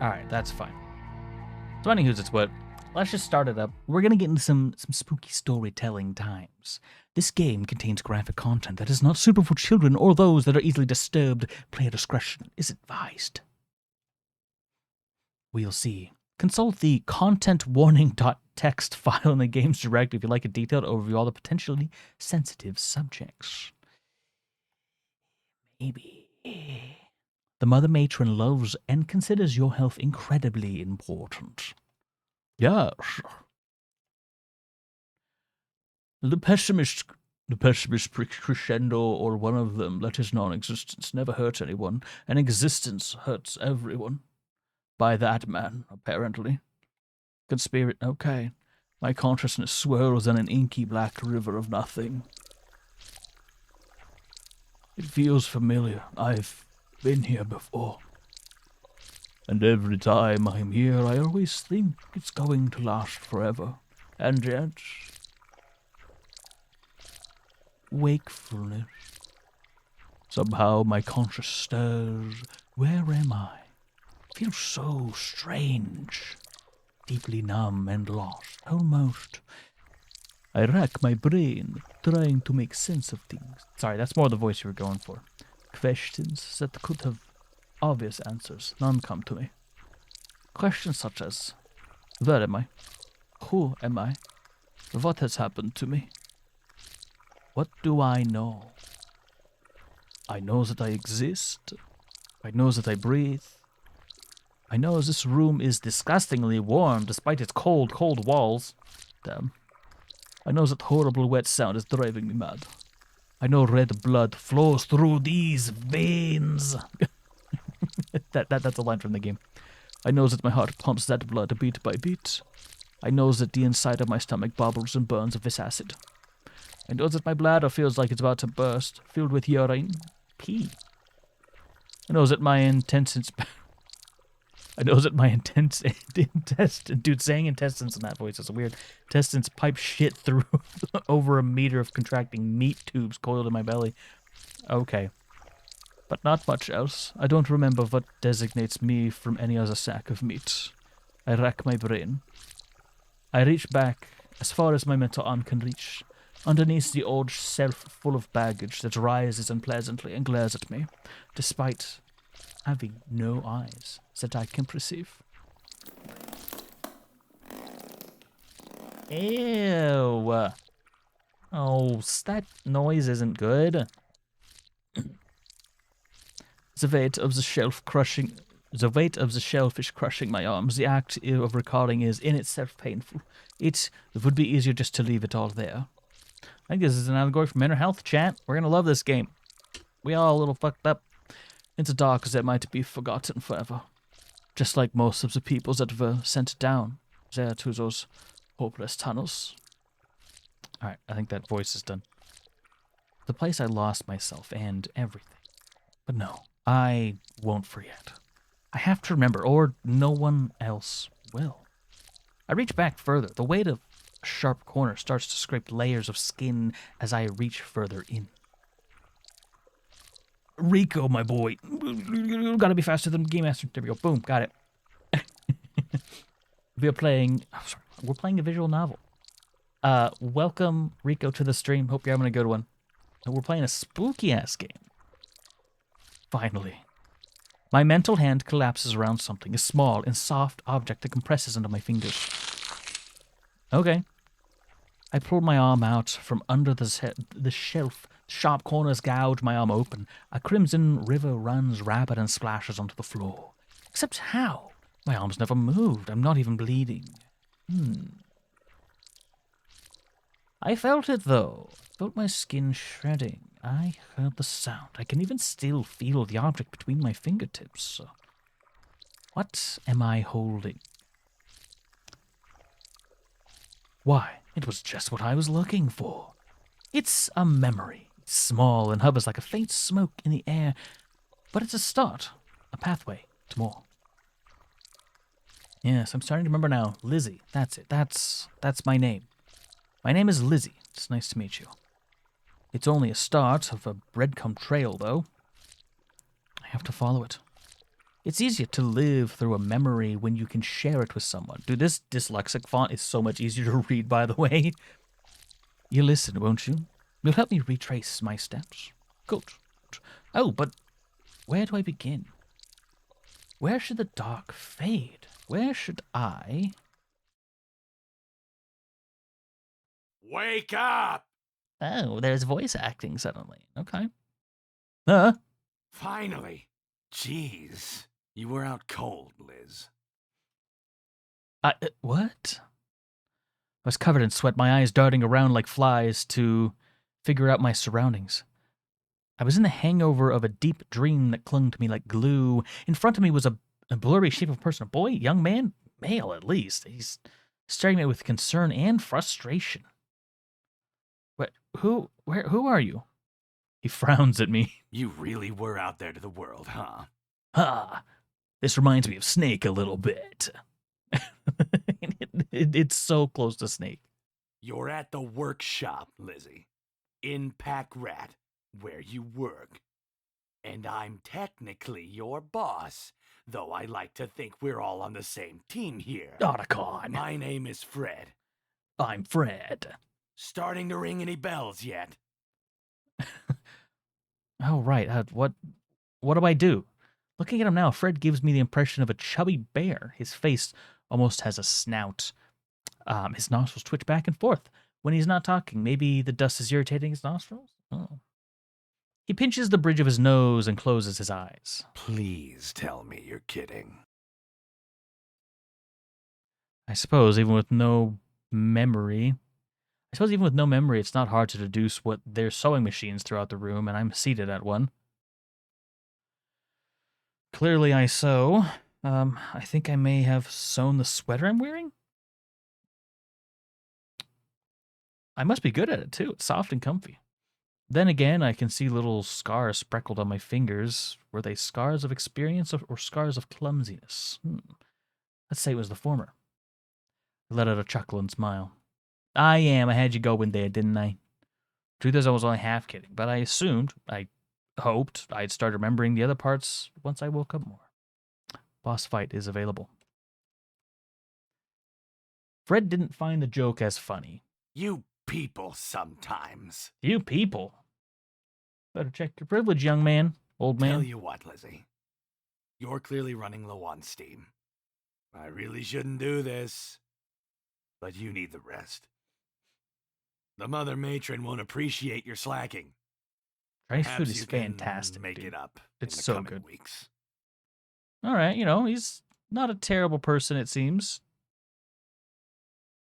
Alright, that's fine. So anywho's it's what. Let's just start it up. We're gonna get into some spooky storytelling times. This game contains graphic content that is not suitable for children or those that are easily disturbed. Player discretion is advised. We'll see. Consult the content warning.txt file in the game's directory if you'd like a detailed overview of all the potentially sensitive subjects. Maybe. The Mother Matron loves and considers your health incredibly important. Yes. The pessimist crescendo, or one of them, let his non-existence never hurt anyone, and existence hurts everyone. By that man, apparently. Okay. My consciousness swirls in an inky black river of nothing. It feels familiar. I've been here before. And every time I'm here, I always think it's going to last forever. And yet... wakefulness. Somehow my conscience stirs. Where am I? Feels so strange. Deeply numb and lost, almost. I rack my brain, trying to make sense of things. Sorry, that's more the voice you were going for. Questions that could have obvious answers. None come to me. Questions such as, where am I? Who am I? What has happened to me? What do I know? I know that I exist. I know that I breathe. I know this room is disgustingly warm despite its cold, cold walls. Damn. I know that horrible wet sound is driving me mad. I know red blood flows through these veins. That's a line from the game. I know that my heart pumps that blood beat by beat. I know that the inside of my stomach bubbles and burns of this acid. I know that my bladder feels like it's about to burst, filled with urine. Pee. I know that my intestines... Dude, saying intestines in that voice is weird. Intestines pipe shit through over a meter of contracting meat tubes coiled in my belly. Okay. But not much else. I don't remember what designates me from any other sack of meat. I rack my brain. I reach back, as far as my mental arm can reach, underneath the old shelf full of baggage that rises unpleasantly and glares at me, despite having no eyes that I can perceive. Ew. Oh, that noise isn't good. The weight of the shellfish crushing my arms. The act of recalling is in itself painful. It would be easier just to leave it all there. I think this is an allegory for mental health, chat. We're gonna love this game. We all a little fucked up. It's dark as it might be forgotten forever. Just like most of the people that were sent down there to those hopeless tunnels. Alright, I think that voice is done. The place I lost myself and everything. But no, I won't forget. I have to remember, or no one else will. I reach back further. The weight of a sharp corner starts to scrape layers of skin as I reach further in. Rico, my boy. Gotta be faster than Game Master. There we go. Boom. Got it. We're playing a visual novel. Welcome, Rico, to the stream. Hope you're having a good one. We're playing a spooky-ass game. Finally. My mental hand collapses around something, a small and soft object that compresses under my fingers. Okay. I pull my arm out from under the shelf. Sharp corners gouge my arm open. A crimson river runs rapid and splashes onto the floor. Except how? My arm's never moved. I'm not even bleeding. I felt it, though. Felt my skin shredding. I heard the sound. I can even still feel the object between my fingertips. What am I holding? Why, it was just what I was looking for. It's a memory. It's small and hovers like a faint smoke in the air, but it's a start, a pathway to more. Yes, I'm starting to remember now. Lizzie, that's it. That's my name. My name is Lizzie. It's nice to meet you. It's only a start of a breadcrumb trail, though. I have to follow it. It's easier to live through a memory when you can share it with someone. Dude, this dyslexic font is so much easier to read, by the way. You listen, won't you? You'll help me retrace my steps. Good. Oh, but where do I begin? Where should the dark fade? Where should I... Wake up! Oh, there's voice acting suddenly. Okay. Finally. Jeez. You were out cold, Liz. What? I was covered in sweat, my eyes darting around like flies to figure out my surroundings. I was in the hangover of a deep dream that clung to me like glue. In front of me was a blurry shape of a person, a boy, young man, male at least. He's staring at me with concern and frustration. Who are you? He frowns at me. You really were out there to the world, huh? Ha! This reminds me of Snake a little bit. It's so close to Snake. You're at the workshop, Lizzie. In Pack Rat, where you work. And I'm technically your boss, though I like to think we're all on the same team here. Otacon. My name is Fred. I'm Fred. Starting to ring any bells yet? Oh, right. What do I do? Looking at him now, Fred gives me the impression of a chubby bear. His face almost has a snout. His nostrils twitch back and forth when he's not talking. Maybe the dust is irritating his nostrils? Oh. He pinches the bridge of his nose and closes his eyes. Please tell me you're kidding. I suppose even with no memory, it's not hard to deduce what there's sewing machines throughout the room, and I'm seated at one. Clearly I sew. I think I may have sewn the sweater I'm wearing. I must be good at it, too. It's soft and comfy. Then again, I can see little scars speckled on my fingers. Were they scars of experience or scars of clumsiness? Let's say it was the former. I let out a chuckle and smile. I had you going there, didn't I? Truth is, I was only half kidding, but I hoped I'd start remembering the other parts once I woke up more. Boss fight is available. Fred didn't find the joke as funny. You people sometimes. You people? Better check your privilege, young man, old man. Tell you what, Lizzie. You're clearly running low on steam. I really shouldn't do this, but you need the rest. The mother matron won't appreciate your slacking. Chinese food is fantastic. Make dude. it up. It's in the so coming good. Weeks. All right, he's not a terrible person, it seems.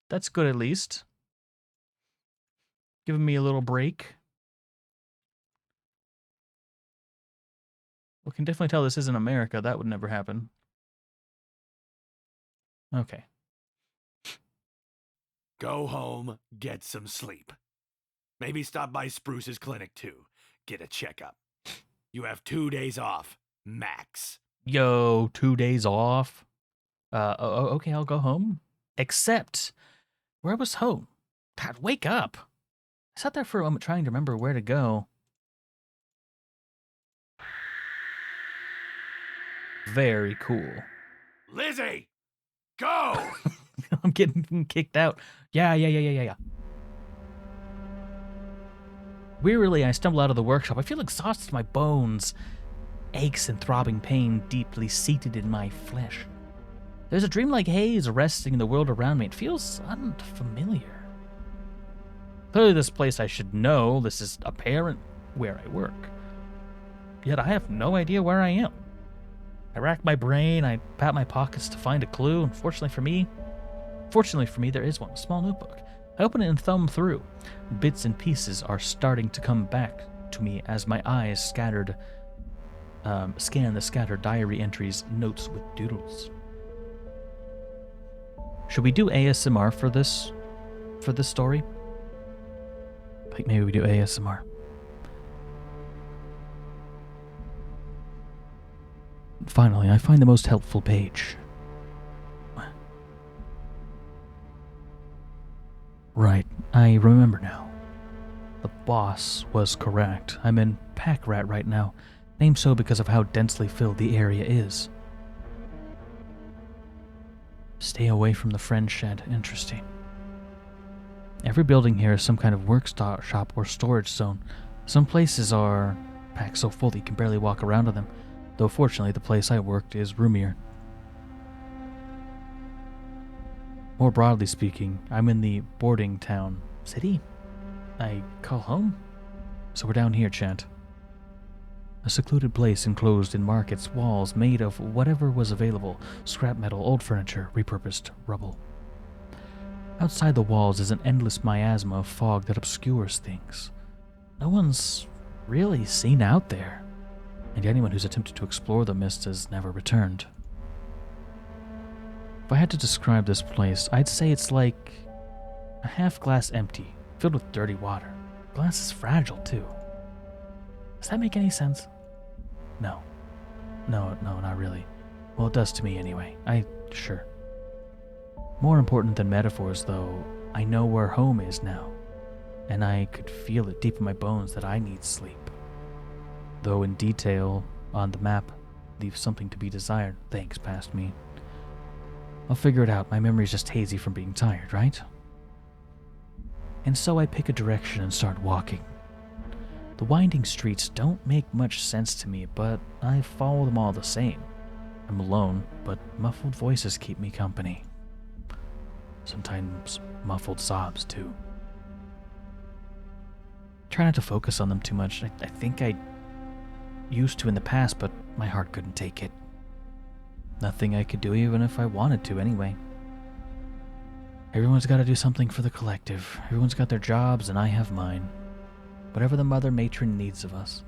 That's good, at least. Giving me a little break. We can definitely tell this isn't America. That would never happen. Okay. Go home, get some sleep. Maybe stop by Spruce's clinic, too. Get a checkup. You have 2 days off, max. Yo, 2 days off? Okay, I'll go home. Except, where was home? God, wake up. I sat there for a moment trying to remember where to go. Very cool. Lizzie! Go! I'm getting kicked out. Yeah. Wearily, I stumble out of the workshop. I feel exhausted. My bones, aches and throbbing pain deeply seated in my flesh. There's a dreamlike haze resting in the world around me. It feels unfamiliar. Clearly this place I should know. This is apparent where I work. Yet I have no idea where I am. I rack my brain. I pat my pockets to find a clue. Fortunately for me, there is one, a small notebook. I open it and thumb through. Bits and pieces are starting to come back to me as my eyes scan the scattered diary entries, notes with doodles. Should we do ASMR for this story? I think maybe we do ASMR. Finally, I find the most helpful page. Right, I remember now. The boss was correct. I'm in Pack Rat right now, named so because of how densely filled the area is. Stay away from the friend shed. Interesting. Every building here is some kind of workshop or storage zone. Some places are packed so full that you can barely walk around in them, though fortunately the place I worked is roomier. More broadly speaking, I'm in the boarding town city I call home. So we're down here, Chant. A secluded place enclosed in markets, walls made of whatever was available, scrap metal, old furniture, repurposed rubble. Outside the walls is an endless miasma of fog that obscures things. No one's really seen out there, and anyone who's attempted to explore the mist has never returned. If I had to describe this place, I'd say it's like a half glass empty, filled with dirty water. Glass is fragile, too. Does that make any sense? No, not really. Well, it does to me anyway. Sure. More important than metaphors, though, I know where home is now, and I could feel it deep in my bones that I need sleep. Though in detail on the map leaves something to be desired. Thanks, past me. I'll figure it out. My memory's just hazy from being tired, right? And so I pick a direction and start walking. The winding streets don't make much sense to me, but I follow them all the same. I'm alone, but muffled voices keep me company. Sometimes muffled sobs, too. Try not to focus on them too much. I think I used to in the past, but my heart couldn't take it. Nothing I could do even if I wanted to anyway. Everyone's got to do something for the collective. Everyone's got their jobs and I have mine. Whatever the Mother Matron needs of us.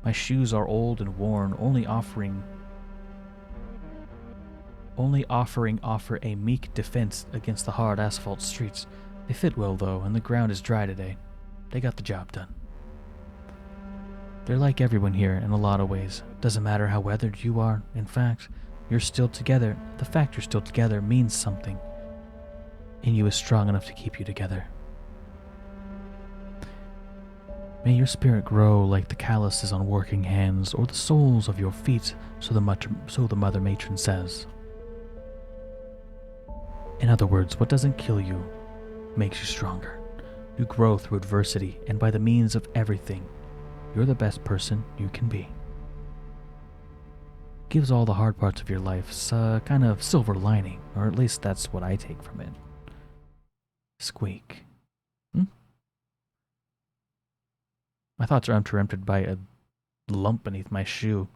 My shoes are old and worn, only offering a meek defense against the hard asphalt streets. They fit well though, and the ground is dry today. They got the job done. They're like everyone here in a lot of ways. Doesn't matter how weathered you are. In fact, you're still together. The fact you're still together means something. And you is strong enough to keep you together. May your spirit grow like the calluses on working hands, or the soles of your feet, so the Mother Matron says. In other words, what doesn't kill you makes you stronger. You grow through adversity, and by the means of everything, you're the best person you can be. Gives all the hard parts of your life a kind of silver lining, or at least that's what I take from it. Squeak. My thoughts are interrupted by a lump beneath my shoe.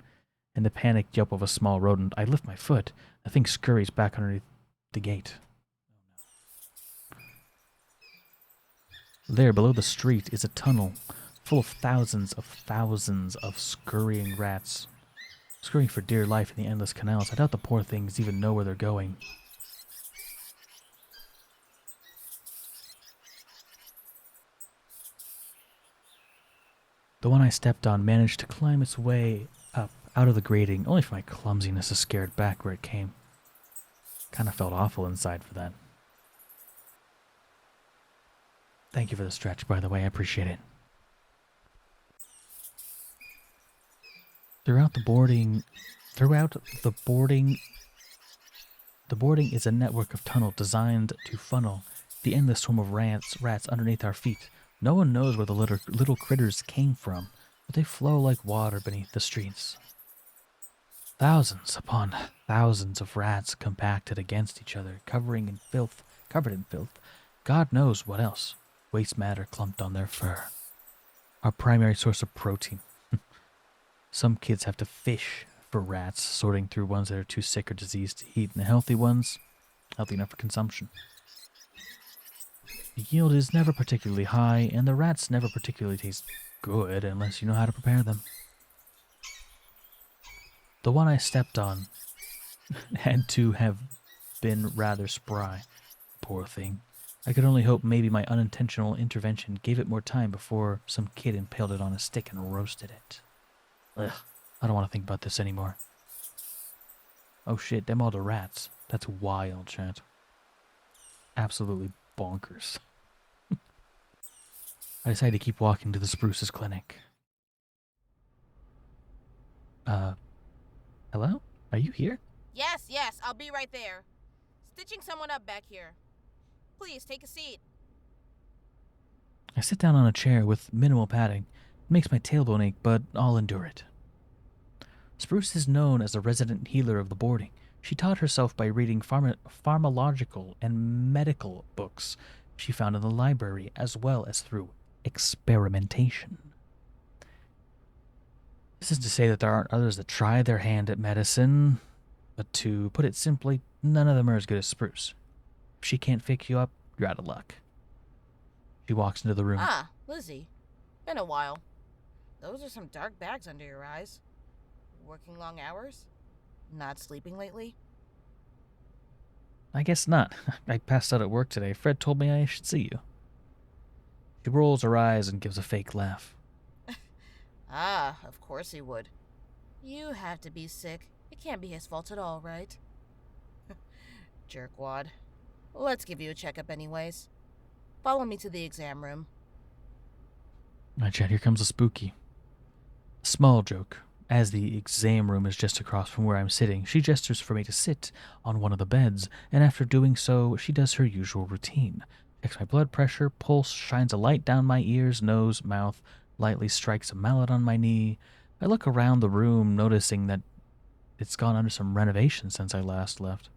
In the panicked yelp of a small rodent, I lift my foot. The thing scurries back underneath the gate. There, below the street, is a tunnel full of thousands of scurrying rats, scurrying for dear life in the endless canals. I doubt the poor things even know where they're going. The one I stepped on managed to climb its way up out of the grating, only for my clumsiness to scare it back where it came. Kind of felt awful inside for that. Thank you for the stretch, by the way. I appreciate it. The boarding is a network of tunnels designed to funnel the endless swarm of rats underneath our feet. No one knows where the little critters came from, but they flow like water beneath the streets. Thousands upon thousands of rats compacted against each other, covered in filth. God knows what else. Waste matter clumped on their fur. Our primary source of protein. Some kids have to fish for rats, sorting through ones that are too sick or diseased to eat, and the healthy ones, healthy enough for consumption. The yield is never particularly high, and the rats never particularly taste good unless you know how to prepare them. The one I stepped on had to have been rather spry. Poor thing. I could only hope maybe my unintentional intervention gave it more time before some kid impaled it on a stick and roasted it. Ugh, I don't want to think about this anymore. Oh shit, them all the rats. That's wild, chat. Absolutely bonkers. I decided to keep walking to the Spruce's clinic. Hello? Are you here? Yes, I'll be right there. Stitching someone up back here. Please, take a seat. I sit down on a chair with minimal padding. It makes my tailbone ache, but I'll endure it. Spruce is known as a resident healer of the boarding. She taught herself by reading pharmacological and medical books she found in the library, as well as through experimentation. This is to say that there aren't others that try their hand at medicine, but to put it simply, none of them are as good as Spruce. If she can't fix you up, you're out of luck. She walks into the room. Ah, Lizzie. Been a while. Those are some dark bags under your eyes. Working long hours? Not sleeping lately? I guess not. I passed out at work today. Fred told me I should see you. She rolls her eyes and gives a fake laugh. Ah, of course he would. You have to be sick. It can't be his fault at all, right? Jerkwad. Let's give you a checkup anyways. Follow me to the exam room. My chat, here comes a spooky. A small joke. As the exam room is just across from where I'm sitting, she gestures for me to sit on one of the beds, and after doing so, she does her usual routine. Checks my blood pressure, pulse, shines a light down my ears, nose, mouth, lightly strikes a mallet on my knee. I look around the room, noticing that it's gone under some renovation since I last left.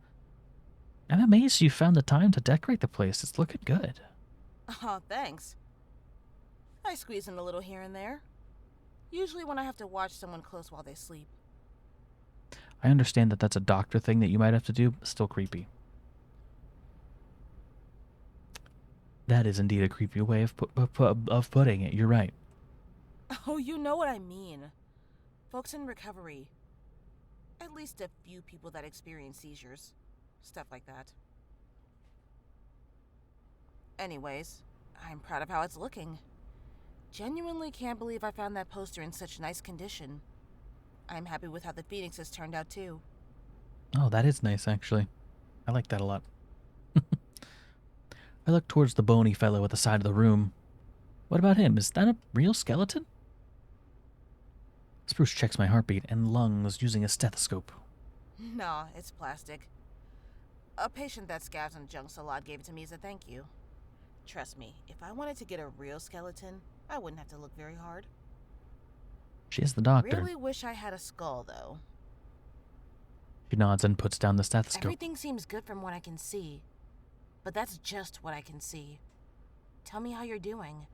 I'm amazed you found the time to decorate the place. It's looking good. Oh, thanks. I squeeze in a little here and there. Usually when I have to watch someone close while they sleep. I understand that that's a doctor thing that you might have to do, but still creepy. That is indeed a creepy way of putting it. You're right. Oh, you know what I mean. Folks in recovery. At least a few people that experience seizures. Stuff like that. Anyways, I'm proud of how it's looking. Genuinely can't believe I found that poster in such nice condition. I'm happy with how the Phoenixes turned out too. Oh, that is nice, actually. I like that a lot. I look towards the bony fellow at the side of the room. What about him? Is that a real skeleton? Spruce checks my heartbeat and lungs using a stethoscope. Nah, it's plastic. A patient that scavs and junks a lot gave it to me as a thank you. Trust me, if I wanted to get a real skeleton, I wouldn't have to look very hard. She is the doctor. Really wish I had a skull, though. She nods and puts down the stethoscope. Everything seems good from what I can see. But that's just what I can see. Tell me how you're doing.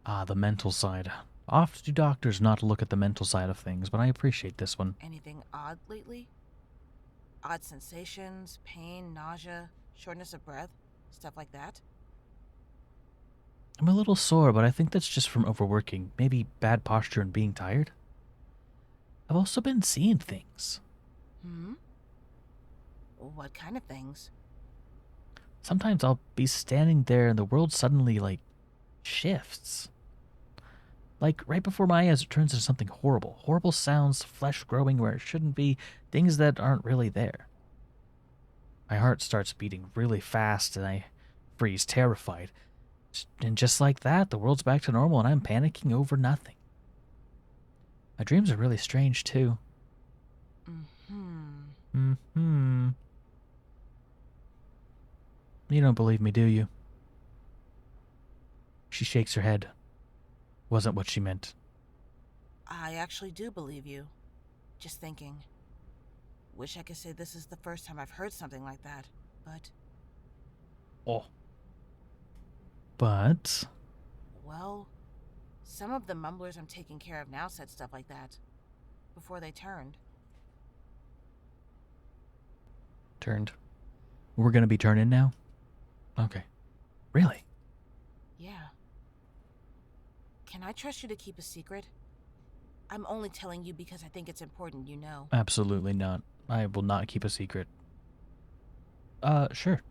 Ah, the mental side. Oft do doctors not look at the mental side of things, but I appreciate this one. Anything odd lately? Odd sensations, pain, nausea, shortness of breath, stuff like that? I'm a little sore, but I think that's just from overworking. Maybe bad posture and being tired. I've also been seeing things. What kind of things? Sometimes I'll be standing there and the world suddenly, shifts. Like, right before my eyes, it turns into something horrible. Horrible sounds, flesh growing where it shouldn't be, things that aren't really there. My heart starts beating really fast and I freeze terrified. And just like that, the world's back to normal and I'm panicking over nothing. My dreams are really strange, too. You don't believe me, do you? She shakes her head. Wasn't what she meant. I actually do believe you. Just thinking. Wish I could say this is the first time I've heard something like that, but... Oh. But... Well, some of the mumblers I'm taking care of now said stuff like that. Before they turned. Turned. We're gonna be turning now? Okay. Really? Yeah. Can I trust you to keep a secret? I'm only telling you because I think it's important you know. Absolutely not. I will not keep a secret. Sure.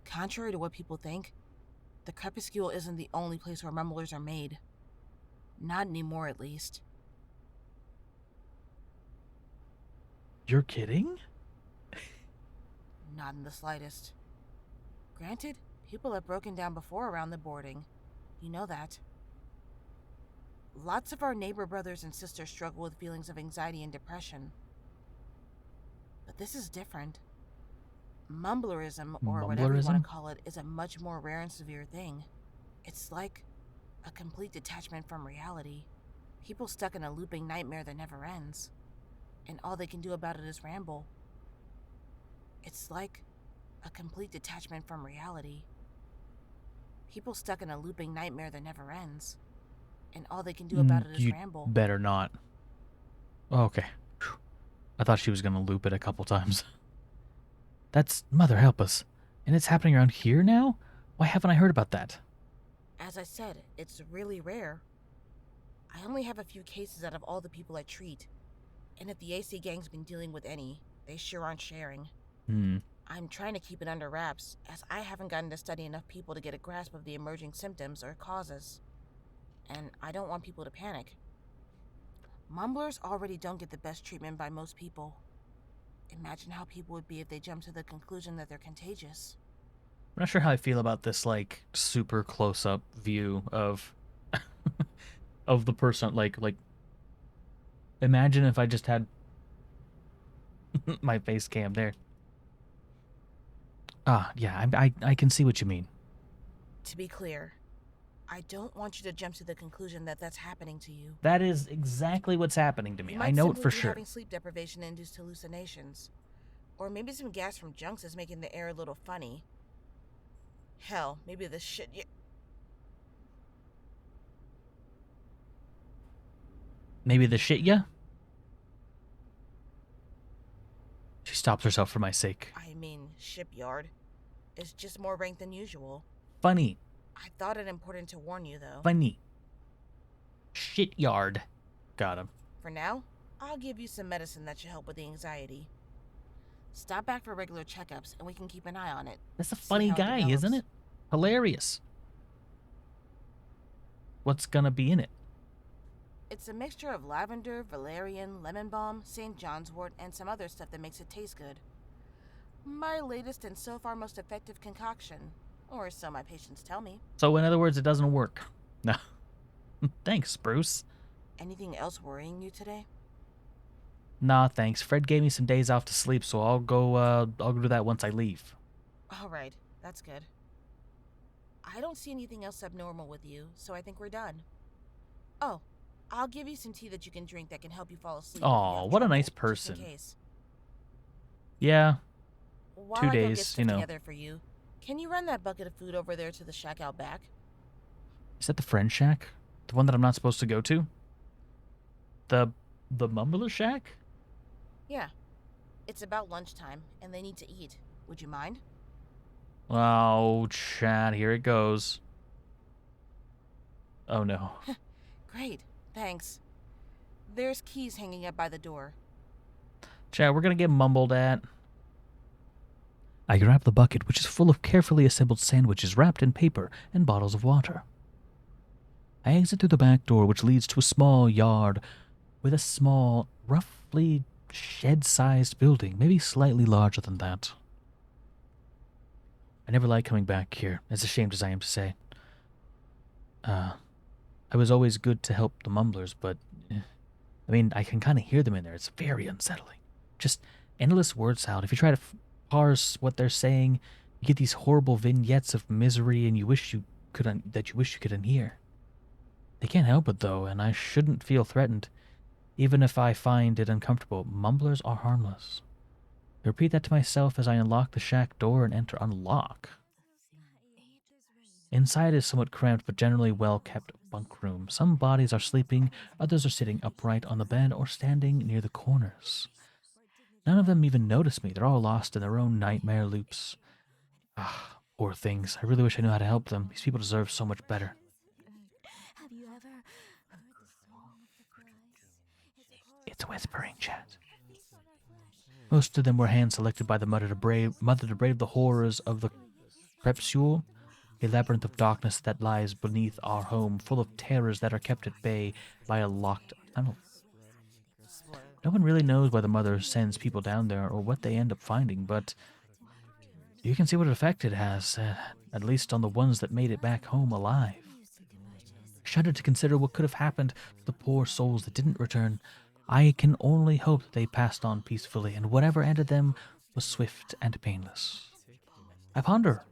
Contrary to what people think, the Crepuscule isn't the only place where mumblers are made. Not anymore, at least. You're kidding? Not in the slightest. Granted, people have broken down before around the boarding. You know that. Lots of our neighbor brothers and sisters struggle with feelings of anxiety and depression. But this is different. Mumblerism, or whatever you want Mumblerism? to call it, is a much more rare and severe thing. It's like a complete detachment from reality. People stuck in a looping nightmare that never ends, and all they can do about it is ramble. It's like a complete detachment from reality. People stuck in a looping nightmare that never ends, and all they can do about it is You ramble. better not. Oh, okay. Phew. I thought she was gonna loop it a couple times. That's Mother help us. And it's happening around here now? Why haven't I heard about that? As I said, it's really rare. I only have a few cases out of all the people I treat, and if the AC gang's been dealing with any, they sure aren't sharing. I'm trying to keep it under wraps, as I haven't gotten to study enough people to get a grasp of the emerging symptoms or causes. And I don't want people to panic. Mumblers already don't get the best treatment by most people. Imagine how people would be if they jumped to the conclusion that they're contagious. I'm not sure how I feel about this, like, super close-up view of of the person. Like, imagine if I just had my face cam there. Ah, yeah, I can see what you mean. To be clear, I don't want you to jump to the conclusion that that's happening to you. That is exactly what's happening to me. You I might know it simply for be sure. having sleep deprivation-induced hallucinations. Or maybe some gas from junks is making the air a little funny. Hell, maybe the shit you... Maybe the shit ya? She stops herself for my sake. I mean, shipyard. Is just more ranked than usual. Funny. I thought it important to warn you, though. Funny. Shit yard. Got him. For now, I'll give you some medicine that should help with the anxiety. Stop back for regular checkups, and we can keep an eye on it. That's a See funny how it guy, isn't it? develops. Hilarious. What's gonna be in it? It's a mixture of lavender, valerian, lemon balm, St. John's wort, and some other stuff that makes it taste good. My latest and so far most effective concoction. Or so my patients tell me. So in other words, it doesn't work. No. Thanks, Bruce. Anything else worrying you today? Nah, thanks. Fred gave me some days off to sleep, so I'll go do that once I leave. Alright, that's good. I don't see anything else abnormal with you, so I think we're done. Oh, I'll give you some tea that you can drink that can help you fall asleep. if you Aw, have what a trouble, nice just in person. case. Yeah, While 2 I go get days, stuff you know. together for you, can you run that bucket of food over there to the shack out back? Is that the Friend Shack? The one that I'm not supposed to go to? The Mumbler Shack? Yeah. It's about lunchtime, and they need to eat. Would you mind? Oh, Chad, here it goes. Oh no. Great, thanks. There's keys hanging up by the door. Chad, we're gonna get mumbled at. I grab the bucket, which is full of carefully assembled sandwiches wrapped in paper and bottles of water. I exit through the back door, which leads to a small yard with a small, roughly shed-sized building, maybe slightly larger than that. I never like coming back here, as ashamed as I am to say. I was always good to help the mumblers, but I mean, I can kind of hear them in there. It's very unsettling. Just endless word salad. If you try to parse what they're saying, you get these horrible vignettes of misery, and you wish you could unhear. They can't help it though, and I shouldn't feel threatened, even if I find it uncomfortable. Mumblers are harmless. I repeat that to myself as I unlock the shack door and enter. Unlock. Inside is somewhat cramped but generally well-kept bunk room. Some bodies are sleeping, others are sitting upright on the bed or standing near the corners. None of them even notice me. They're all lost in their own nightmare loops. Ah, poor things. I really wish I knew how to help them. These people deserve so much better. Have you ever heard the song of the Christ? It's whispering, chat. Most of them were hand-selected by the mother to brave the horrors of the crepuscule, a labyrinth of darkness that lies beneath our home, full of terrors that are kept at bay by a locked tunnel. No one really knows why the mother sends people down there or what they end up finding, but you can see what effect it has, at least on the ones that made it back home alive. I shudder to consider what could have happened to the poor souls that didn't return. I can only hope that they passed on peacefully, and whatever ended them was swift and painless. I ponder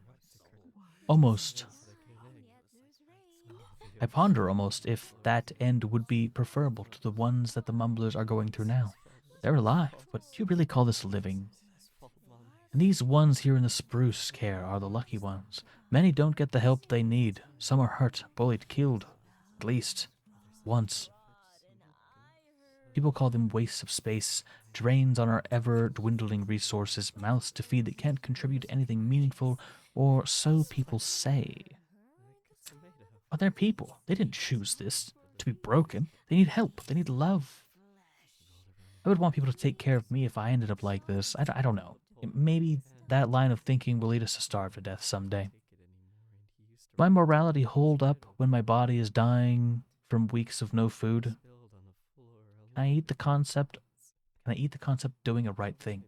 almost I ponder almost if that end would be preferable to the ones that the mumblers are going through now. They're alive, but do you really call this living? And these ones here in the spruce care are the lucky ones. Many don't get the help they need. Some are hurt, bullied, killed. At least once. People call them wastes of space, drains on our ever-dwindling resources, mouths to feed that can't contribute anything meaningful, or so people say. But they're people. They didn't choose this to be broken. They need help. They need love. I would want people to take care of me if I ended up like this. I don't know. Maybe that line of thinking will lead us to starve to death someday. My morality hold up when my body is dying from weeks of no food? Can I eat the concept doing a right thing?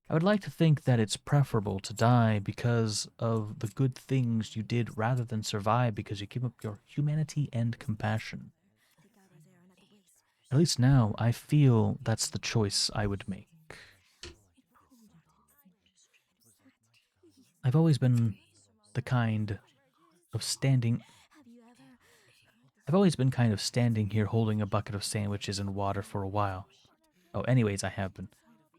I would like to think that it's preferable to die because of the good things you did rather than survive because you give up your humanity and compassion. At least now, I feel that's the choice I would make. I've always been the kind of standing... I've always been kind of standing here holding a bucket of sandwiches and water for a while. Oh, anyways, I have been.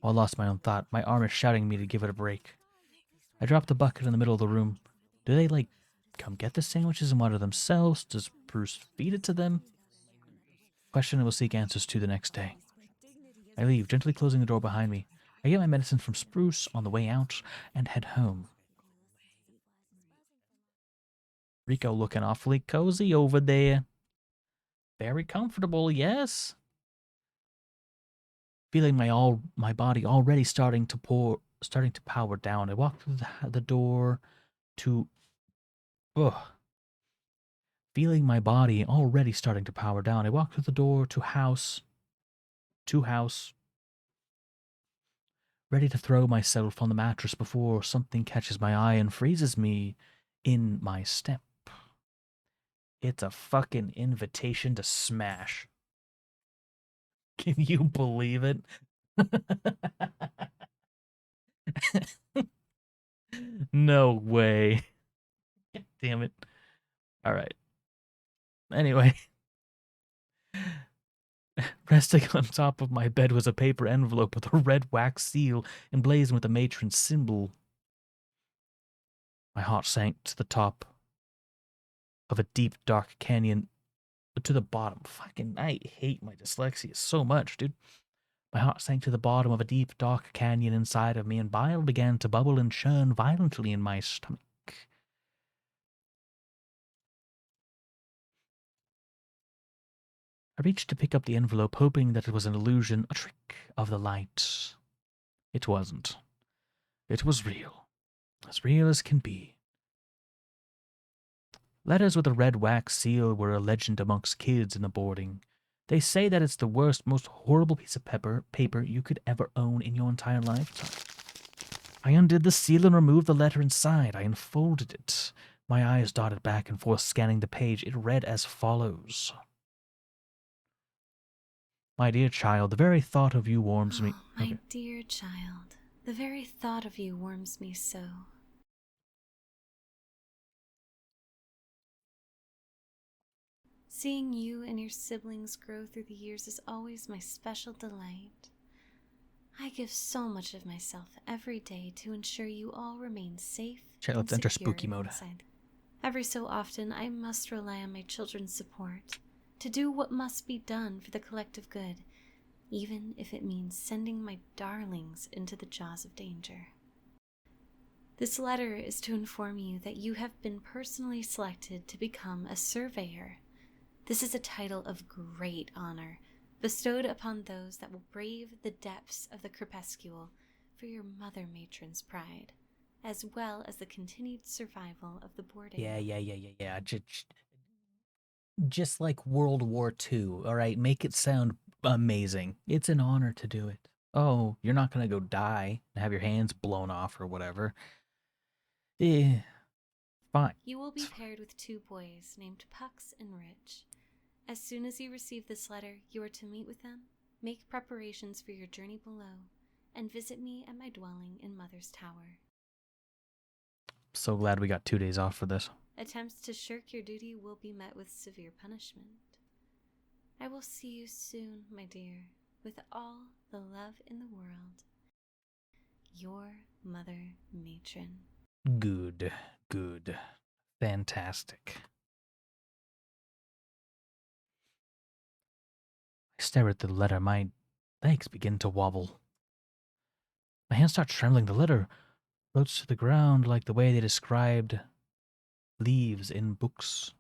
While I lost my own thought, my arm is shouting me to give it a break. I drop the bucket in the middle of the room. Do they, come get the sandwiches and water themselves? Does Bruce feed it to them? Question I will seek answers to the next day. I leave, gently closing the door behind me. I get my medicine from Spruce on the way out and head home. Rico looking awfully cozy over there. Very comfortable, yes. Feeling my body already starting to power down. I walk through the door to... Ugh. Feeling my body already starting to power down, I walk through the door to house, ready to throw myself on the mattress before something catches my eye and freezes me in my step. It's a fucking invitation to smash. Can you believe it? No way. God damn it. All right. Anyway. Resting on top of my bed was a paper envelope with a red wax seal emblazoned with a matron symbol. My heart sank to the top of a deep, dark canyon to the bottom. Fucking, I hate my dyslexia so much, dude. My heart sank to the bottom of a deep, dark canyon inside of me, and bile began to bubble and churn violently in my stomach. I reached to pick up the envelope, hoping that it was an illusion, a trick of the light. It wasn't. It was real as can be. Letters with a red wax seal were a legend amongst kids in the boarding. They say that it's the worst, most horrible piece of paper you could ever own in your entire lifetime. I undid the seal and removed the letter inside. I unfolded it. My eyes darted back and forth, scanning the page. It read as follows. My dear child, the very thought of you warms me. My dear child, the very thought of you warms me so. Seeing you and your siblings grow through the years is always my special delight. I give so much of myself every day to ensure you all remain safe and Let's enter secure spooky mode. inside. Every so often, I must rely on my children's support to do what must be done for the collective good, even if it means sending my darlings into the jaws of danger. This letter is to inform you that you have been personally selected to become a surveyor. This is a title of great honor, bestowed upon those that will brave the depths of the crepuscule for your mother matron's pride, as well as the continued survival of the boarding. Yeah. Just like World War II, all right? Make it sound amazing. It's an honor to do it. Oh, you're not going to go die and have your hands blown off or whatever. Fine. You will be paired with two boys named Pucks and Rich. As soon as you receive this letter, you are to meet with them, make preparations for your journey below, and visit me at my dwelling in Mother's Tower. So glad we got 2 days off for this. Attempts to shirk your duty will be met with severe punishment. I will see you soon, my dear, with all the love in the world. Your Mother Matron. Good, good. Fantastic. I stare at the letter. My legs begin to wobble. My hand starts trembling. The letter floats to the ground like the way they described leaves in books.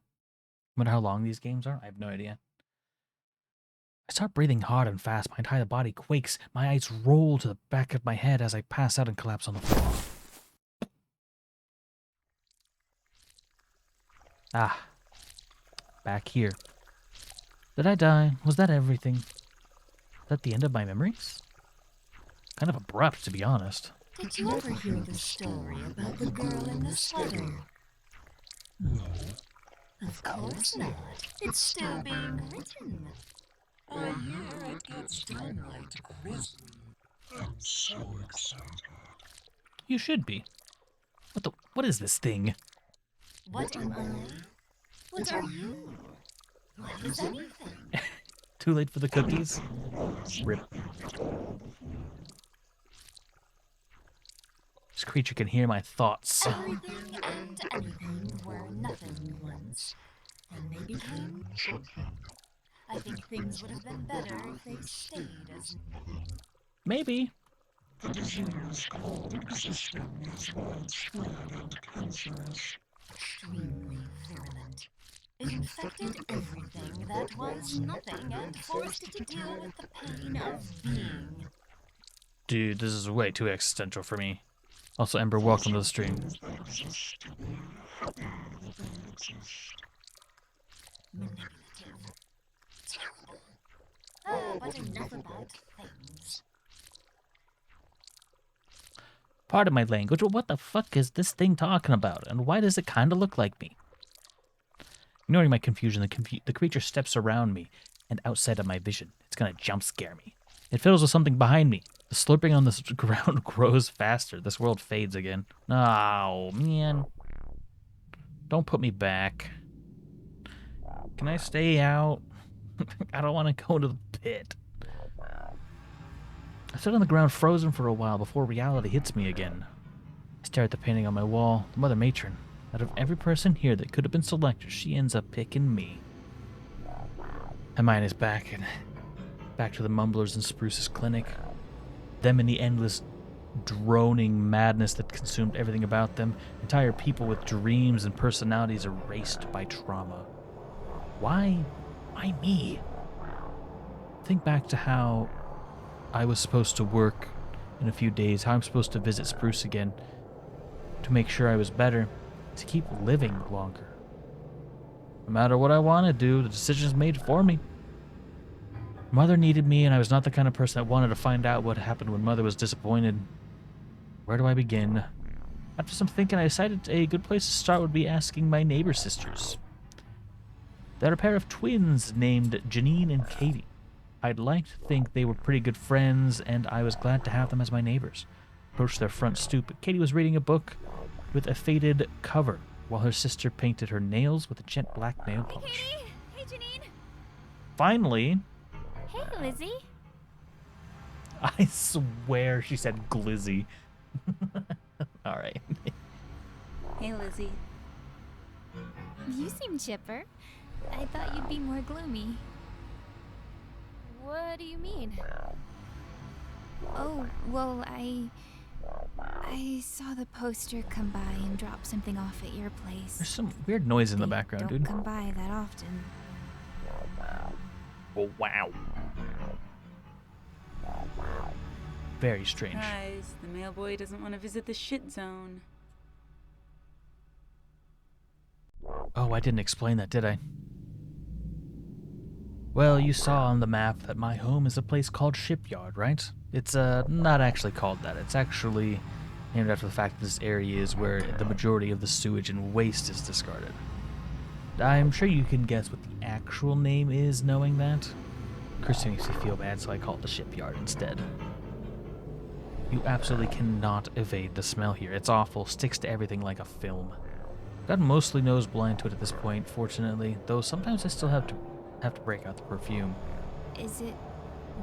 Wonder how long these games are? I have no idea. I start breathing hard and fast. My entire body quakes. My eyes roll to the back of my head as I pass out and collapse on the floor. Ah. Back here. Did I die? Was that everything? Is that the end of my memories? Kind of abrupt, to be honest. Did you ever hear the story about the girl in the sweater? No. Of course not. It's still being written. I hear it gets downright grisly. I'm so excited. You should be. What is this thing? What am I? What are you? What is anything? Too late for the cookies? Rip. This creature can hear my thoughts. Everything and anything were nothing once, and they became something. I think things would have been better if they stayed as Maybe. the disease called existing is widespread and cancerous, extremely virulent. It infected everything that was nothing and forced it to deal with the pain of being. Dude, this is way too existential for me. Also, Ember, welcome to the stream. Manipulative. Terrible. Oh, but enough about things. Pardon my language, but what the fuck is this thing talking about? And why does it kind of look like me? Ignoring my confusion, the creature steps around me and outside of my vision. It's gonna jump scare me. It fiddles with something behind me. The slurping on the ground grows faster. This world fades again. Oh, man. Don't put me back. Can I stay out? I don't want to go to the pit. I sit on the ground frozen for a while before reality hits me again. I stare at the painting on my wall. The Mother Matron. Out of every person here that could have been selected, she ends up picking me. My mind is back to the mumblers in Spruce's clinic. Them in the endless droning madness that consumed everything about them. Entire people with dreams and personalities erased by trauma. Why me? Think back to how I was supposed to work in a few days, how I'm supposed to visit Spruce again to make sure I was better, to keep living longer. No matter what I want to do, the decision's made for me. Mother needed me, and I was not the kind of person that wanted to find out what happened when Mother was disappointed. Where do I begin? After some thinking, I decided a good place to start would be asking my neighbor sisters. They're a pair of twins named Janine and Katie. I'd like to think they were pretty good friends, and I was glad to have them as my neighbors. Approached their front stoop. Katie was reading a book with a faded cover, while her sister painted her nails with a jet black nail polish. Hey, Katie! Hey, Janine! Finally! Hey, Lizzie! I swear she said glizzy. Alright. Hey, Lizzie. You seem chipper. I thought you'd be more gloomy. What do you mean? Oh, well, I saw the poster come by and drop something off at your place. There's some weird noise in the background, don't dude. come by that often. Oh, wow. Very strange. Guys, the mailboy doesn't want to visit the shit zone. Oh, I didn't explain that, did I? Well, you saw on the map that my home is a place called Shipyard, right? It's not actually called that. It's actually named after the fact that this area is where the majority of the sewage and waste is discarded. I'm sure you can guess what the actual name is, knowing that. Christy makes me feel bad, so I call it the Shipyard instead. You absolutely cannot evade the smell here. It's awful. Sticks to everything like a film. Got mostly nose blind to it at this point, fortunately, though sometimes I still have to break out the perfume. Is it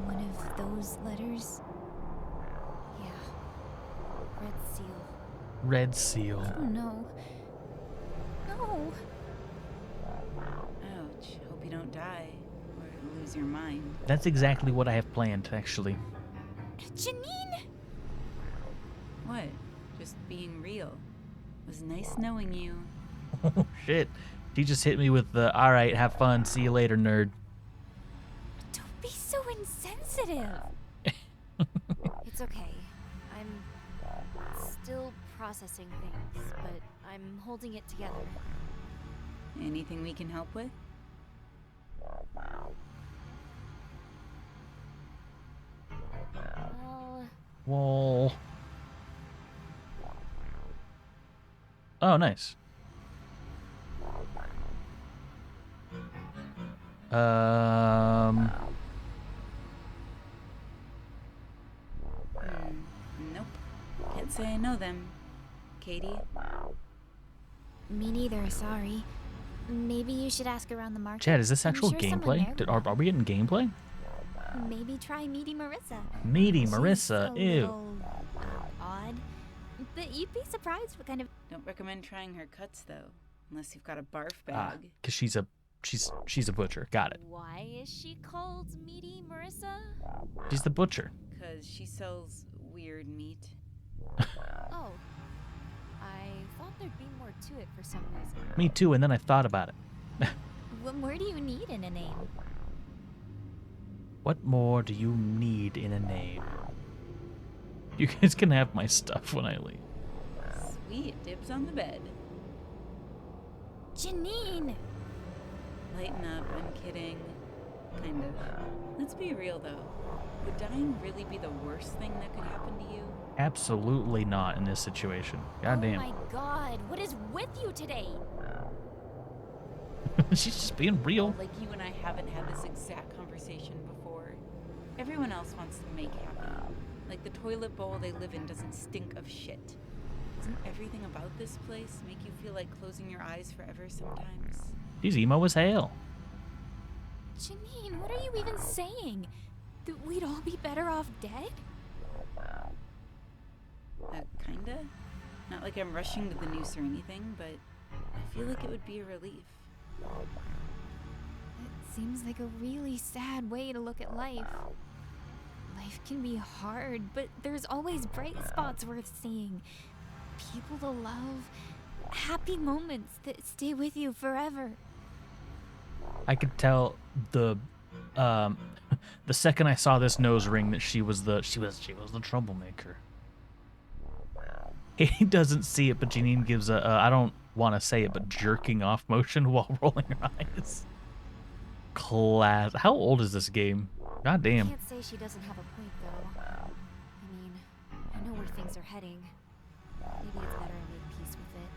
one of those letters? Yeah. Red seal. Red seal. Oh no. No. Ouch. Hope you don't die or lose your mind. That's exactly what I have planned, actually. Janine! What? Just being real. It was nice knowing you. Oh, shit. She just hit me with the, all right, have fun, see you later, nerd. Don't be so insensitive. It's okay. I'm still processing things, but I'm holding it together. Anything we can help with? Well, Whoa. Oh, nice. Nope. Can't say I know them. Katie? me neither, sorry. Maybe you should ask around the market. Chad, is this I'm actual sure someone gameplay? there Are we getting gameplay? would. Maybe try meeting Marissa. Meaty She's Marissa, a ew. little, odd. But you'd be surprised what kind of... Don't recommend trying her cuts though, unless you've got a barf bag. Because she's a butcher. Got it. Why is she called Meaty Marissa? She's the butcher. Because she sells weird meat. Oh. I thought there'd be more to it for some reason. Me too, and then I thought about it. What more do you need in a name? What more do you need in a name? You guys can have my stuff when I leave. Sweet, dibs on the bed. Janine! Lighten up, I'm kidding. Kind of. Let's be real though. Would dying really be the worst thing that could happen to you? Absolutely not in this situation. God damn. Oh my god, what is with you today? She's just being real. Like you and I haven't had this exact conversation before. Everyone else wants to make happy. Like the toilet bowl they live in doesn't stink of shit. Doesn't everything about this place make you feel like closing your eyes forever sometimes? She's emo as hell. Janine, what are you even saying? That we'd all be better off dead? Kinda. Not like I'm rushing to the noose or anything, but I feel like it would be a relief. It seems like a really sad way to look at life. Life can be hard, but there's always bright spots worth seeing. People to love. Happy moments that stay with you forever. I could tell the second I saw this nose ring that she was the troublemaker. He doesn't see it, but Janine gives a I don't want to say it, but jerking off motion while rolling her eyes. Class. How old is this game? God I damn. can't say she doesn't have a point, though. I mean, I know where things are heading. Maybe it's better I make peace with it.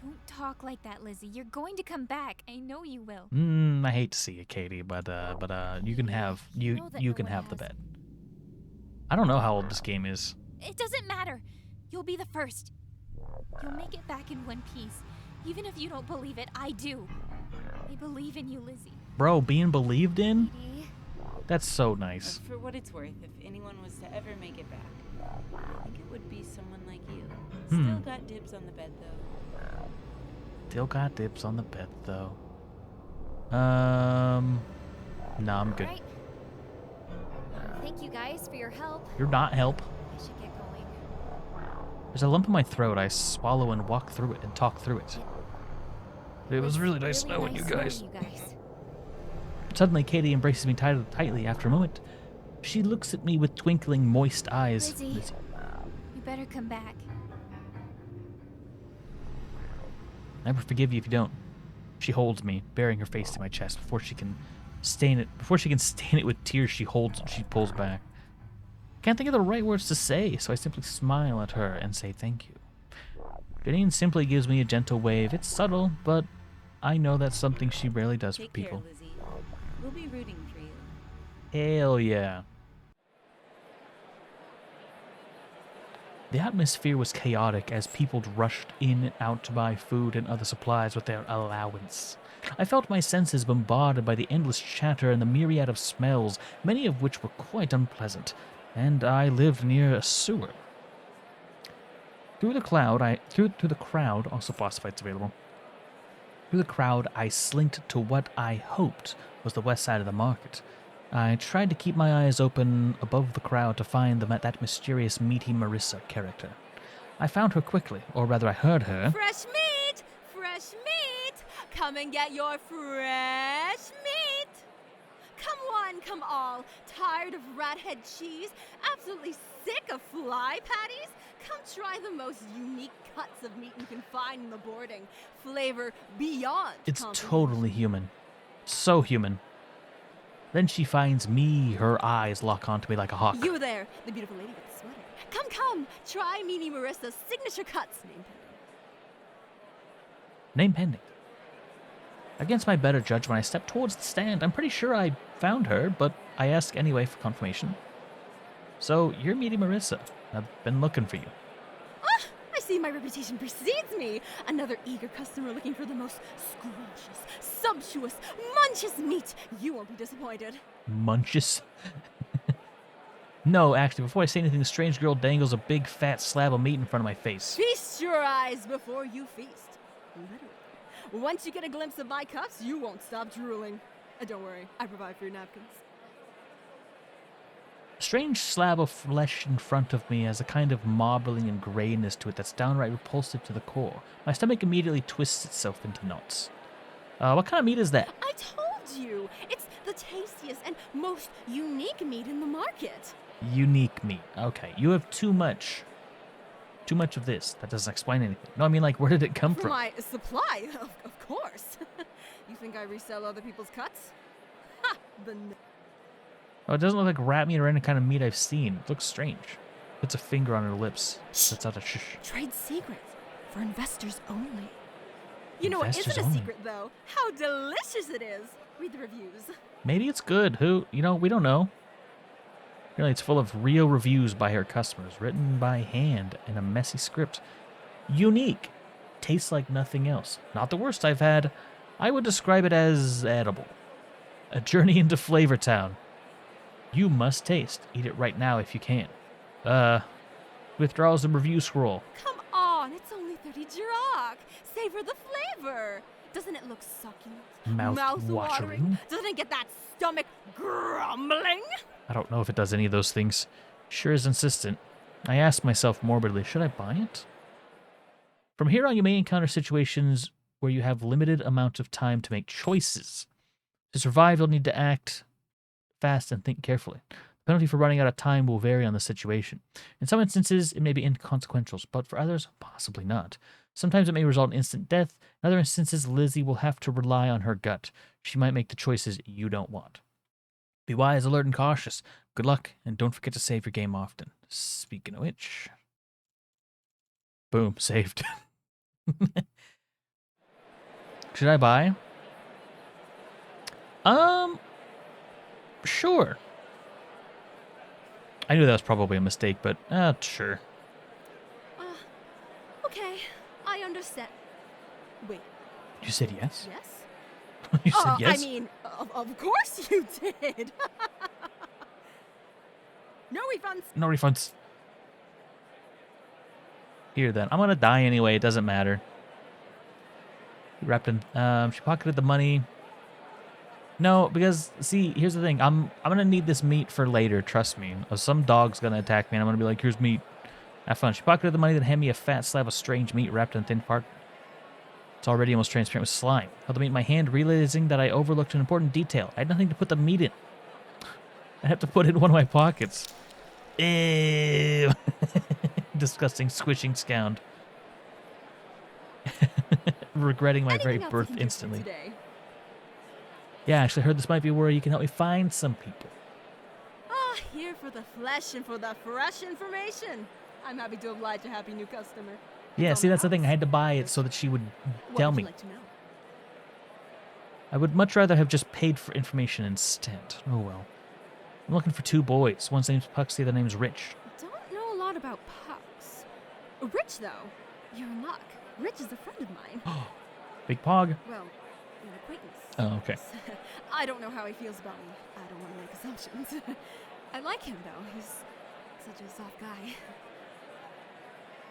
Don't talk like that, Lizzie. You're going to come back. I know you will. I hate to see it, Katie, but you can have you can have the bed. I don't know how old this game is. It doesn't matter. You'll be the first. You'll make it back in one piece. Even if you don't believe it, I do. I believe in you, Lizzie. Bro, being believed in? Katie. That's so nice. For what it's worth, if anyone was to ever make it back, I think it would be someone like you. Still got dibs on the bed, though. Still got dibs on the bed, though. No, I'm good. Right. Thank you guys for your help. You're not help. I should get going. There's a lump in my throat. I swallow and walk through it and talk through it. It was really nice knowing you guys. Suddenly, Katie embraces me tightly. After a moment, she looks at me with twinkling, moist eyes. Lizzie, you better come back. I never forgive you if you don't. She holds me, burying her face to my chest before she can stain it. Before she can stain it with tears, she pulls back. Can't think of the right words to say, so I simply smile at her and say thank you. Janine simply gives me a gentle wave. It's subtle, but I know that's something she rarely does for Take people. care, Lizzie. We'll be rooting for you. Hell yeah. The atmosphere was chaotic as people rushed in and out to buy food and other supplies with their allowance. I felt my senses bombarded by the endless chatter and the myriad of smells, many of which were quite unpleasant, and I lived near a sewer. Through the crowd, also boss fights available. Through the crowd, I slinked to what I hoped was the west side of the market. I tried to keep my eyes open above the crowd to find that mysterious meaty Marissa character. I found her quickly, or rather I heard her. Fresh meat! Fresh meat! Come and get your fresh meat! Come one, come all. Tired of rat head cheese? Absolutely sick of fly patties? Come try the most unique cuts of meat you can find in the boarding. Flavor beyond It's comprehension. totally human. So human. Then she finds me, her eyes lock onto me like a hawk. You there, the beautiful lady with the sweater. Come, try Meanie Marissa's signature cuts. Name pending. Against my better judgment, I stepped towards the stand. I'm pretty sure I found her, but I ask anyway for confirmation. So, you're meeting Marissa. I've been looking for you. I see my reputation precedes me. Another eager customer looking for the most scrumptious, sumptuous, munchous meat. You won't be disappointed. Munches? No, actually, before I say anything, the strange girl dangles a big fat slab of meat in front of my face. Feast your eyes before you feast. Literally. Once you get a glimpse of my cups, you won't stop drooling. Don't worry, I provide for your napkins. A strange slab of flesh in front of me has a kind of marbling and grayness to it that's downright repulsive to the core. My stomach immediately twists itself into knots. What kind of meat is that? I told you, it's the tastiest and most unique meat in the market. Unique meat. Okay, you have too much. Too much of this. That doesn't explain anything. No, I mean, like, where did it come For from? my supply, of course. You think I resell other people's cuts? Ha! Oh, it doesn't look like rat meat or any kind of meat I've seen. It looks strange. Puts a finger on her lips. That's out a shh. Trade secrets for investors only. You know what Investors isn't a only. secret, though? How delicious it is. Read the reviews. Maybe it's good. We don't know. Really, it's full of real reviews by her customers, written by hand in a messy script. Unique. Tastes like nothing else. Not the worst I've had. I would describe it as edible. A journey into Flavor Town. You must taste. Eat it right now if you can. Withdrawals the review scroll. Come on, it's only 30 Jirok. Savor the flavor. Doesn't it look succulent? Mouth-watering? Doesn't it get that stomach grumbling? I don't know if it does any of those things. Sure is insistent. I ask myself morbidly, should I buy it? From here on, you may encounter situations where you have limited amount of time to make choices. To survive, you'll need to act fast and think carefully. The penalty for running out of time will vary on the situation. In some instances, it may be inconsequential, but for others, possibly not. Sometimes it may result in instant death. In other instances, Lizzie will have to rely on her gut. She might make the choices you don't want. Be wise, alert, and cautious. Good luck, and don't forget to save your game often. Speaking of which... Boom, saved. Should I buy? Sure. I knew that was probably a mistake, but sure. Okay, I understand. Wait, You said yes? yes? You said yes? I mean, of course you did. No refunds. No refunds. Here then. I'm gonna die anyway, it doesn't matter. Wrapped in she pocketed the money. No, because see, here's the thing. I'm gonna need this meat for later, trust me. Some dog's gonna attack me and I'm gonna be like, here's meat. Have fun. She pocketed the money, then handed me a fat slab of strange meat wrapped in thin part. It's already almost transparent with slime. Held the meat in my hand, realizing that I overlooked an important detail. I had nothing to put the meat in. I have to put it in one of my pockets. Ew. Disgusting, squishing sound. Regretting my very Anything else birth you can do for instantly. today? Yeah, actually, I heard this might be where you can help me find some people. Here for the flesh and for the fresh information. I'm happy to oblige a happy new customer. Yeah, It's see, on that's the thing. I house. had to buy it so that she would What tell would me. you like to know? I would much rather have just paid for information instead. Oh well. I'm looking for two boys. One's name's Puxley, the other name's Rich. Don't know a lot what about Pucks? Rich, though. You're in luck. Rich is a friend of mine. Big Pog? Well, an acquaintance. Oh, okay. I don't know how he feels about me. I don't want to make assumptions. I like him, though. He's such a soft guy.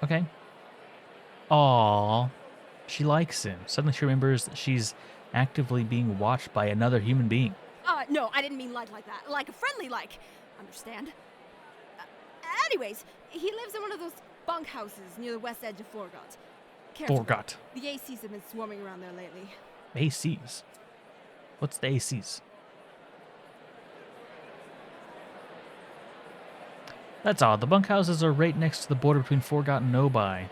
Okay. Aww. She likes him. Suddenly she remembers that she's actively being watched by another human being. No, I didn't mean like that. Like a friendly like. Understand? Anyways, he lives in one of those bunk houses near the west edge of Forgot. Careful. Forgot. The ACs have been swarming around there lately. ACs? What's the ACs? That's odd. The bunkhouses are right next to the border between Forgot and Nobi.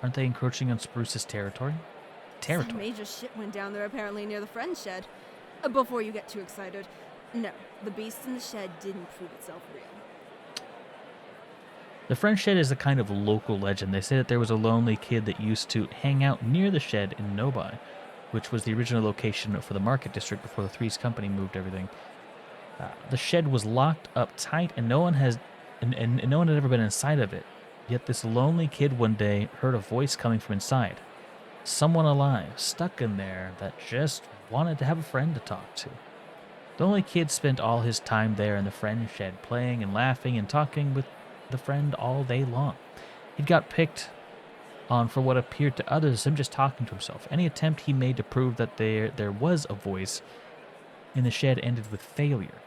Aren't they encroaching on Spruce's territory? Some major shit went down there apparently near the friend shed. Before you get too excited, no, the beast in the shed didn't prove itself real. The friend shed is a kind of local legend. They say that there was a lonely kid that used to hang out near the shed in Nobi, which was the original location for the market district before the Threes Company moved everything. The shed was locked up tight, and no one had ever been inside of it. Yet this lonely kid one day heard a voice coming from inside. Someone alive, stuck in there, that just wanted to have a friend to talk to. The lonely kid spent all his time there in the friend shed, playing and laughing and talking with the friend all day long. He got picked on for what appeared to others as him just talking to himself. Any attempt he made to prove that there was a voice in the shed ended with failure,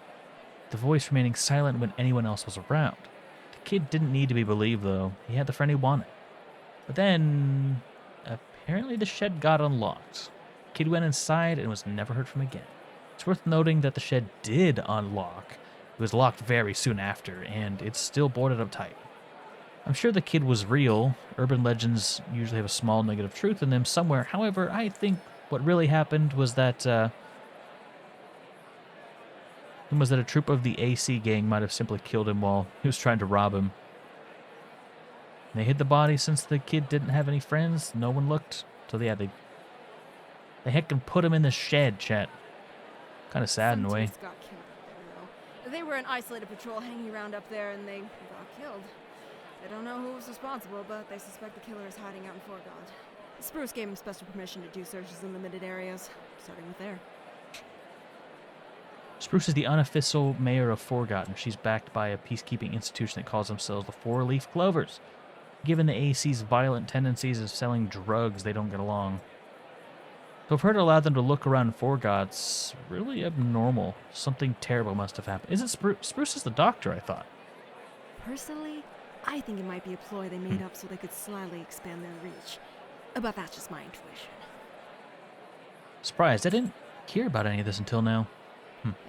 the voice remaining silent when anyone else was around. The kid didn't need to be believed, though. He had the friend he wanted. But then, apparently the shed got unlocked. The kid went inside and was never heard from again. It's worth noting that the shed did unlock. It was locked very soon after, and it's still boarded up tight. I'm sure the kid was real. Urban legends usually have a small negative truth in them somewhere. However, I think what really happened was that a troop of the AC gang might have simply killed him while he was trying to rob him. And they hid the body since the kid didn't have any friends. No one looked. So yeah, they heckin' put him in the shed, chat. Kind of sad in a way. Got killed there, though. They were an isolated patrol hanging around up there, and they got killed. They don't know who was responsible, but they suspect the killer is hiding out in Fort God. Spruce gave him special permission to do searches in limited areas, starting with there. Spruce is the unofficial mayor of Forgotten. She's backed by a peacekeeping institution that calls themselves the Four-Leaf Clovers. Given the AC's violent tendencies of selling drugs, they don't get along. So for her to allow them to look around Forgot, it's really abnormal. Something terrible must have happened. Isn't Spruce is the doctor, I thought. Personally, I think it might be a ploy they made up so they could slyly expand their reach. But that's just my intuition. Surprised. I didn't hear about any of this until now.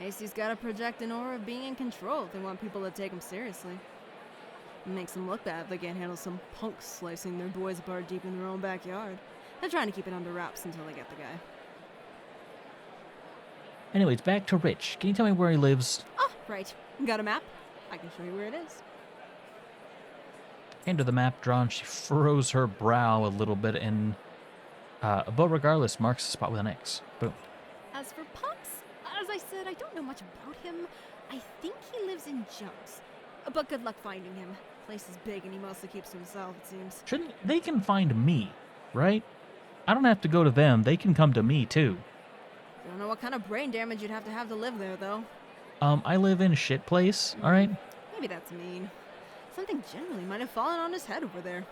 AC's gotta project an aura of being in control if they want people to take them seriously. It makes them look bad if they can't handle some punks slicing their boys apart deep in their own backyard. They're trying to keep it under wraps until they get the guy. Anyways, back to Rich. Can you tell me where he lives? Oh, right. Got a map? I can show you where it is. Into the map drawn, she furrows her brow a little bit and, but regardless, marks the spot with an X. Boom. As for Pucks, as I said, I don't know much about him. I think he lives in Junks. But good luck finding him. The place is big and he mostly keeps to himself, it seems. They can find me, right? I don't have to go to them. They can come to me, too. Don't know what kind of brain damage you'd have to live there, though. I live in a shit place, alright? Maybe that's mean. Something generally might have fallen on his head over there.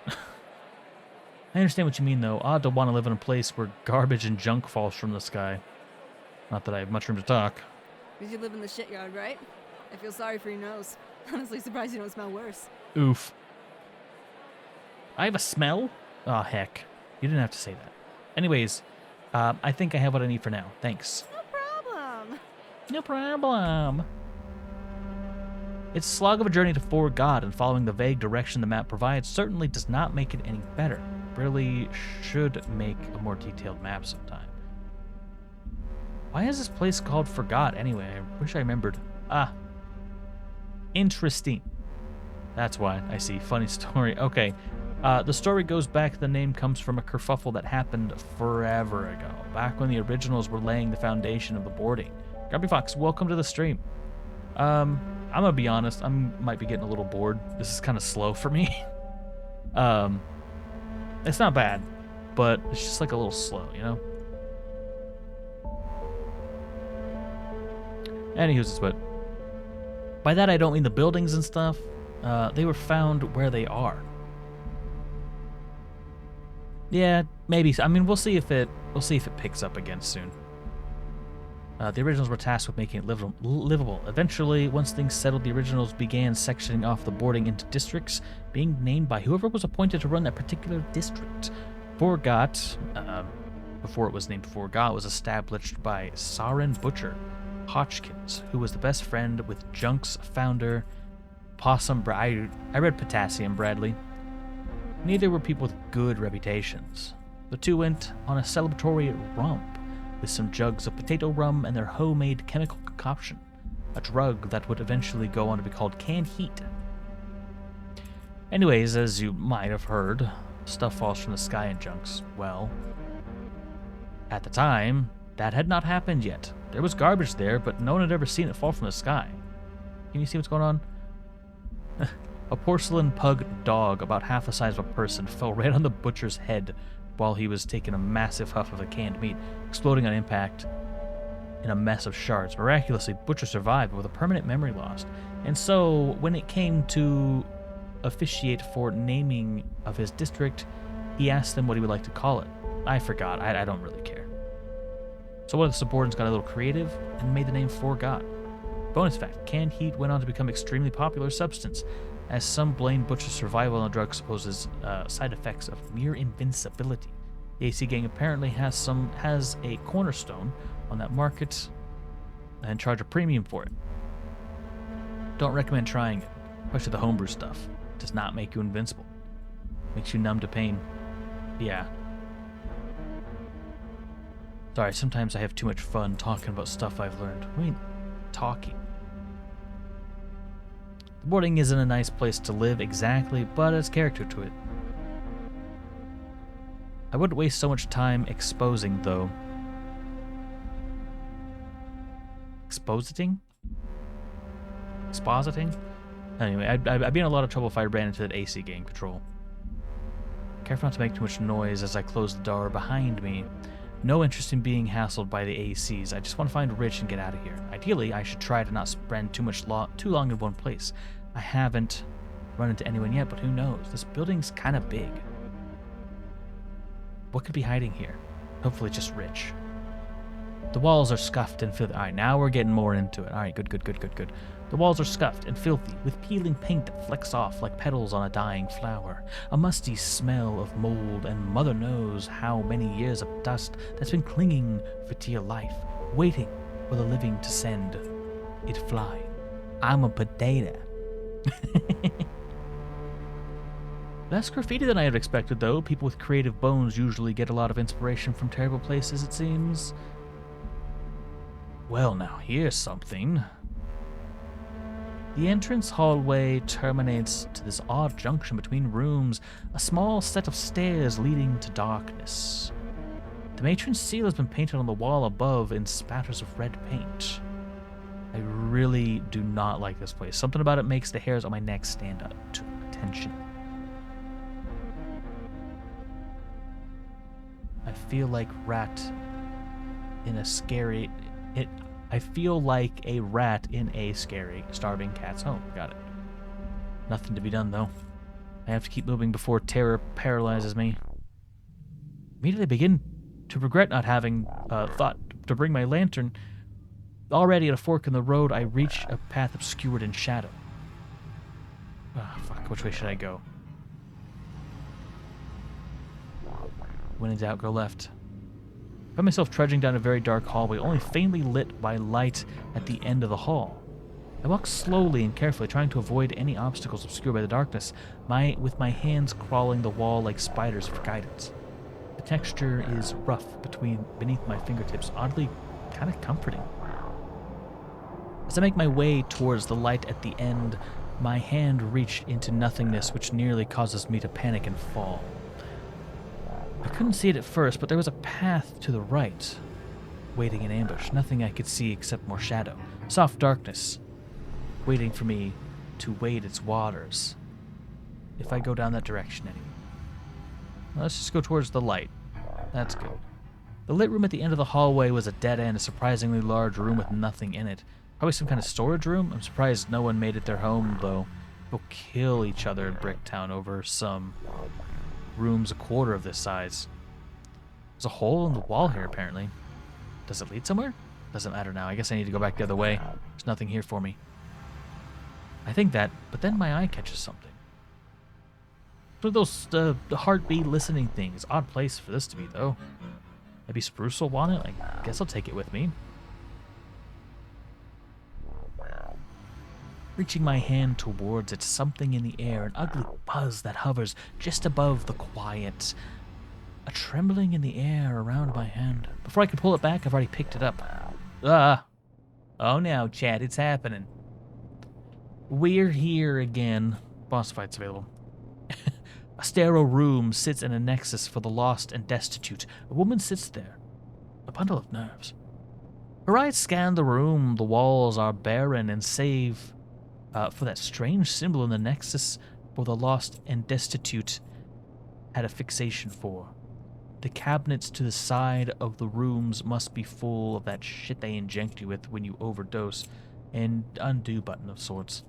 I understand what you mean, though. Odd to want to live in a place where garbage and junk falls from the sky. Not that I have much room to talk. Because you live in the shit-yard, right? I feel sorry for your nose. Honestly surprised you don't smell worse. Oof. I have a smell? Oh, heck. You didn't have to say that. Anyways, I think I have what I need for now. Thanks. No problem. No problem. It's a slog of a journey to Fort God, and following the vague direction the map provides certainly does not make it any better. Really should make a more detailed map sometime. Why is this place called Forgot anyway? I wish I remembered. Ah. Interesting. That's why. I see. Funny story. Okay. The story goes back. The name comes from a kerfuffle that happened forever ago, back when the originals were laying the foundation of the boarding. Grubby Fox, welcome to the stream. I'm gonna be honest, I might be getting a little bored. This is kind of slow for me. It's not bad, but it's just like a little slow, you know? Anywho's but by that I don't mean the buildings and stuff. They were found where they are. Yeah, maybe. I mean, we'll see if it picks up again soon. The originals were tasked with making it livable. Eventually, once things settled, the originals began sectioning off the boarding into districts, being named by whoever was appointed to run that particular district. Forgot, before it was named Forgot, was established by Saren Butcher Hodgkins, who was the best friend with Junk's founder, I read Potassium Bradley. Neither were people with good reputations. The two went on a celebratory romp with some jugs of potato rum and their homemade chemical concoction, a drug that would eventually go on to be called canned heat. Anyways, as you might have heard, stuff falls from the sky in Junk's. Well, at the time, that had not happened yet. There was garbage there, but no one had ever seen it fall from the sky. Can you see what's going on? A porcelain pug dog about half the size of a person fell right on the butcher's head while he was taking a massive huff of the canned meat, exploding on impact in a mess of shards. Miraculously, Butcher survived, but with a permanent memory loss. And so, when it came to officiate for naming of his district, he asked them what he would like to call it. I forgot. I don't really care. So one of the subordinates got a little creative and made the name Forgot. Bonus fact, canned heat went on to become extremely popular substance, as some blame Butcher's survival on the drug supposes side effects of mere invincibility. The AC Gang apparently has a cornerstone on that market and charge a premium for it. Don't recommend trying it, especially the homebrew stuff. It does not make you invincible. Makes you numb to pain. Yeah. Sorry, sometimes I have too much fun talking about stuff I've learned. I mean, talking. The boarding isn't a nice place to live exactly, but it's character to it. I wouldn't waste so much time exposing, though. Expositing? Anyway, I'd be in a lot of trouble if I ran into that AC Gang patrol. Careful not to make too much noise as I close the door behind me. No interest in being hassled by the ACs. I just want to find Rich and get out of here. Ideally, I should try to not spend too long in one place. I haven't run into anyone yet, but who knows? This building's kind of big. What could be hiding here? Hopefully just Rich. The walls are scuffed and filthy. Alright, now we're getting more into it. Alright, good. The walls are scuffed and filthy, with peeling paint that flecks off like petals on a dying flower. A musty smell of mold, and mother knows how many years of dust that's been clinging for dear life, waiting for the living to send it flying. I'm a potato. Less graffiti than I had expected, though. People with creative bones usually get a lot of inspiration from terrible places, it seems. Well, now here's something. The entrance hallway terminates to this odd junction between rooms, a small set of stairs leading to darkness. The matron's seal has been painted on the wall above in spatters of red paint. I really do not like this place. Something about it makes the hairs on my neck stand up to attention. I feel like a rat in a scary starving cat's home. Got it. Nothing to be done, though. I have to keep moving before terror paralyzes me. Immediately I begin to regret not having thought to bring my lantern. Already at a fork in the road, I reach a path obscured in shadow. Fuck, which way should I go? When in doubt, go left. I find myself trudging down a very dark hallway, only faintly lit by light at the end of the hall. I walk slowly and carefully, trying to avoid any obstacles obscured by the darkness, with my hands crawling the wall like spiders for guidance. The texture is rough beneath my fingertips, oddly kind of comforting. As I make my way towards the light at the end, my hand reached into nothingness, which nearly causes me to panic and fall. I couldn't see it at first, but there was a path to the right, waiting in ambush. Nothing I could see except more shadow. Soft darkness. waiting for me to wade its waters. If I go down that direction anyway. Let's just go towards the light. That's good. The lit room at the end of the hallway was a dead end, a surprisingly large room with nothing in it. Probably some kind of storage room. I'm surprised no one made it their home, though. People kill each other in Bricktown over some rooms a quarter of this size. There's a hole in the wall here, apparently. Does it lead somewhere? Doesn't matter now. I guess I need to go back the other way. There's nothing here for me. I think that, but then my eye catches something. One of those the heartbeat listening things. Odd place for this to be, though. Maybe Spruce will want it? I guess I'll take it with me. Reaching my hand towards it, something in the air, an ugly buzz that hovers just above the quiet. A trembling in the air around my hand. Before I can pull it back, I've already picked it up. Oh no, Chad, it's happening. We're here again. Boss fight's available. A sterile room sits in a nexus for the lost and destitute. A woman sits there, a bundle of nerves. Her eyes scan the room. The walls are barren, and save for that strange symbol in the nexus for the lost and destitute had a fixation for. The cabinets to the side of the rooms must be full of that shit they inject you with when you overdose, an undo button of sorts.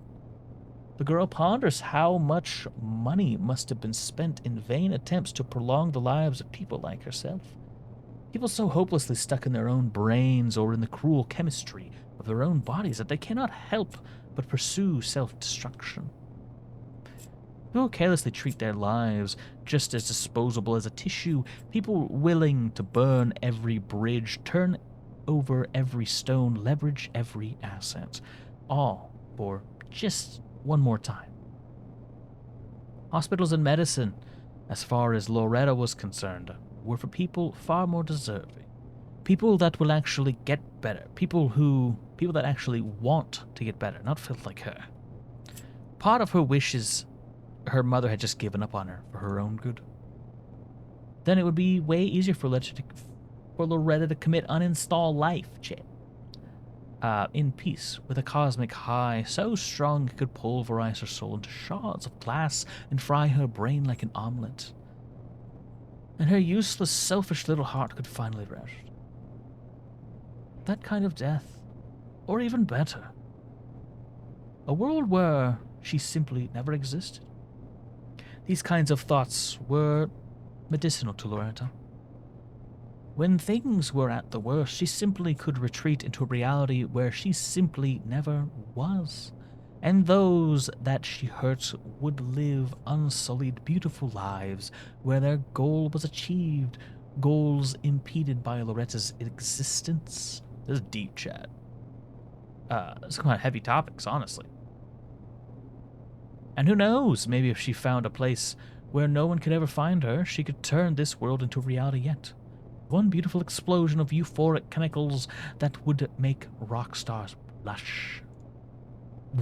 The girl ponders how much money must have been spent in vain attempts to prolong the lives of people like herself. People so hopelessly stuck in their own brains or in the cruel chemistry of their own bodies that they cannot help but pursue self-destruction. People carelessly treat their lives just as disposable as a tissue. People willing to burn every bridge, turn over every stone, leverage every asset. All for just one more time. Hospitals and medicine, as far as Loretta was concerned, were for people far more deserving. People that will actually get better. People that actually want to get better, not feel like her. Part of her wishes her mother had just given up on her for her own good. Then it would be way easier for Loretta to commit uninstall life, Chad. In peace, with a cosmic high so strong it could pulverize her soul into shards of glass and fry her brain like an omelet. And her useless, selfish little heart could finally rest. That kind of death, or even better, a world where she simply never existed. These kinds of thoughts were medicinal to Loretta. When things were at the worst, she simply could retreat into a reality where she simply never was. And those that she hurt would live unsullied, beautiful lives where their goal was achieved, goals impeded by Loretta's existence. This is deep, chat. It's kind of heavy topics, honestly. And who knows, maybe if she found a place where no one could ever find her, she could turn this world into reality yet. One beautiful explosion of euphoric chemicals that would make rock stars blush.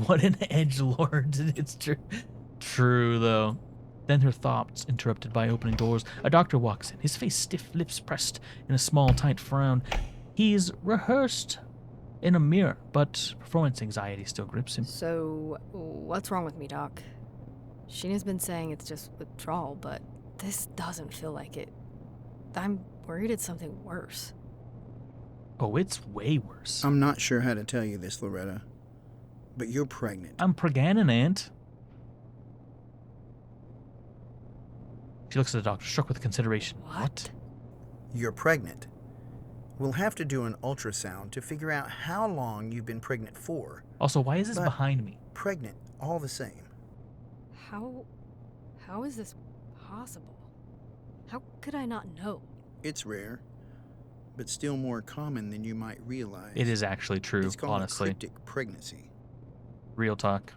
What an edgelord. It's true, though. Then her thoughts interrupted by opening doors. A doctor walks in, his face stiff, lips pressed in a small, tight frown. He's rehearsed in a mirror, but performance anxiety still grips him. So, what's wrong with me, Doc? Sheena's been saying it's just withdrawal, but this doesn't feel like it. I'm worried it's something worse. Oh, it's way worse. I'm not sure how to tell you this, Loretta, but you're pregnant. I'm pregnant, Aunt. She looks at the doctor, struck with consideration. What? You're pregnant. We'll have to do an ultrasound to figure out how long you've been pregnant for. Also, why is this behind me? Pregnant, all the same. How is this possible? How could I not know? It's rare, but still more common than you might realize. It is actually true, it's called honestly. A cryptic pregnancy. Real talk.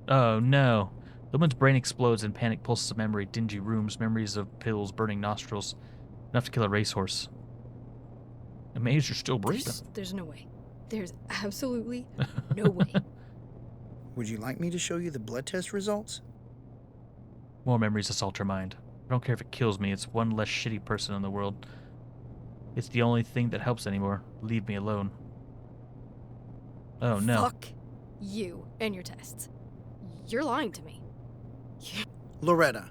Oh no. The woman's brain explodes in panic, pulses of memory, dingy rooms, memories of pills, burning nostrils. Enough to kill a racehorse. Amazed you're still breathing. There's no way. There's absolutely no way. Would you like me to show you the blood test results? More memories assault her mind. I don't care if it kills me, it's one less shitty person in the world. It's the only thing that helps anymore. Leave me alone. Oh, no. Fuck you and your tests. You're lying to me. Loretta,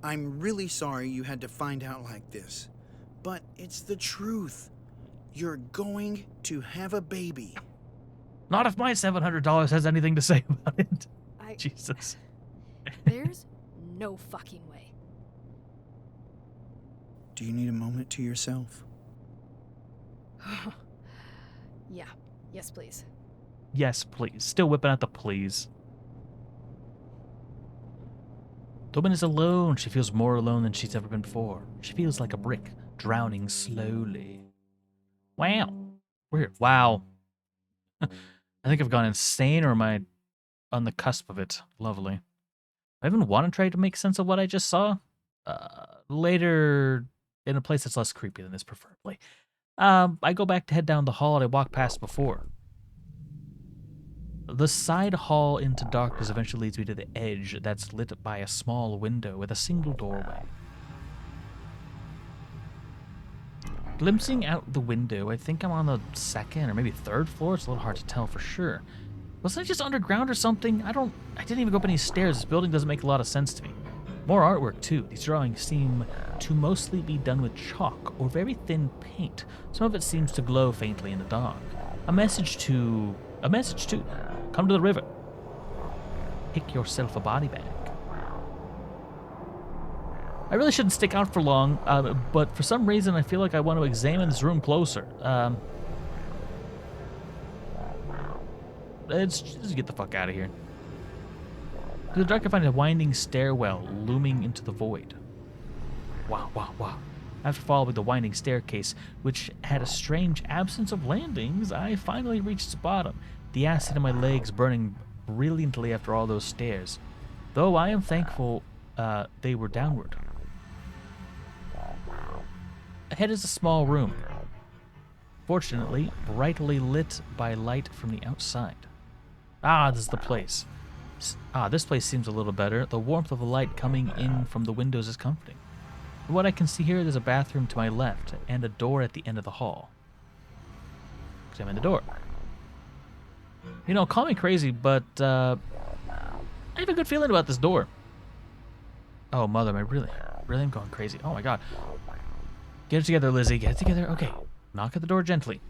I'm really sorry you had to find out like this, but it's the truth. You're going to have a baby. Not if my $700 has anything to say about it. Jesus. There's no fucking way. Do you need a moment to yourself? Yeah. Yes, please. Yes, please. Still whipping out the please. The woman is alone. She feels more alone than she's ever been before. She feels like a brick, drowning slowly. Wow. Weird. Wow. I think I've gone insane, or am I on the cusp of it? Lovely. I even want to try to make sense of what I just saw. Later, in a place that's less creepy than this, preferably. I go back to head down the hall that I walked past before. The side hall into darkness eventually leads me to the edge that's lit by a small window with a single doorway. Glimpsing out the window, I think I'm on the second or maybe third floor. It's a little hard to tell for sure. Wasn't I just underground or something? I didn't even go up any stairs. This building doesn't make a lot of sense to me. More artwork, too. These drawings seem to mostly be done with chalk or very thin paint. Some of it seems to glow faintly in the dark. A message too. Come to the river. Pick yourself a body bag. I really shouldn't stick out for long, but for some reason I feel like I want to examine this room closer. Let's just get the fuck out of here. In the dark, I find a winding stairwell looming into the void. Wow. After following the winding staircase, which had a strange absence of landings, I finally reached the bottom, the acid in my legs burning brilliantly after all those stairs. Though I am thankful they were downward. Ahead is a small room, fortunately brightly lit by light from the outside. This is the place. This place seems a little better. The warmth of the light coming in from the windows is comforting. From what I can see here, there's a bathroom to my left and a door at the end of the hall. Examine the door. You know, call me crazy, but I have a good feeling about this door. Oh, mother, am I really am going crazy. Oh my god. Get it together, Lizzie. Get it together. Okay. Knock at the door gently.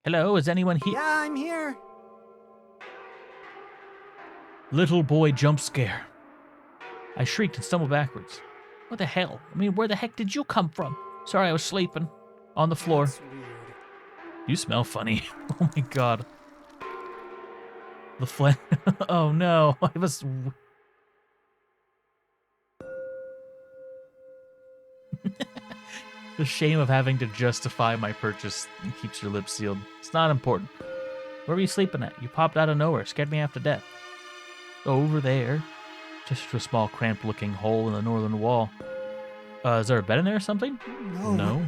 Hello, is anyone here? Yeah, I'm here. Little boy jump scare. I shrieked and stumbled backwards. What the hell? I mean, where the heck did you come from? Sorry, I was sleeping. On the floor. That's weird. You smell funny. Oh my god. The flame. Oh no. I was... The shame of having to justify my purchase keeps your lips sealed. It's not important. Where were you sleeping at? You popped out of nowhere. Scared me half to death. Over there. Just a small cramped-looking hole in the northern wall. Is there a bed in there or something? No.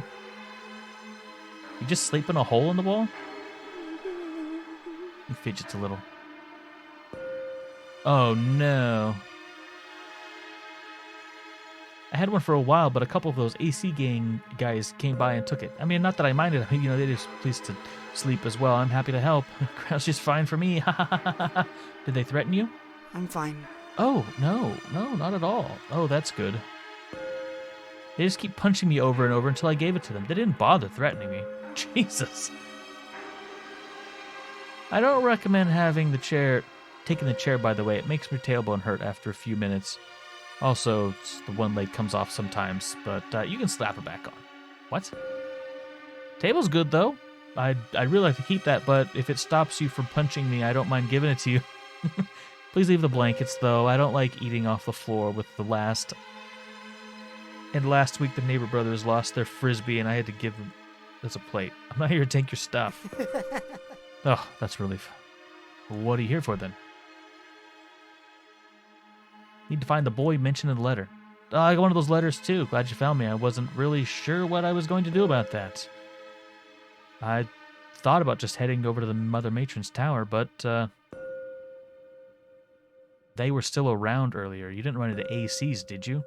You just sleep in a hole in the wall? He fidgets a little. Oh no. I had one for a while, but a couple of those AC gang guys came by and took it. I mean, not that I minded. You know, they just pleased to sleep as well. I'm happy to help. Crowd's just fine for me. Did they threaten you? I'm fine. Oh, no, not at all. Oh, that's good. They just keep punching me over and over until I gave it to them. They didn't bother threatening me. Jesus. I don't recommend taking the chair, by the way. It makes my tailbone hurt after a few minutes. Also, the one leg comes off sometimes, but you can slap it back on. What? Table's good, though. I'd really like to keep that, but if it stops you from punching me, I don't mind giving it to you. Please leave the blankets, though. I don't like eating off the floor with the last... And last week, the neighbor brothers lost their Frisbee, and I had to give them as a plate. I'm not here to take your stuff. Oh, that's relief. What are you here for, then? Need to find the boy mentioned in the letter. I got one of those letters, too. Glad you found me. I wasn't really sure what I was going to do about that. I thought about just heading over to the Mother Matron's tower, but, they were still around earlier. You didn't run into ACs, did you?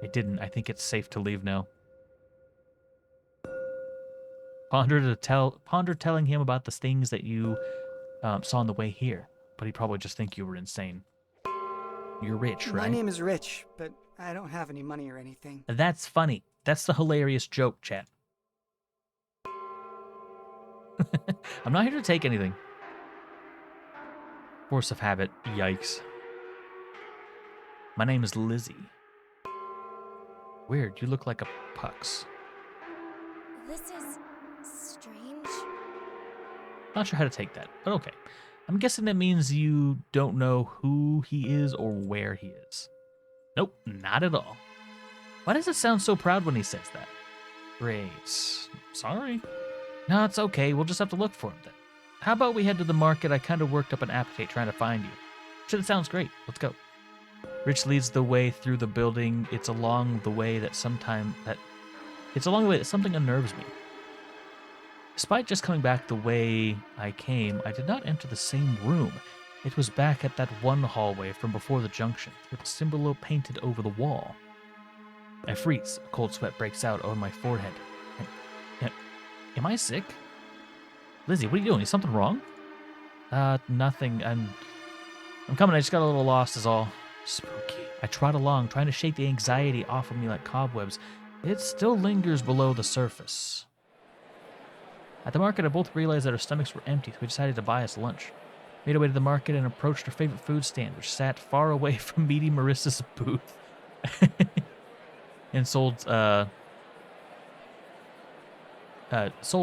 I didn't. I think it's safe to leave now. Ponder telling him about the things that you saw on the way here, but he'd probably just think you were insane. You're rich, right? My name is Rich, but I don't have any money or anything. That's funny. That's the hilarious joke, chat. I'm not here to take anything. Force of habit. Yikes. My name is Lizzie. Weird, you look like a Pux. This is strange. Not sure how to take that, but okay. I'm guessing that means you don't know who he is or where he is. Nope, not at all. Why does it sound so proud when he says that? Great. Sorry. No, it's okay. We'll just have to look for him then. How about we head to the market? I kind of worked up an appetite trying to find you. Sure, that sounds great. Let's go. Rich leads the way through the building. It's along the way that something unnerves me. Despite just coming back the way I came, I did not enter the same room. It was back at that one hallway from before the junction, with a symbol painted over the wall. I freeze. A cold sweat breaks out on my forehead. Am I sick? Lizzie, what are you doing? Is something wrong? Nothing. I'm coming. I just got a little lost is all. Spooky. I trot along, trying to shake the anxiety off of me like cobwebs. It still lingers below the surface. At the market, I both realized that our stomachs were empty, so we decided to buy us lunch. Made our way to the market and approached our favorite food stand, which sat far away from meaty Marissa's booth. And sold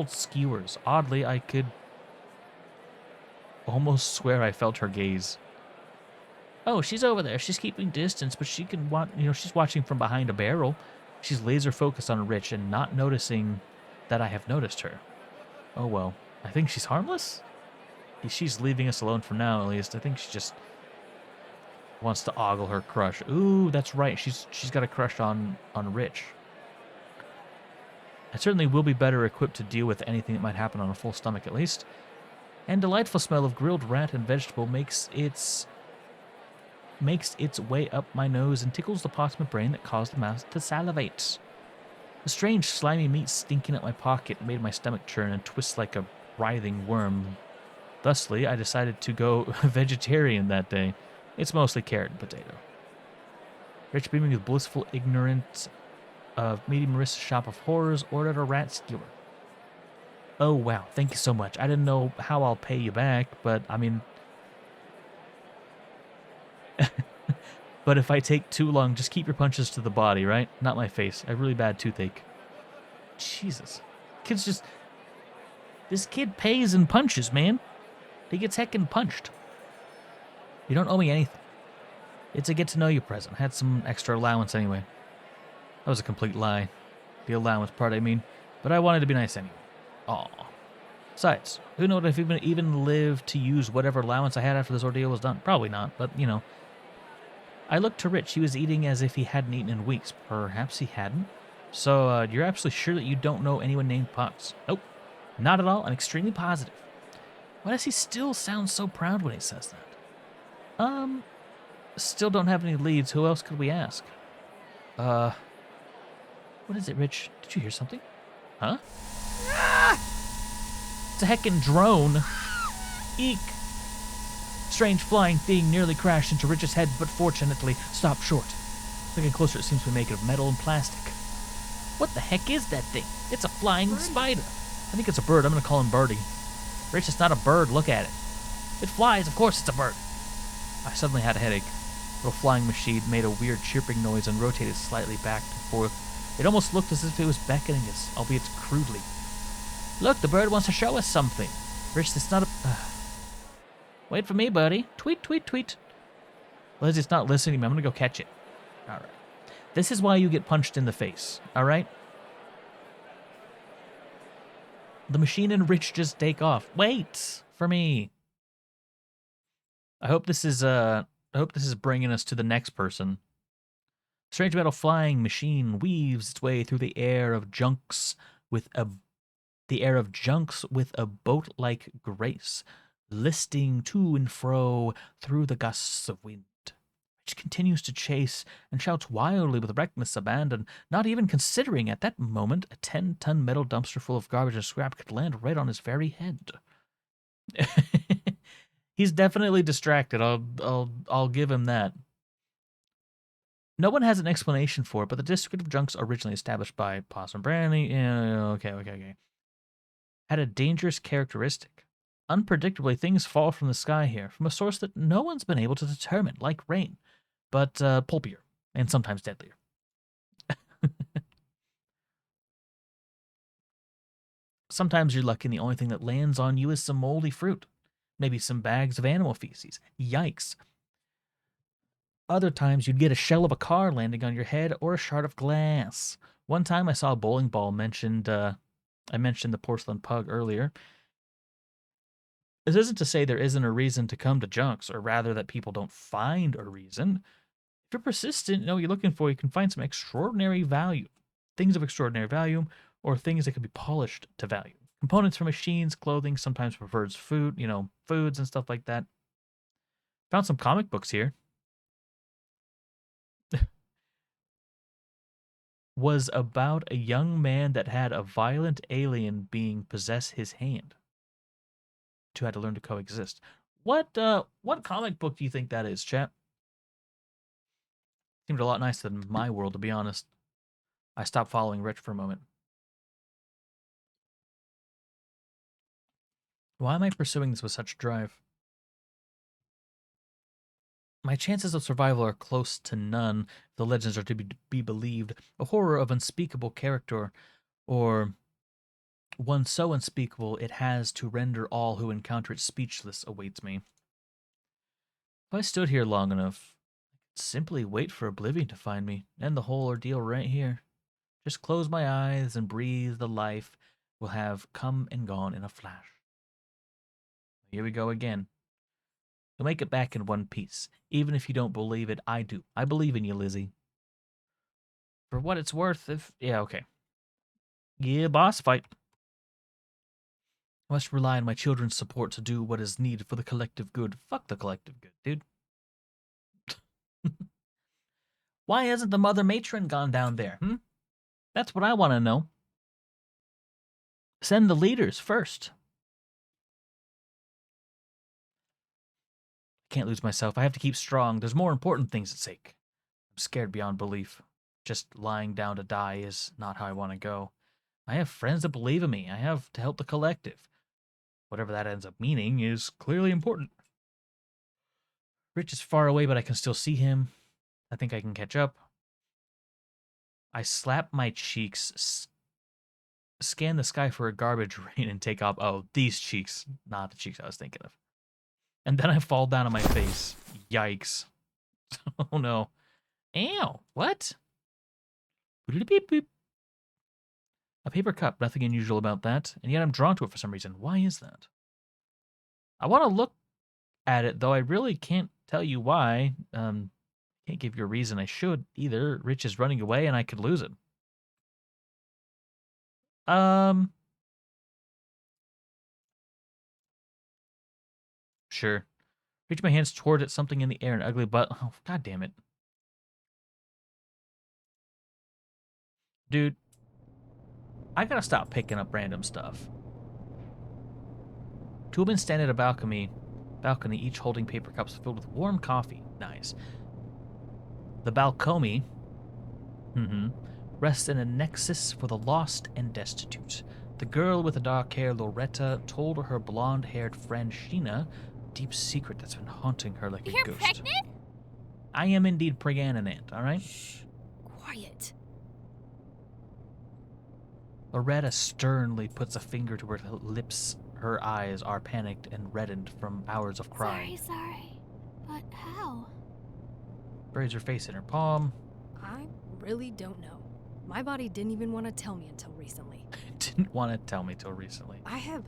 skewers. Oddly, I could almost swear I felt her gaze. Oh, she's over there. She's keeping distance, but she can she's watching from behind a barrel. She's laser focused on Rich and not noticing that I have noticed her. Oh well, I think she's harmless? She's leaving us alone for now, at least. I think she just wants to ogle her crush. Ooh, that's right. She's got a crush on Rich. I certainly will be better equipped to deal with anything that might happen on a full stomach, at least. And delightful smell of grilled rat and vegetable makes its way up my nose and tickles the parts of my brain that cause the mouth to salivate. The strange, slimy meat stinking at my pocket made my stomach churn and twist like a writhing worm. Thusly, I decided to go vegetarian that day. It's mostly carrot and potato. Rich, beaming with blissful ignorance of meeting Marissa's shop of horrors, ordered a rat skewer. Oh wow, thank you so much. I didn't know how I'll pay you back, but I mean... But if I take too long, just keep your punches to the body, right? Not my face. I have really bad toothache. Jesus. This kid pays and punches, man. He gets heckin' punched. You don't owe me anything. It's a get-to-know-you present. I had some extra allowance anyway. That was a complete lie. The allowance part, I mean. But I wanted to be nice anyway. Aw. Besides, who knows if I even lived to use whatever allowance I had after this ordeal was done? Probably not, but, you know. I looked to Rich. He was eating as if he hadn't eaten in weeks. Perhaps he hadn't. So, you're absolutely sure that you don't know anyone named Pucks? Nope. Not at all. I'm extremely positive. Why does he still sound so proud when he says that? Still don't have any leads. Who else could we ask? What is it, Rich? Did you hear something? Huh? It's a heckin' drone. Eek. Strange flying thing nearly crashed into Rich's head, but fortunately stopped short. Looking closer, it seems to be made of metal and plastic. What the heck is that thing? It's a flying spider. I think it's a bird. I'm gonna call him Birdie. Rich, it's not a bird. Look at it. It flies. Of course it's a bird. I suddenly had a headache. The little flying machine made a weird chirping noise and rotated slightly back and forth. It almost looked as if it was beckoning us, albeit crudely. Look, the bird wants to show us something. Rich, it's not a... Wait for me, buddy. Tweet, tweet, tweet. Liz, it's not listening to me. I'm going to go catch it. All right. This is why you get punched in the face. All right? The machine and Rich just take off. Wait for me. I hope this is bringing us to the next person. Strange metal flying machine weaves its way through the air of junks with a boat-like grace, listing to and fro through the gusts of wind. Rich continues to chase and shouts wildly with reckless abandon, not even considering at that moment a 10-ton metal dumpster full of garbage and scrap could land right on his very head. He's definitely distracted. I'll give him that. No one has an explanation for it, but the District of Junks, originally established by Possum Brandy, okay, had a dangerous characteristic. Unpredictably, things fall from the sky here, from a source that no one's been able to determine, like rain, but pulpier and sometimes deadlier. Sometimes you're lucky and the only thing that lands on you is some moldy fruit, maybe some bags of animal feces. Yikes. Other times you'd get a shell of a car landing on your head or a shard of glass. One time I saw a bowling ball mentioned, I mentioned the porcelain pug earlier. This isn't to say there isn't a reason to come to Junks, or rather that people don't find a reason. If you're persistent, you know what you're looking for, you can find some extraordinary value. Things of extraordinary value, or things that can be polished to value. Components for machines, clothing, sometimes prefers food, foods and stuff like that. Found some comic books here. Was about a young man that had a violent alien being possess his hand. Two had to learn to coexist. What comic book do you think that is, chat? Seemed a lot nicer than my world, to be honest. I stopped following Rich for a moment. Why am I pursuing this with such drive? My chances of survival are close to none if the legends are to be believed. A horror of unspeakable character, or one so unspeakable it has to render all who encounter it speechless, awaits me. If I stood here long enough, I could simply wait for oblivion to find me, end the whole ordeal right here. Just close my eyes and breathe the life will have come and gone in a flash. Here we go again. You'll make it back in one piece. Even if you don't believe it, I do. I believe in you, Lizzie. For what it's worth, yeah, okay. Yeah, boss fight. I must rely on my children's support to do what is needed for the collective good. Fuck the collective good, dude. Why hasn't the mother matron gone down there, That's what I want to know. Send the leaders first. I can't lose myself. I have to keep strong. There's more important things at stake. I'm scared beyond belief. Just lying down to die is not how I want to go. I have friends that believe in me. I have to help the collective. Whatever that ends up meaning is clearly important. Rich is far away, but I can still see him. I think I can catch up. I slap my cheeks, scan the sky for a garbage rain, and take off. Oh, these cheeks, not the cheeks I was thinking of. And then I fall down on my face. Yikes. Oh no. Ow. What? Beep, beep. A paper cup, nothing unusual about that, and yet I'm drawn to it for some reason. Why is that? I want to look at it, though I really can't tell you why. Can't give you a reason I should either. Rich is running away and I could lose it. Sure. Reach my hands toward it, something in the air, an ugly butt. Oh, god damn it. Dude, I gotta stop picking up random stuff. Two women stand at a balcony, each holding paper cups filled with warm coffee. Nice. The balcony, rests in a nexus for the lost and destitute. The girl with the dark hair, Loretta, told her blonde-haired friend Sheena a deep secret that's been haunting her like a ghost. You're pregnant? I am indeed pregnant, all right? Shh. Quiet. Loretta sternly puts a finger to her lips. Her eyes are panicked and reddened from hours of crying. Sorry. But how? Buries her face in her palm. I really don't know. My body didn't even want to tell me until recently. Didn't want to tell me till recently. I have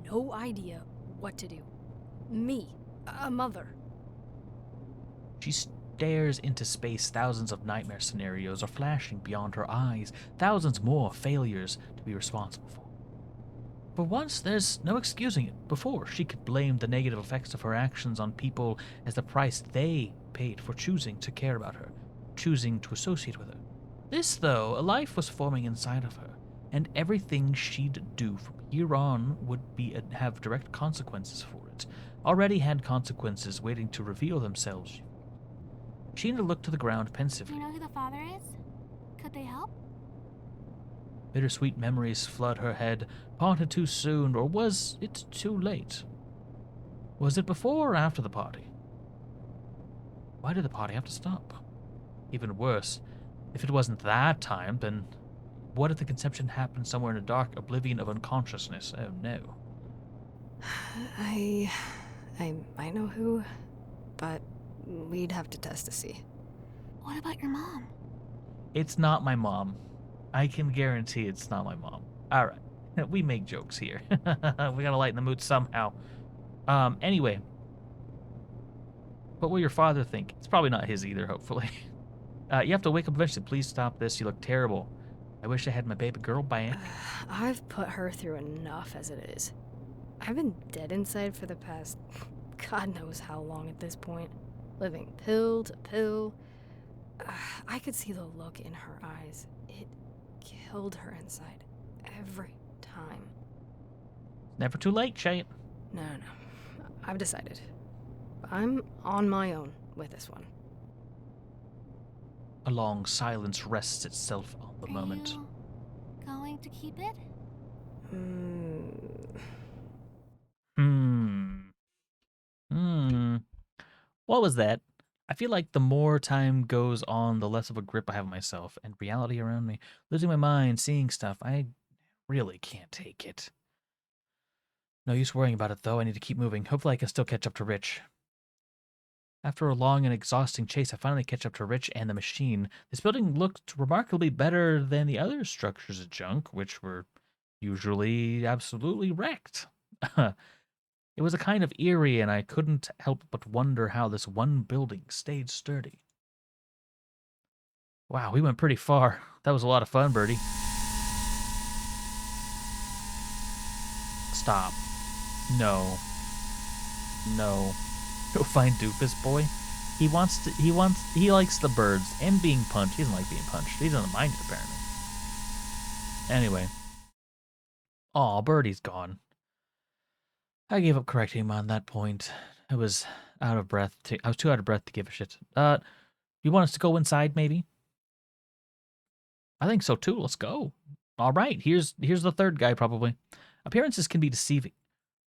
no idea what to do. Me, a mother. She stares into space. Thousands of nightmare scenarios are flashing beyond her eyes. Thousands more failures to be responsible for. For once, there's no excusing it. Before, she could blame the negative effects of her actions on people as the price they paid for choosing to care about her, choosing to associate with her. This, though, a life was forming inside of her, and everything she'd do from here on would have direct consequences for it. Already had consequences waiting to reveal themselves. Sheena looked to the ground pensively. Do you know who the father is? Could they help? Bittersweet memories flood her head. Parted too soon, or was it too late? Was it before or after the party? Why did the party have to stop? Even worse, if it wasn't that time, then what if the conception happened somewhere in a dark oblivion of unconsciousness? Oh no. I might know who, but we'd have to test to see. What about your mom? It's not my mom. I can guarantee it's not my mom. Alright, we make jokes here. We gotta lighten the mood somehow. Anyway. What will your father think? It's probably not his either, hopefully. You have to wake up eventually. Please stop this. You look terrible. I wish I had my baby girl back. I've put her through enough as it is. I've been dead inside for the past God knows how long at this point. Living pill to pill. I could see the look in her eyes. It killed her inside. Every time. Never too late, Shane. No. I've decided. I'm on my own with this one. A long silence rests itself on the moment. You going to keep it? What was that? I feel like the more time goes on, the less of a grip I have on myself and reality around me. Losing my mind, seeing stuff. I really can't take it. No use worrying about it, though. I need to keep moving. Hopefully I can still catch up to Rich. After a long and exhausting chase, I finally catch up to Rich and the machine. This building looked remarkably better than the other structures of junk, which were usually absolutely wrecked. It was a kind of eerie, and I couldn't help but wonder how this one building stayed sturdy. Wow, we went pretty far. That was a lot of fun, Birdie. Stop. No. Go find Doofus boy. He likes the birds and being punched. He doesn't like being punched. He doesn't mind it, apparently. Anyway. Aw, Birdie's gone. I gave up correcting him on that point. I was too out of breath to give a shit. You want us to go inside, maybe? I think so too. Let's go. All right, here's the third guy, probably. Appearances can be deceiving.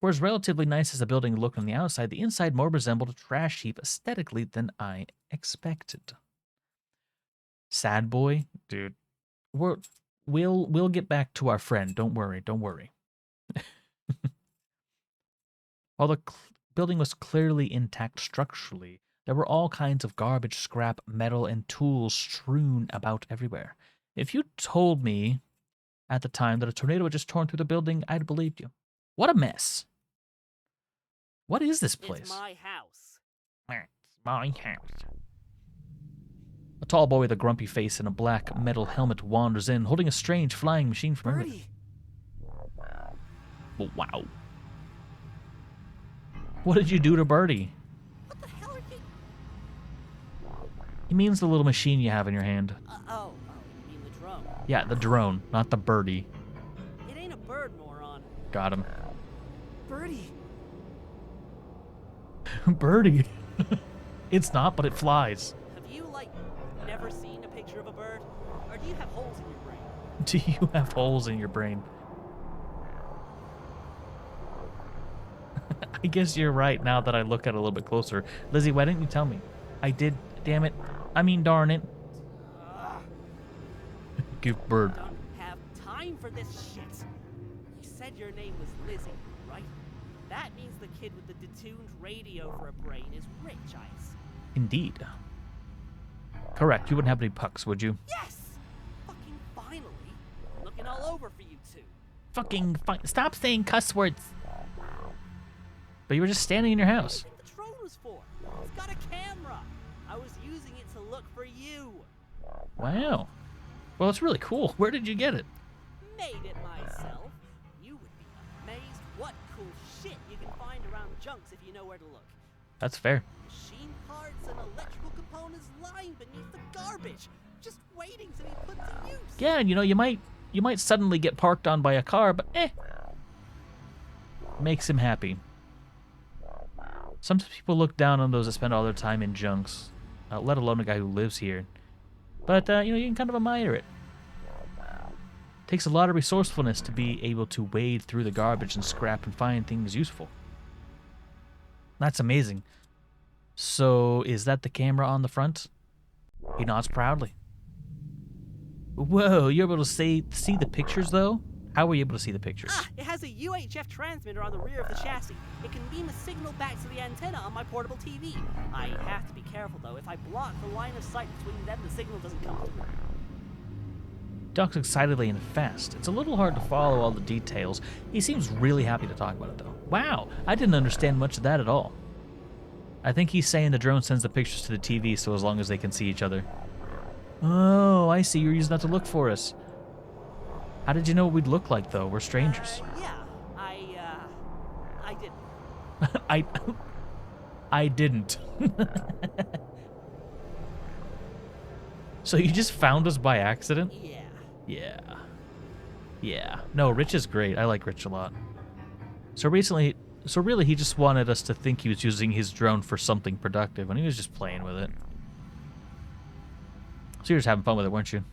For as relatively nice as the building looked on the outside, the inside more resembled a trash heap aesthetically than I expected. Sad boy? Dude. We'll get back to our friend. Don't worry. While the building was clearly intact structurally, there were all kinds of garbage, scrap, metal, and tools strewn about everywhere. If you told me at the time that a tornado had just torn through the building, I'd believed you. What a mess. What is this place? It's my house. It's my house. A tall boy with a grumpy face and a black metal helmet wanders in, holding a strange flying machine from Birdie. Wow. What did you do to Birdie? What the hell are you? He means the little machine you have in your hand. You mean the drone? Yeah, the drone, not the birdie. It ain't a bird, moron. Got him. Birdie. Birdie. It's not, but it flies. Have you, never seen a picture of a bird? Or do you have holes in your brain? Do you have holes in your brain? I guess you're right now that I look at it a little bit closer. Lizzie, why didn't you tell me? I did, damn it. I mean, darn it. Give bird. I don't have time for this shit. You said your name was Lizzie, right? That means the kid with the detuned radio for a brain is Rich, I assume. Indeed. Correct. You wouldn't have any pucks, would you? Yes! Fucking finally. I'm looking all over for you two. Fucking fine. Stop saying cuss words. But you were just standing in your house. What do you think the drone was for? It's got a camera. I was using it to look for you. Wow. Well, it's really cool. Where did you get it? Made it myself. You would be junks if you know where to look. That's fair. Machine parts and electrical components lying beneath the garbage, just waiting to be put to use. Yeah, and you might suddenly get parked on by a car, but makes him happy. Sometimes people look down on those that spend all their time in junks, let alone a guy who lives here. But, you can kind of admire it. Takes a lot of resourcefulness to be able to wade through the garbage and scrap and find things useful. That's amazing. So, is that the camera on the front? He nods proudly. Whoa, you're able to see the pictures, though? How were you able to see the pictures? It has a UHF transmitter on the rear of the chassis. It can beam a signal back to the antenna on my portable TV. I have to be careful, though. If I block the line of sight between them, the signal doesn't come through. Talks excitedly and fast. It's a little hard to follow all the details. He seems really happy to talk about it, though. Wow, I didn't understand much of that at all. I think he's saying the drone sends the pictures to the TV so as long as they can see each other. Oh, I see. You're using that to look for us. How did you know what we'd look like, though? We're strangers. Yeah, I didn't. I didn't. So you just found us by accident? Yeah. Yeah. No, Rich is great. I like Rich a lot. So really he just wanted us to think he was using his drone for something productive, and he was just playing with it. So you're just having fun with it, weren't you?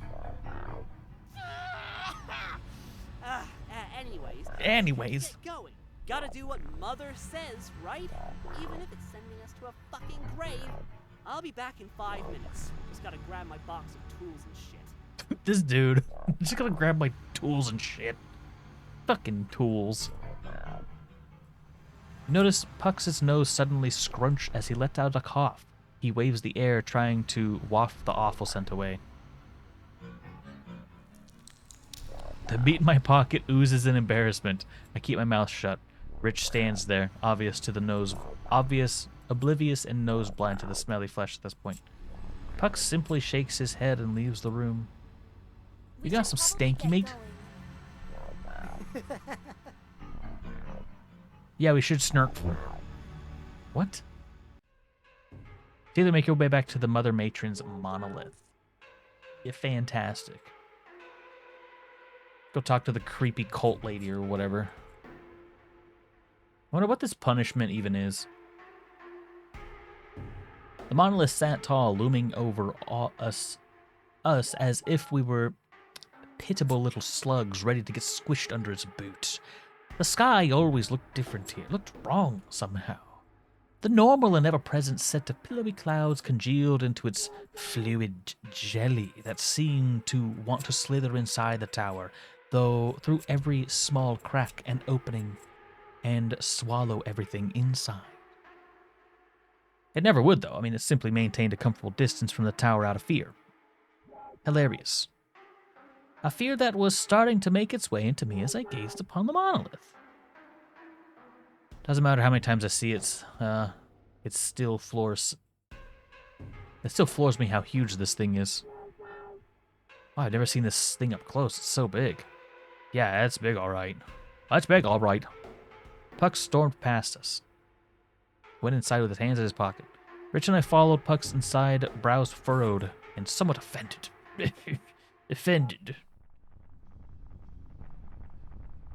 Anyways. Get going. Gotta do what Mother says, right? Even if it's sending us to a fucking grave. I'll be back in 5 minutes. Just gotta grab my box of tools and shit. This dude. Just gotta grab my tools and shit. Fucking tools. Notice Pux's nose suddenly scrunch as he lets out a cough. He waves the air, trying to waft the awful scent away. The meat in my pocket oozes in embarrassment. I keep my mouth shut. Rich stands there, oblivious and nose blind to the smelly flesh at this point. Puck simply shakes his head and leaves the room. You got some stanky meat? Yeah, we should snark for it. What? Either make your way back to the Mother Matron's monolith. You're fantastic. Go talk to the creepy cult lady or whatever. I wonder what this punishment even is. The monolith sat tall, looming over us as if we were pitiable little slugs ready to get squished under its boot. The sky always looked different here, looked wrong somehow. The normal and ever-present set of pillowy clouds congealed into its fluid jelly that seemed to want to slither inside the tower, though through every small crack and opening, and swallow everything inside. It never would, though. I mean, it simply maintained a comfortable distance from the tower out of fear. Hilarious. A fear that was starting to make its way into me as I gazed upon the monolith. Doesn't matter how many times I see it, it still floors me how huge this thing is. Wow, I've never seen this thing up close. It's so big. Yeah, that's big, all right. That's big, all right. Puck stormed past us. Went inside with his hands in his pocket. Rich and I followed Puck's inside, brows furrowed, and somewhat offended. Offended.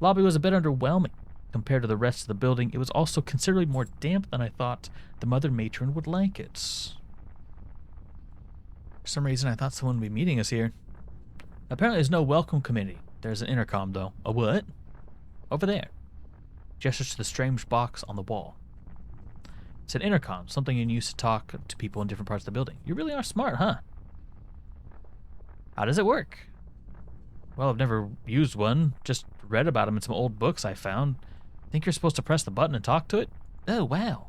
Lobby was a bit underwhelming. Compared to the rest of the building, it was also considerably more damp than I thought the Mother Matron would like it. For some reason, I thought someone would be meeting us here. Apparently, there's no welcome committee. There's an intercom, though. A what? Over there. Gestures to the strange box on the wall. It's an intercom, something you use to talk to people in different parts of the building. You really are smart, huh? How does it work? Well, I've never used one. Just read about them in some old books I found. Think you're supposed to press the button and talk to it? Oh, wow.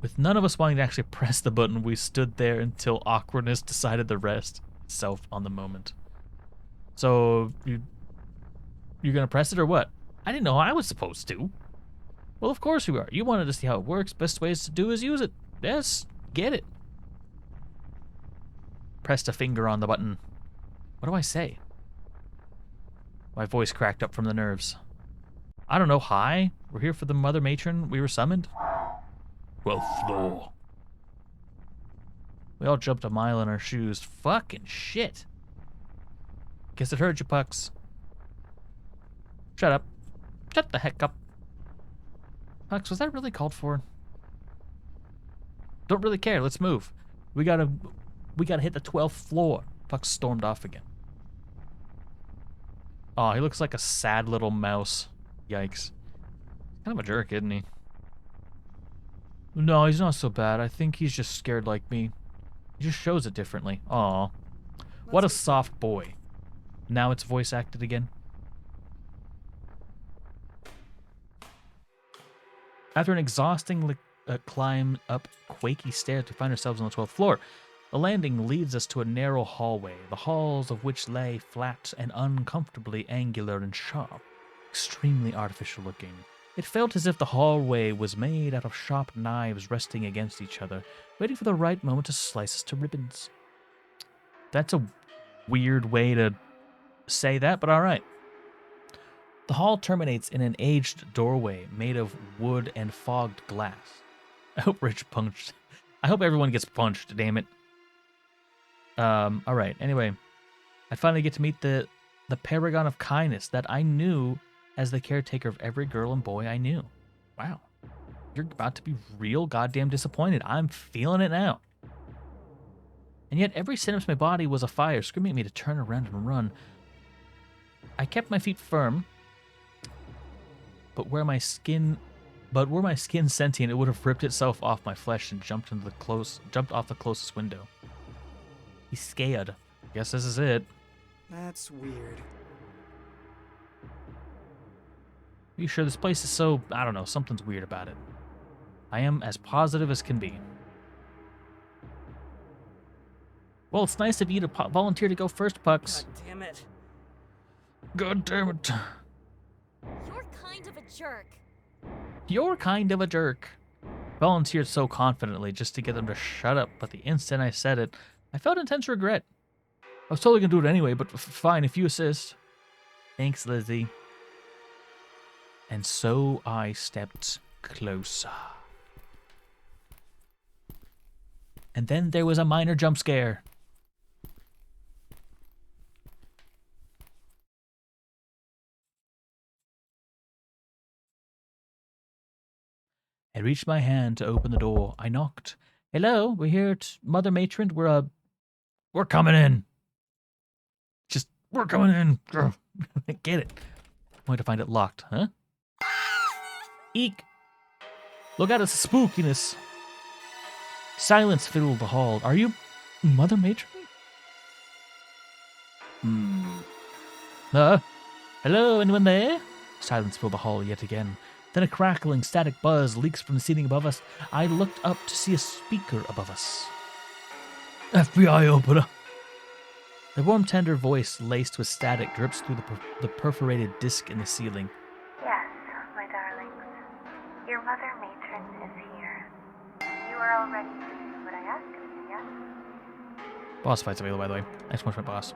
With none of us wanting to actually press the button, we stood there until awkwardness decided the rest itself on the moment. So, you're gonna press it or what? I didn't know I was supposed to. Well, of course you are. You wanted to see how it works. Best ways to do is use it. Yes, get it. Pressed a finger on the button. What do I say? My voice cracked up from the nerves. I don't know, hi? We're here for the Mother Matron. We were summoned. 12th floor. We all jumped a mile in our shoes. Fucking shit. Guess it hurt you, Pucks. Shut up. Shut the heck up. Pucks, was that really called for? Don't really care. Let's move. We gotta hit the 12th floor. Pucks stormed off again. Oh, he looks like a sad little mouse. Yikes. Kind of a jerk, isn't he? No, he's not so bad. I think he's just scared like me. He just shows it differently. Aw. What a soft boy. Now it's voice acted again. After an exhausting climb up quaky stairs, we find ourselves on the 12th floor. The landing leads us to a narrow hallway, the halls of which lay flat and uncomfortably angular and sharp, extremely artificial looking. It felt as if the hallway was made out of sharp knives resting against each other, waiting for the right moment to slice us to ribbons. That's a weird way to say that, but alright. The hall terminates in an aged doorway made of wood and fogged glass. I hope Rich punched. I hope everyone gets punched, damn it. Alright, anyway. I finally get to meet the paragon of kindness that I knew as the caretaker of every girl and boy I knew. Wow. You're about to be real goddamn disappointed. I'm feeling it now. And yet every synapse in my body was afire, screaming at me to turn around and run. I kept my feet firm, but were my skin sentient, it would have ripped itself off my flesh and jumped off the closest window. He's scared. Guess this is it. That's weird. Are you sure this place is so... I don't know, something's weird about it. I am as positive as can be. Well, it's nice of you to volunteer to go first, Pucks. God damn it. God damn it. You're kind of a jerk. You're kind of a jerk. Volunteered so confidently just to get them to shut up, but the instant I said it, I felt intense regret. I was totally gonna do it anyway, but fine, if you assist. Thanks, Lizzie. And so I stepped closer. And then there was a minor jump scare. I reached my hand to open the door. I knocked. Hello, we're here at Mother Matron. We're coming in. We're coming in. Get it. I'm going to find it locked, huh? Eek. Look out, it's spookiness. Silence filled the hall. Are you Mother Matron? Hello, anyone there? Silence filled the hall yet again. Then a crackling, static buzz leaks from the ceiling above us. I looked up to see a speaker above us. FBI opener. The warm, tender voice, laced with static, drips through the perforated disc in the ceiling. Yes, my darlings. Your Mother Matron is here. You are all ready to do what I asked of you, yes? Boss fight's available, by the way. Thanks so much, my boss.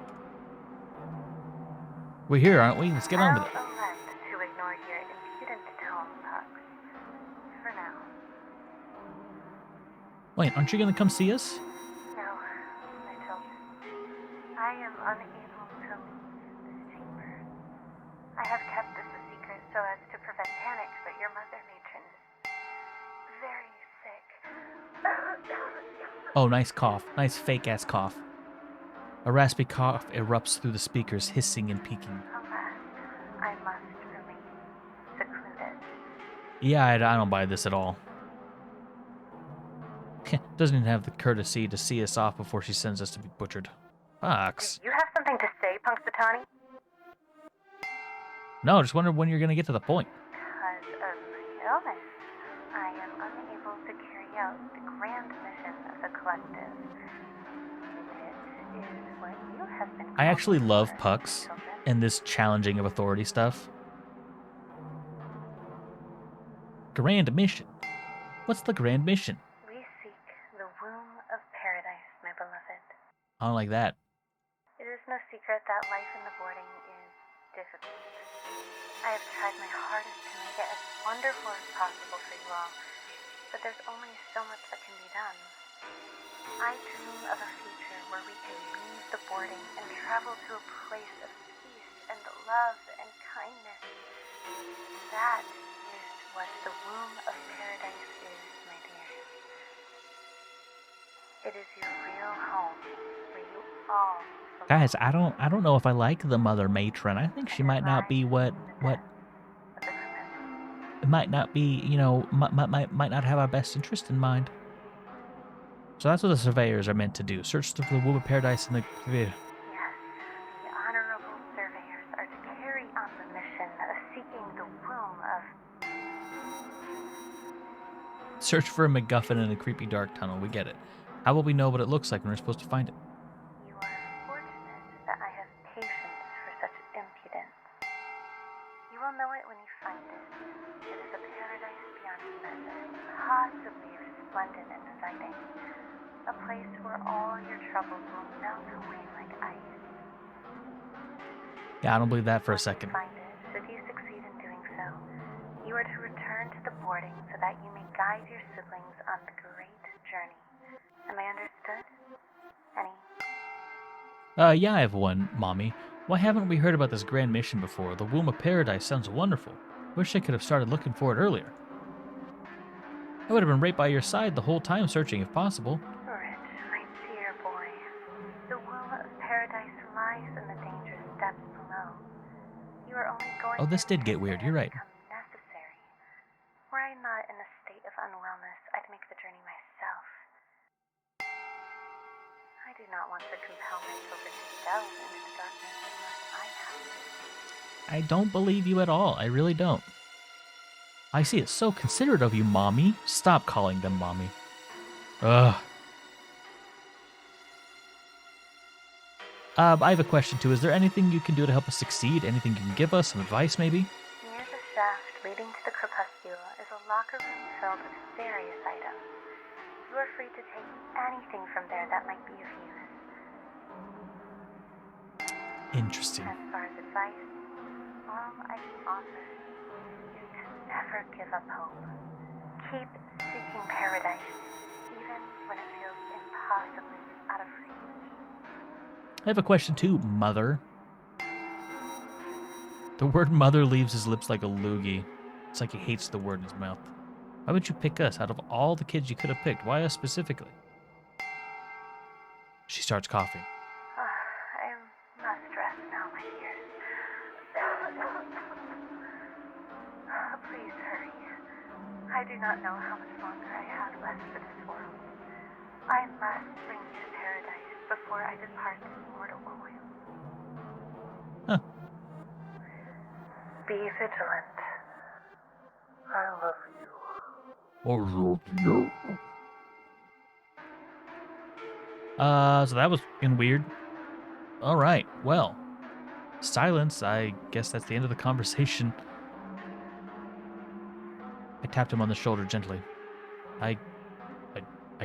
We're here, aren't we? Let's get on with it. I'll elect to ignore your impudent tone, Pucks. For now. Wait, aren't you gonna come see us? No, my children. I am unable to leave this chamber. I have kept this a secret so as to prevent panic, but your Mother Matron is very sick. Oh, nice cough. Nice fake-ass cough. A raspy cough erupts through the speakers, hissing and peaking. Alas, I must remain secluded. Yeah, I don't buy this at all. Doesn't even have the courtesy to see us off before she sends us to be butchered. Fox. You have something to say, Punxsutawney? No, just wondered when you're gonna get to the point. Because of my illness, I am unable to carry out the grand mission of the collective. It is what you have been. I actually love Pucks and this challenging of authority stuff. Grand mission. What's the grand mission? We seek the womb of paradise, my beloved. I don't like that. It is no secret that life in the boarding is difficult. I have tried my hardest to make it as wonderful as possible for you all, but there's only so much that can be done. I dream of a future where we can leave the boarding and travel to a place of peace and love and kindness. That is what the womb of paradise is, my dears. It is your real home where you all belong. Guys, I don't know if I like the mother matron. I think she might not be what it might not be, you know, might not have our best interest in mind. So that's what the surveyors are meant to do. Search for the womb of paradise in the... Yes, the honorable surveyors are to carry on the mission of seeking the womb of... Search for a MacGuffin in a creepy dark tunnel. We get it. How will we know what it looks like when we're supposed to find it? You are fortunate that I have patience for such impudence. You will know it when you find it. It is a paradise beyond measure, possibly resplendent and exciting. A place where all your troubles will melt away like ice. Yeah, I don't believe that for a second. Find it, should you succeed in doing so, you are to return to the boarding so that you may guide your siblings on the great journey. Am I understood? Any? Yeah, I have one, Mommy. Why haven't we heard about this grand mission before? The womb of paradise sounds wonderful. Wish I could have started looking for it earlier. I would have been right by your side the whole time searching if possible. Rich, my dear boy, the womb of paradise lies in the dangerous depths below. You are only going... Oh, this did get weird. You're right. ...necessary. Were I not in a state of unwellness, I'd make the journey myself. I do not want to compel my children to delve into the darkness unless I have to. I don't believe you at all. I really don't. I see. It's so considerate of you, Mommy. Stop calling them Mommy. Ugh. I have a question, too. Is there anything you can do to help us succeed? Anything you can give us? Some advice, maybe? Near the shaft leading to the crepuscule is a locker room filled with various items. You are free to take anything from there that might be of use. Interesting. As far as advice, all I can offer is to never give up hope. Keep seeking paradise, even when it feels impossibly out of reach. I have a question too, Mother. The word mother leaves his lips like a loogie. It's like he hates the word in his mouth. Why would you pick us out of all the kids you could have picked? Why us specifically? She starts coughing. I must rest now, my dears. Please hurry. I do not know how much longer I have left for this world. I must bring you to paradise before I depart this mortal coil. Huh. Be vigilant. I love you. So that was fucking weird. Alright, well. Silence, I guess that's the end of the conversation. I tapped him on the shoulder gently. I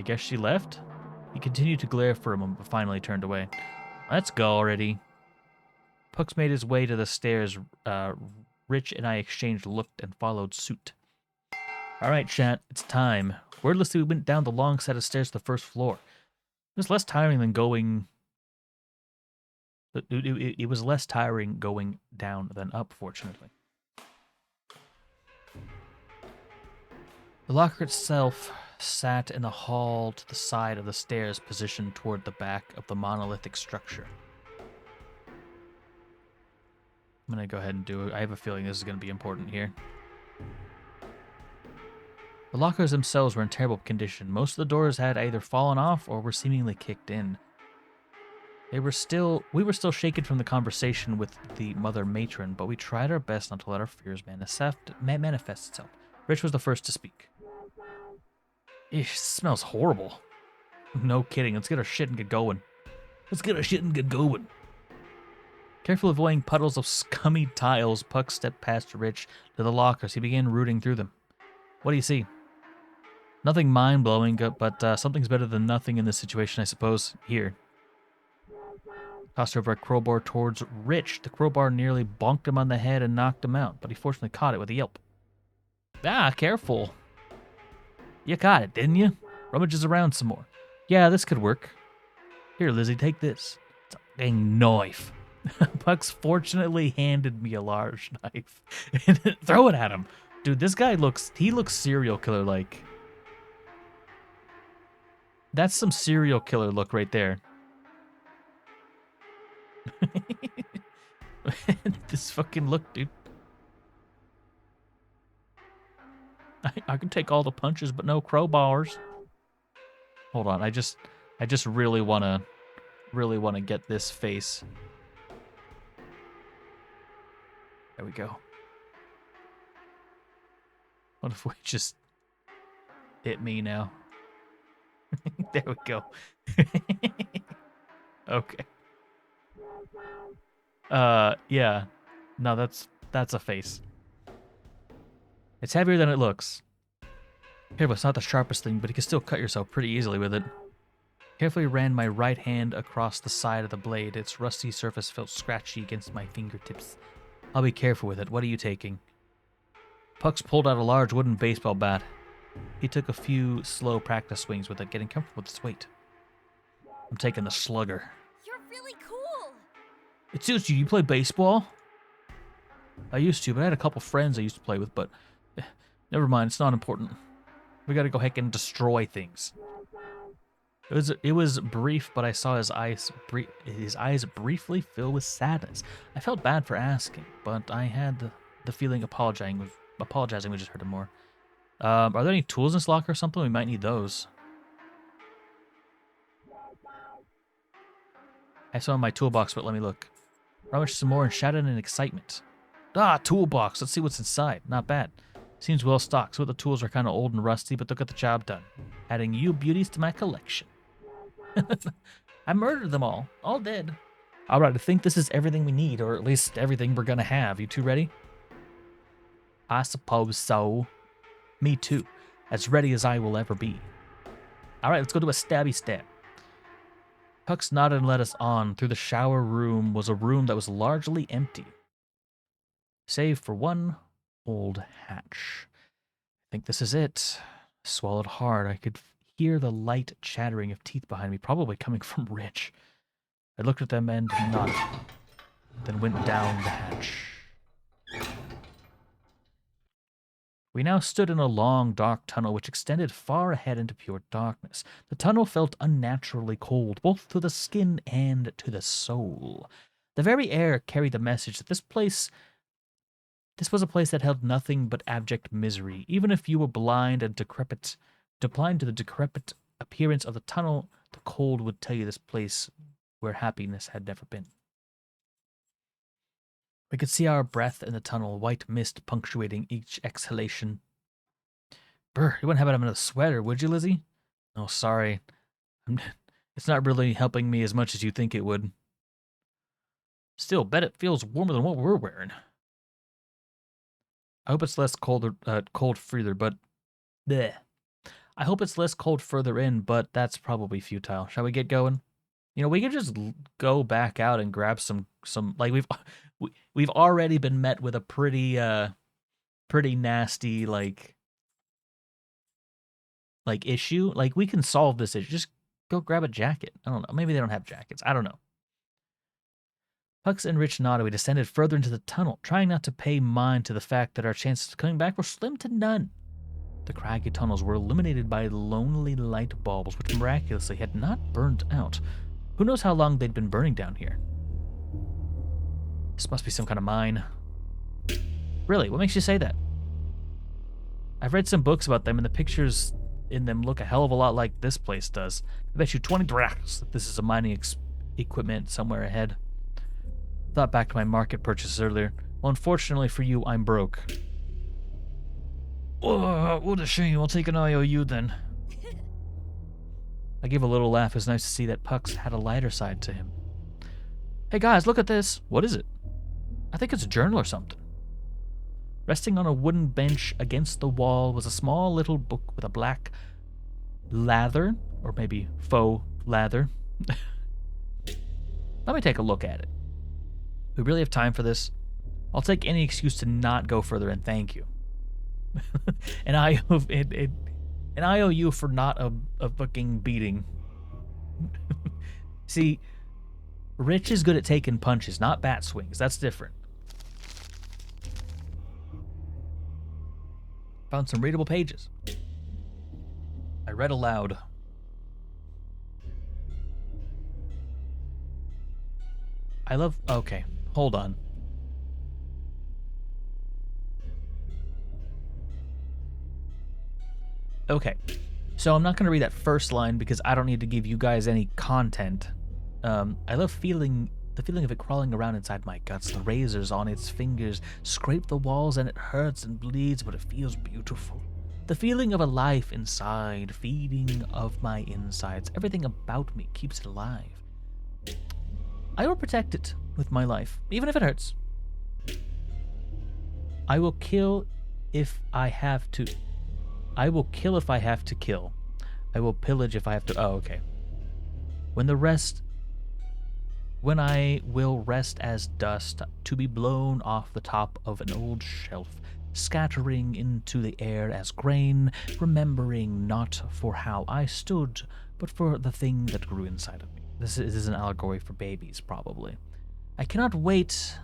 guess she left? He continued to glare for a moment, but finally turned away. Let's go already. Pucks made his way to the stairs. Rich and I exchanged look and followed suit. Alright, chat, it's time. Wordlessly, we went down the long set of stairs to the first floor. It was less tiring than going... It was less tiring going down than up, fortunately. The locker itself sat in the hall to the side of the stairs, positioned toward the back of the monolithic structure. I'm going to go ahead and do it. I have a feeling this is going to be important here. The lockers themselves were in terrible condition. Most of the doors had either fallen off or were seemingly kicked in. We were still shaken from the conversation with the mother matron, but we tried our best not to let our fears manifest itself. Rich was the first to speak. Eesh, smells horrible. No kidding. Let's get our shit and get going. Carefully avoiding puddles of scummy tiles, Puck stepped past Rich to the lockers. He began rooting through them. What do you see? Nothing mind-blowing, but something's better than nothing in this situation, I suppose. Here. Tossed over a crowbar towards Rich. The crowbar nearly bonked him on the head and knocked him out, but he fortunately caught it with a yelp. Ah, careful. You got it, didn't you? Rummages around some more. Yeah, this could work. Here, Lizzie, take this. It's a dang knife. Pucks fortunately handed me a large knife. And throw it at him. Dude, this guy looks serial killer-like. That's some serial killer look right there. This fucking look, dude. I can take all the punches, but no crowbars. Hold on, I just really wanna get this face. There we go. What if we just hit me now? There we go. Okay. Yeah. No, that's a face. It's heavier than it looks. Here, it's not the sharpest thing, but you can still cut yourself pretty easily with it. Carefully ran my right hand across the side of the blade. Its rusty surface felt scratchy against my fingertips. I'll be careful with it. What are you taking? Pucks pulled out a large wooden baseball bat. He took a few slow practice swings with it, getting comfortable with its weight. I'm taking the slugger. You're really cool. It suits you. You play baseball? I used to, but I had a couple friends I used to play with, but never mind. It's not important. We gotta go heck and destroy things. It was brief, but I saw his eyes briefly fill with sadness. I felt bad for asking, but I had the feeling apologizing would just hurt him more. Are there any tools in this locker or something? We might need those. I saw in my toolbox, but let me look. Rummaged some more and shouted in excitement. Ah, toolbox. Let's see what's inside. Not bad. Seems well stocked. Some of the tools are kind of old and rusty, but they'll get the job done. Adding you beauties to my collection. I murdered them all dead. Alright, I think this is everything we need, or at least everything we're gonna have. You two ready? I suppose so. Me too. As ready as I will ever be. Alright, let's go do a stabby stab. Pucks nodded and led us on. Through the shower room was a room that was largely empty, save for one old hatch. I think this is it. I swallowed hard. I could hear the light chattering of teeth behind me, probably coming from Rich. I looked at them and nodded, then went down the hatch. We now stood in a long, dark tunnel which extended far ahead into pure darkness. The tunnel felt unnaturally cold, both to the skin and to the soul. The very air carried the message that this was a place that held nothing but abject misery. Even if you were blind and decrepit, blind to the decrepit appearance of the tunnel, the cold would tell you this place where happiness had never been. We could see our breath in the tunnel, white mist punctuating each exhalation. Brr, you wouldn't have it in a sweater, would you, Lizzie? Oh, sorry. It's not really helping me as much as you think it would. Still, bet it feels warmer than what we're wearing. I hope it's less cold further, but bleh. I hope it's less cold further in, but that's probably futile. Shall we get going? You know, we could just go back out and grab some like we've already been met with a pretty nasty like issue. Like, we can solve this issue. Just go grab a jacket. I don't know. Maybe they don't have jackets. I don't know. Pucks and Rich nodded. We descended further into the tunnel, trying not to pay mind to the fact that our chances of coming back were slim to none. The craggy tunnels were illuminated by lonely light bulbs, which miraculously had not burned out. Who knows how long they'd been burning down here? This must be some kind of mine. Really, what makes you say that? I've read some books about them, and the pictures in them look a hell of a lot like this place does. I bet you 20 bracks that this is a mining equipment somewhere ahead. Thought back to my market purchases earlier. Well, unfortunately for you, I'm broke. Oh, what a shame. I'll take an IOU then. I gave a little laugh. It was nice to see that Pucks had a lighter side to him. Hey guys, look at this. What is it? I think it's a journal or something. Resting on a wooden bench against the wall was a small little book with a black lather, or maybe faux lather. Let me take a look at it. We really have time for this? I'll take any excuse to not go further, and thank you. an IOU for not a fucking beating. See, Rich is good at taking punches, not bat swings. That's different. Found some readable pages. I read aloud. I love... Okay, hold on. Okay, so I'm not going to read that first line because I don't need to give you guys any content. I love the feeling of it crawling around inside my guts. The razors on its fingers scrape the walls and it hurts and bleeds, but it feels beautiful. The feeling of a life inside, feeding of my insides. Everything about me keeps it alive. I will protect it with my life, even if it hurts. I will kill if I have to. I will kill if I have to kill. I will pillage if I have to. Oh, okay. When I will rest as dust to be blown off the top of an old shelf, scattering into the air as grain, remembering not for how I stood, but for the thing that grew inside of me. This is an allegory for babies, probably. I cannot wait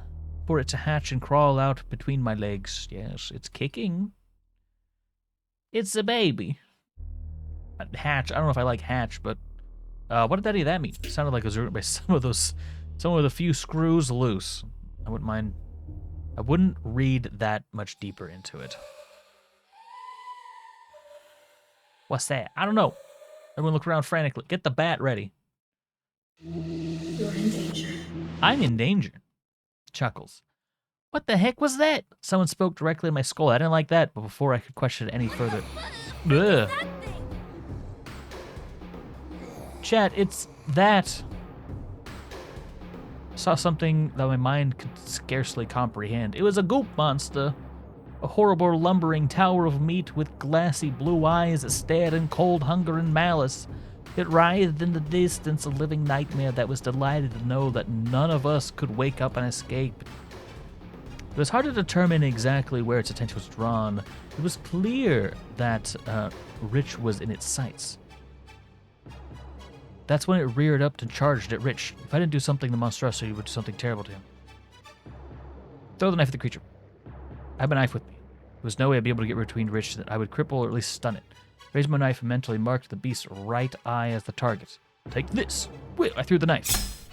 for it to hatch and crawl out between my legs. Yes, it's kicking. It's a baby. Hatch. I don't know if I like hatch, but what did any of that mean? It sounded like it was written by some with a few screws loose. I wouldn't mind. I wouldn't read that much deeper into it. What's that? I don't know. Everyone look around frantically. Get the bat ready. You're in danger. I'm in danger. Chuckles. What the heck was that? Someone spoke directly in my skull. I didn't like that, but before I could question it any further. Ugh. Chat, it's that. Saw something that my mind could scarcely comprehend. It was a goop monster. A horrible lumbering tower of meat with glassy blue eyes that stared in cold hunger and malice. It writhed in the distance, a living nightmare that was delighted to know that none of us could wake up and escape. It was hard to determine exactly where its attention was drawn. It was clear that Rich was in its sights. That's when it reared up and charged at Rich. If I didn't do something, the monstrosity would do something terrible to him. Throw the knife at the creature. I have a knife with me. There was no way I'd be able to get between Rich that I would cripple or at least stun it. Raised my knife and mentally marked the beast's right eye as the target. Take this. Wait, I threw the knife.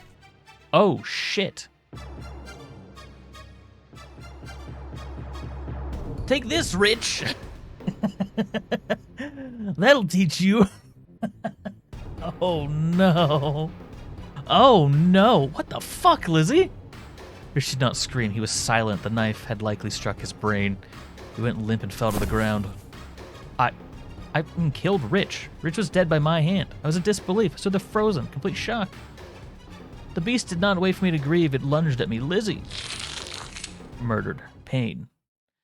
Oh, shit. Take this, Rich. That'll teach you. Oh, no. Oh, no. What the fuck, Lizzie? Rich did not scream. He was silent. The knife had likely struck his brain. He went limp and fell to the ground. I killed Rich. Rich was dead by my hand. I was in disbelief. I stood there frozen, complete shock. The beast did not wait for me to grieve. It lunged at me. Lizzie. Murdered. Pain.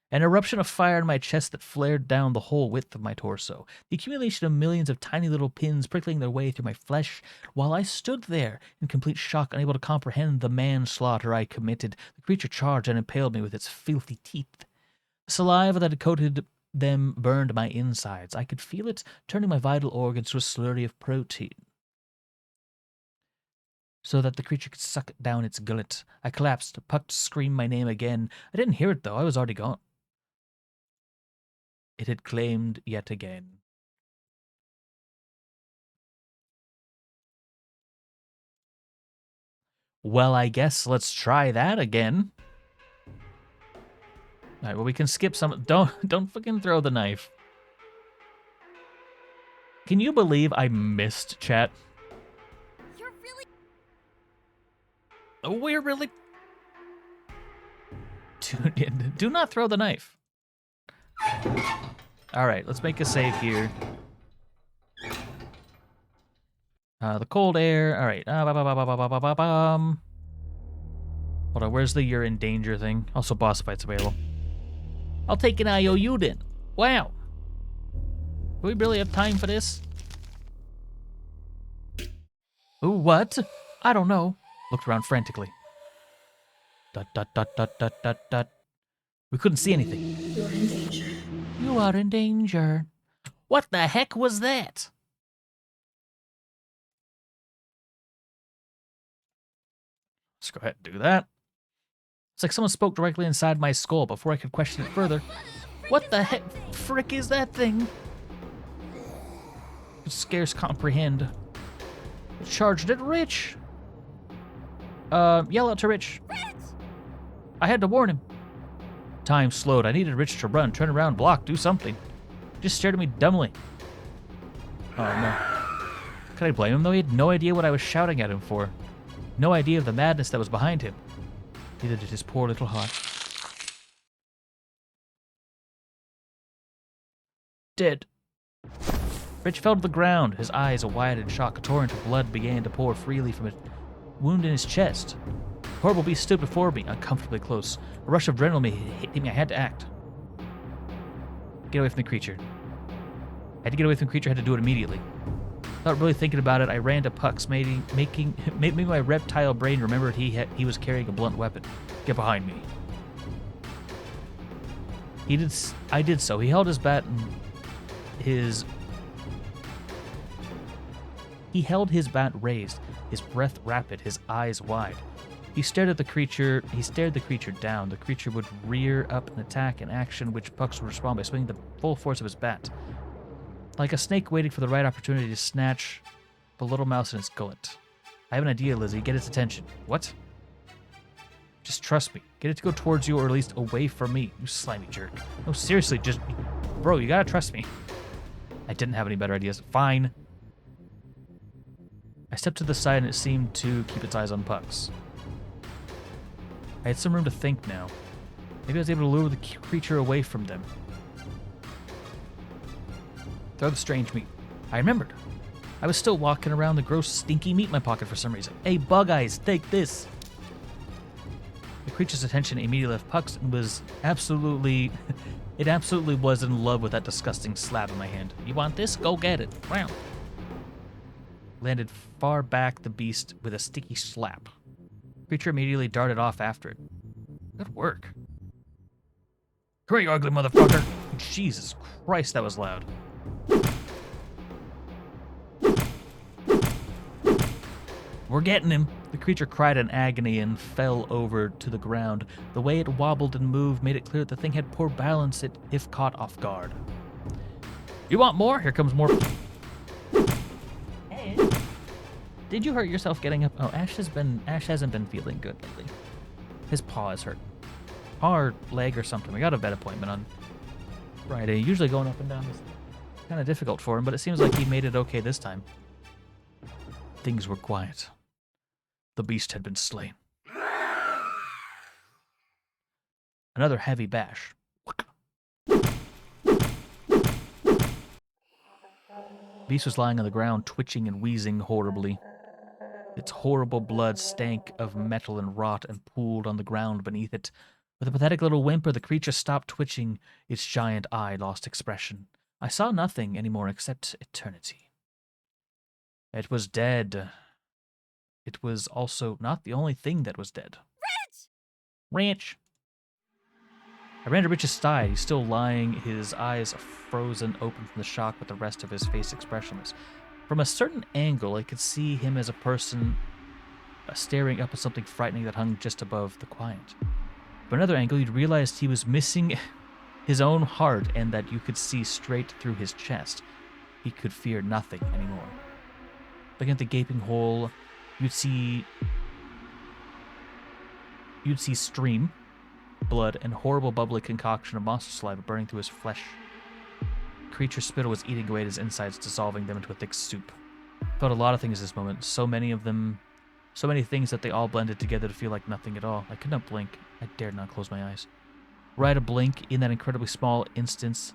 An eruption of fire in my chest that flared down the whole width of my torso. The accumulation of millions of tiny little pins prickling their way through my flesh. While I stood there in complete shock, unable to comprehend the manslaughter I committed, the creature charged and impaled me with its filthy teeth. The saliva that had coated them burned my insides. I could feel it turning my vital organs to a slurry of protein, so that the creature could suck down its gullet. I collapsed, pucked, screamed my name again. I didn't hear it, though. I was already gone. It had claimed yet again. Well, I guess let's try that again. All right, well, we can skip some. Don't fucking throw the knife. Can you believe I missed, chat? You're really... Oh, we're really... Do not throw the knife. All right, let's make a save here. The cold air. All right. Hold on, where's the you're in danger thing? Also, boss fights available. I'll take an IOU then. Wow. Do we really have time for this? Ooh, what? I don't know. Looked around frantically. Dot, dot, dot, dot, dot, dot, dot. We couldn't see anything. You're in danger. You are in danger. What the heck was that? Let's go ahead and do that. It's like someone spoke directly inside my skull before I could question it further. What the heck frick is that thing? I could scarce comprehend. It charged at Rich. Yell out to Rich. I had to warn him. Time slowed. I needed Rich to run, turn around, block, do something. He just stared at me dumbly. Oh no. Could I blame him though? He had no idea what I was shouting at him for. No idea of the madness that was behind him. Neither did his poor little heart. Dead. Rich fell to the ground, his eyes wide in shock. A torrent of blood began to pour freely from a wound in his chest. The horrible beast stood before me, uncomfortably close. A rush of adrenaline hit me. I had to act. Get away from the creature. I had to get away from the creature. I had to do it immediately. Without really thinking about it, I ran to Puck's, making my reptile brain remember he was carrying a blunt weapon. Get behind me. I did so. He held his bat He held his bat raised, his breath rapid, his eyes wide. He stared the creature down. The creature would rear up and attack, an action which Pucks would respond by swinging the full force of his bat. Like a snake waiting for the right opportunity to snatch the little mouse in its gullet. I have an idea, Lizzie. Get its attention. What? Just trust me. Get it to go towards you, or at least away from me, you slimy jerk. No, seriously, just... Bro, you gotta trust me. I didn't have any better ideas. Fine. I stepped to the side and it seemed to keep its eyes on Pucks. I had some room to think now. Maybe I was able to lure the creature away from them. Throw the strange meat. I remembered. I was still walking around the gross, stinky meat in my pocket for some reason. Hey, Bug Eyes, take this. The creature's attention immediately left Pucks and was absolutely... It absolutely was in love with that disgusting slab in my hand. You want this? Go get it. Wow. Landed far back the beast with a sticky slap. The creature immediately darted off after it. Good work. Come here, you ugly motherfucker. Jesus Christ, that was loud. We're getting him. The creature cried in agony and fell over to the ground. The way it wobbled and moved made it clear that the thing had poor balance if caught off guard. You want more? Here comes more. Hey. Did you hurt yourself getting up? Oh, Ash hasn't been feeling good lately. His paw is hurt. Paw or leg or something. We got a vet appointment on Friday. Usually going up and down is kind of difficult for him, but it seems like he made it okay this time. Things were quiet. The beast had been slain. Another heavy bash. Beast was lying on the ground, twitching and wheezing horribly. Its horrible blood stank of metal and rot and pooled on the ground beneath it. With a pathetic little whimper, the creature stopped twitching. Its giant eye lost expression. I saw nothing anymore except eternity. It was dead. It was also not the only thing that was dead. Ranch! I ran to Rich's side. He's still lying, his eyes frozen open from the shock, with the rest of his face expressionless. From a certain angle, I could see him as a person staring up at something frightening that hung just above the quiet. From another angle, you'd realized he was missing his own heart and that you could see straight through his chest. He could fear nothing anymore. Looking at the gaping hole, you'd see stream, blood, and horrible bubbly concoction of monster saliva burning through his flesh. The creature's spittle was eating away at his insides, dissolving them into a thick soup. I felt a lot of things at this moment, so many things that they all blended together to feel like nothing at all. I could not blink. I dared not close my eyes. Right a blink, in that incredibly small instant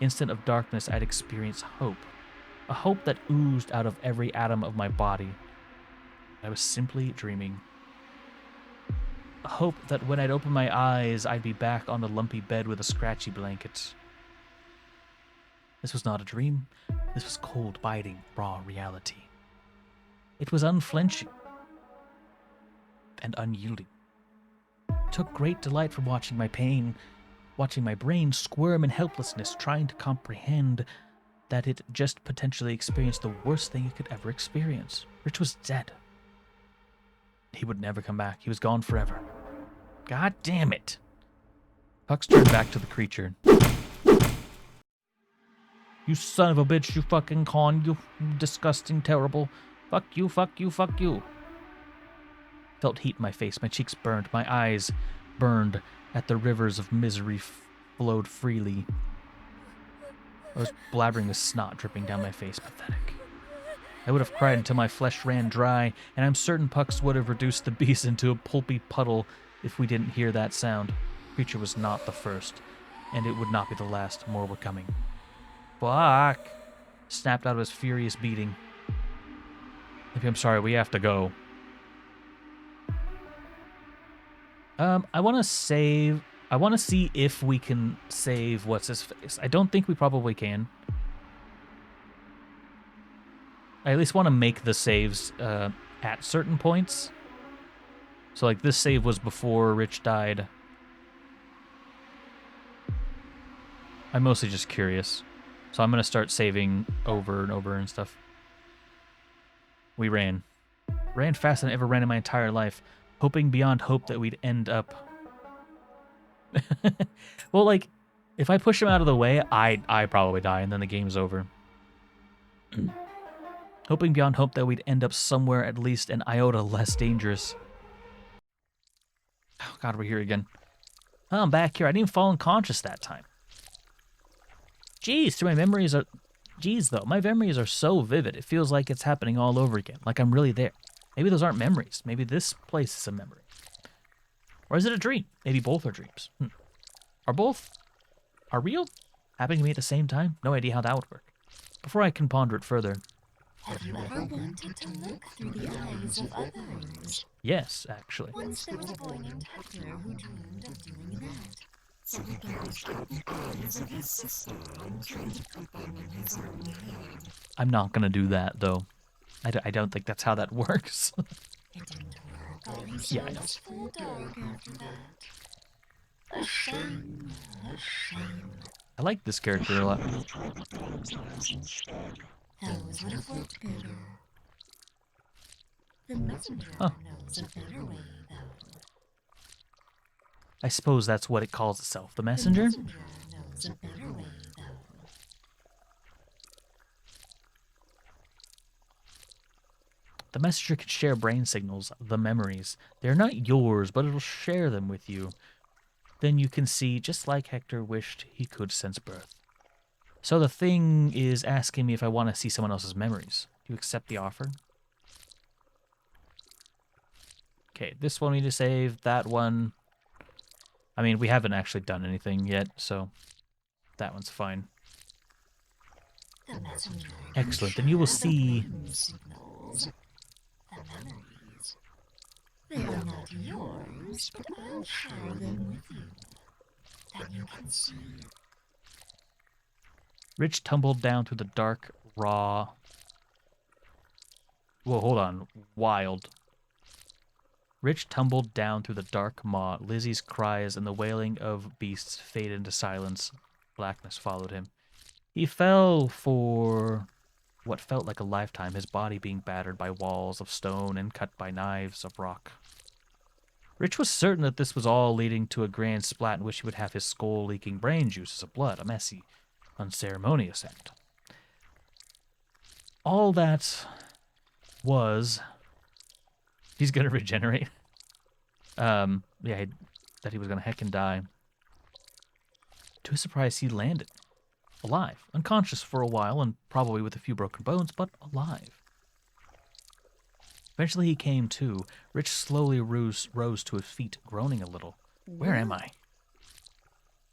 of darkness, I'd experienced hope. A hope that oozed out of every atom of my body. I was simply dreaming. A hope that when I'd open my eyes, I'd be back on the lumpy bed with a scratchy blanket. This was not a dream. This was cold, biting, raw reality. It was unflinching and unyielding. I took great delight from watching my pain watching my brain squirm in helplessness, trying to comprehend that it just potentially experienced the worst thing it could ever experience. Rich was dead. He would never come back. He was gone forever. God damn it. Pucks turned back to the creature. You son of a bitch, you fucking con, you disgusting, terrible. Fuck you, fuck you, fuck you. Felt heat in my face, my cheeks burned, my eyes burned at the rivers of misery flowed freely. I was blabbering with snot dripping down my face, pathetic. I would have cried until my flesh ran dry, and I'm certain Pucks would have reduced the beast into a pulpy puddle if we didn't hear that sound. The creature was not the first, and it would not be the last. More were coming. Fuck! Snapped out of his furious beating. I'm sorry, we have to go. I want to save... I want to see if we can save what's-his-face. I don't think we probably can. I at least want to make the saves at certain points. So, like, this save was before Rich died. I'm mostly just curious. So I'm going to start saving over and over and stuff. We ran. Ran faster than I ever ran in my entire life. Hoping beyond hope that we'd end up... Well, like, if I push him out of the way, I probably die, and then the game's over. Hoping beyond hope that we'd end up somewhere at least an iota less dangerous. Oh, God, we're here again. Oh, I'm back here. I didn't even fall unconscious that time. Jeez, my memories are... Jeez, though, my memories are so vivid. It feels like it's happening all over again, like I'm really there. Maybe those aren't memories. Maybe this place is a memory. Or is it a dream? Maybe both are dreams. Are both... are real? Happening to me at the same time? No idea how that would work. Before I can ponder it further... Have you ever wanted to look through the eyes of others? Yes, actually. Once there was a boy named Hector who dreamed of doing that. So he gathered the eyes of his sister and tried to put them in his own head. I'm not going to do that, though. I don't think that's how that works. It didn't work. He Yeah, I know. full dark after that. A shame. A shame. I like this character a lot. Those would have worked better. The messenger knows a better way, though. I suppose that's what it calls itself. The messenger? The messenger knows a better way, though. The messenger can share brain signals, the memories. They're not yours, but it'll share them with you. Then you can see, just like Hector wished he could since birth. So the thing is asking me if I want to see someone else's memories. Do you accept the offer? Okay, this one we need to save, that one... I mean, we haven't actually done anything yet, so that one's fine. Excellent, then you will see... The memories. They are not yours, but I'll share them with you. Then you can see. Rich tumbled down through the dark, raw... Whoa, hold on. Wild. Rich tumbled down through the dark maw. Lizzie's cries and the wailing of beasts faded into silence. Blackness followed him. He fell for what felt like a lifetime, his body being battered by walls of stone and cut by knives of rock. Rich was certain that this was all leading to a grand splat in which he would have his skull leaking brain juices of blood, a messy, unceremonious act. All that was... He's gonna regenerate. Yeah, that he was gonna heckin' die. To his surprise, he landed. Alive. Unconscious for a while, and probably with a few broken bones, but alive. Eventually he came to. Rich slowly rose to his feet, groaning a little. Where am I?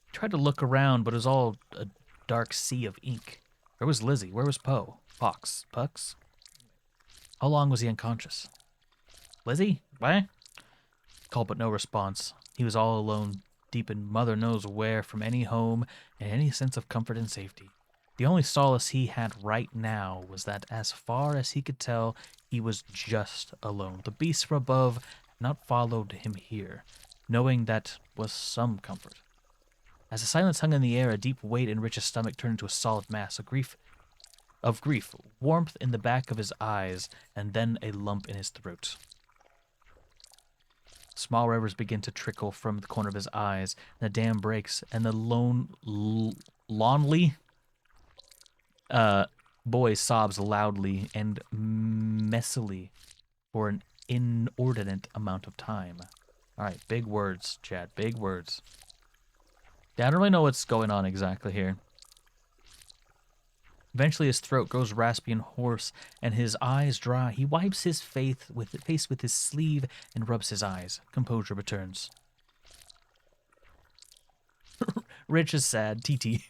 He tried to look around, but it was all a dark sea of ink. Where was Lizzie? Where was Poe? Pucks? How long was he unconscious? Lizzie? What? Called but no response. He was all alone, deep in mother knows where, from any home and any sense of comfort and safety. The only solace he had right now was that as far as he could tell, he was just alone. The beasts from above had not followed him here, knowing that was some comfort. As the silence hung in the air, a deep weight in Rich's stomach turned into a solid mass of grief, warmth in the back of his eyes, and then a lump in his throat. Small rivers begin to trickle from the corner of his eyes, and the dam breaks, and the lonely boy sobs loudly and messily for an inordinate amount of time. All right, big words, Chad, big words. Yeah, I don't really know what's going on exactly here. Eventually his throat grows raspy and hoarse, and his eyes dry. He wipes his face with his sleeve and rubs his eyes. Composure returns. Rich is sad, TT.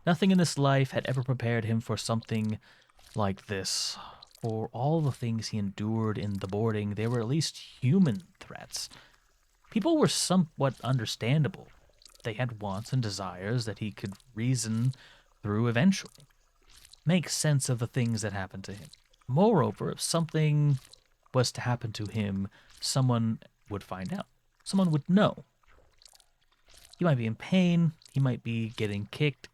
Nothing in this life had ever prepared him for something like this. For all the things he endured in the boarding, they were at least human threats. People were somewhat understandable. They had wants and desires that he could reason through eventually. Make sense of the things that happened to him. Moreover, if something was to happen to him, someone would find out. Someone would know. He might be in pain. He might be getting kicked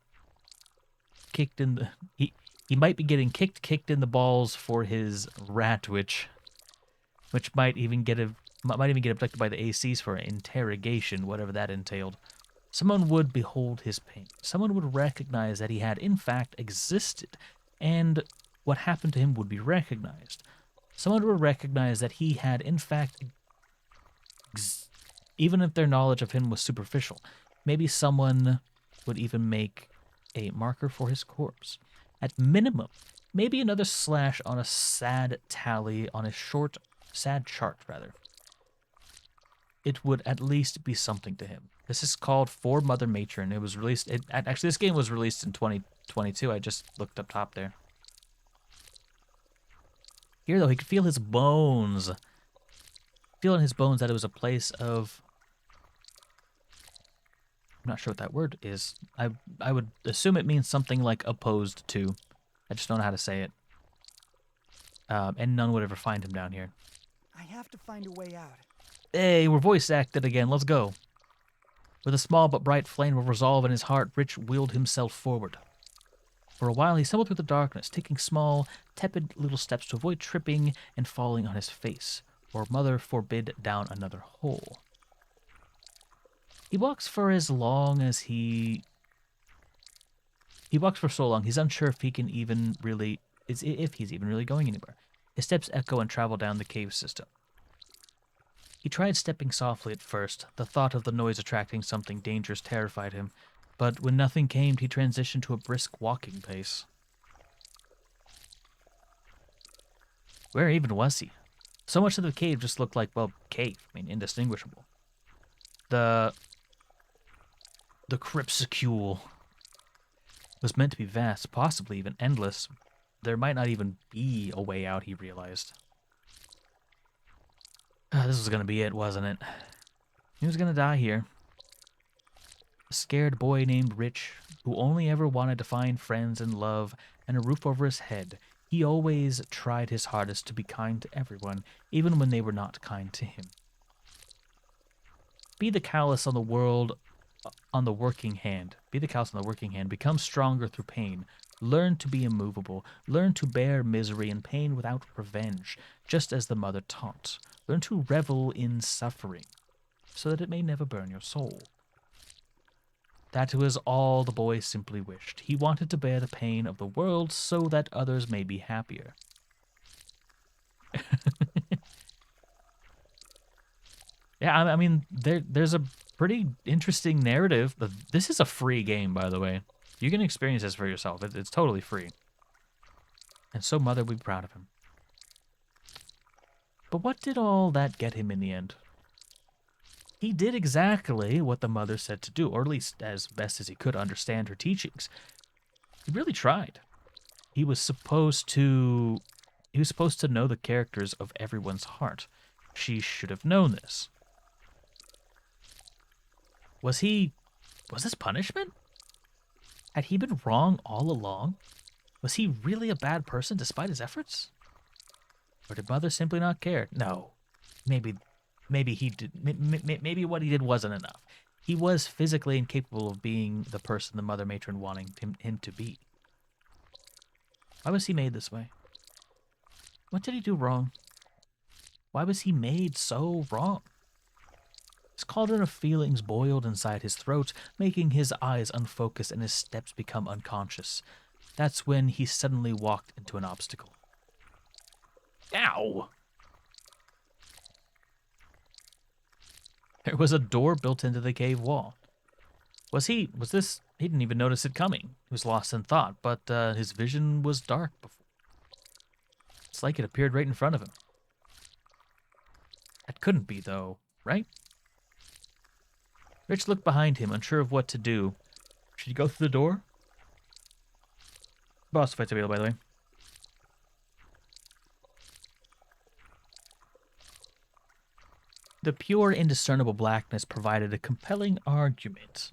in the... He might be getting kicked in the balls for his rat, which might even get abducted by the ACs for interrogation, whatever that entailed. Someone would behold his pain. Someone would recognize that he had in fact existed, and what happened to him would be recognized. Someone would recognize that he had in fact, even if their knowledge of him was superficial. Maybe someone would even make a marker for his corpse. At minimum, maybe another slash on a sad tally on a sad chart, rather. It would at least be something to him. This is called For Mother Matron. It was released... Actually, this game was released in 2022. I just looked up top there. Here, though, he could feel his bones. Feel in his bones that it was a place of... I'm not sure what that word is. I would assume it means something like opposed to. I just don't know how to say it. And none would ever find him down here. I have to find a way out. Hey, we're voice acted again. Let's go. With a small but bright flame of resolve in his heart, Rich wheeled himself forward. For a while, he stumbled through the darkness, taking small, tepid little steps to avoid tripping and falling on his face, or Mother forbid down another hole. He walks for so long, he's unsure if he's even really going anywhere. His steps echo and travel down the cave system. He tried stepping softly at first. The thought of the noise attracting something dangerous terrified him, but when nothing came, he transitioned to a brisk walking pace. Where even was he? So much of the cave just looked like, well, cave. I mean, indistinguishable. The cryptsicule was meant to be vast, possibly even endless. There might not even be a way out, he realized. This was going to be it, wasn't it? He was going to die here. A scared boy named Rich, who only ever wanted to find friends and love and a roof over his head. He always tried his hardest to be kind to everyone, even when they were not kind to him. Be the callous on the working hand. Become stronger through pain. Learn to be immovable. Learn to bear misery and pain without revenge, just as the mother taught. Learn to revel in suffering, so that it may never burn your soul. That was all the boy simply wished. He wanted to bear the pain of the world so that others may be happier. Yeah, I mean, there's a pretty interesting narrative. This is a free game, by the way. You can experience this for yourself. It's totally free. And so Mother would be proud of him. But what did all that get him in the end? He did exactly what the mother said to do, or at least as best as he could understand her teachings. He really tried. He was supposed to know the characters of everyone's heart. She should have known this. Was this punishment? Had he been wrong all along? Was he really a bad person despite his efforts? Or did Mother simply not care? No. Maybe he did. Maybe what he did wasn't enough. he was physically incapable of being the person the Mother Matron wanted him to be. Why was he made this way? What did he do wrong? Why was he made so wrong? His cauldron of feelings boiled inside his throat, making his eyes unfocused and his steps become unconscious. That's when he suddenly walked into an obstacle. Ow! There was a door built into the cave wall. He didn't even notice it coming. He was lost in thought, but his vision was dark before. It's like it appeared right in front of him. That couldn't be, though, right? Rich looked behind him, unsure of what to do. Should he go through the door? Boss fight's available, by the way. The pure, indiscernible blackness provided a compelling argument.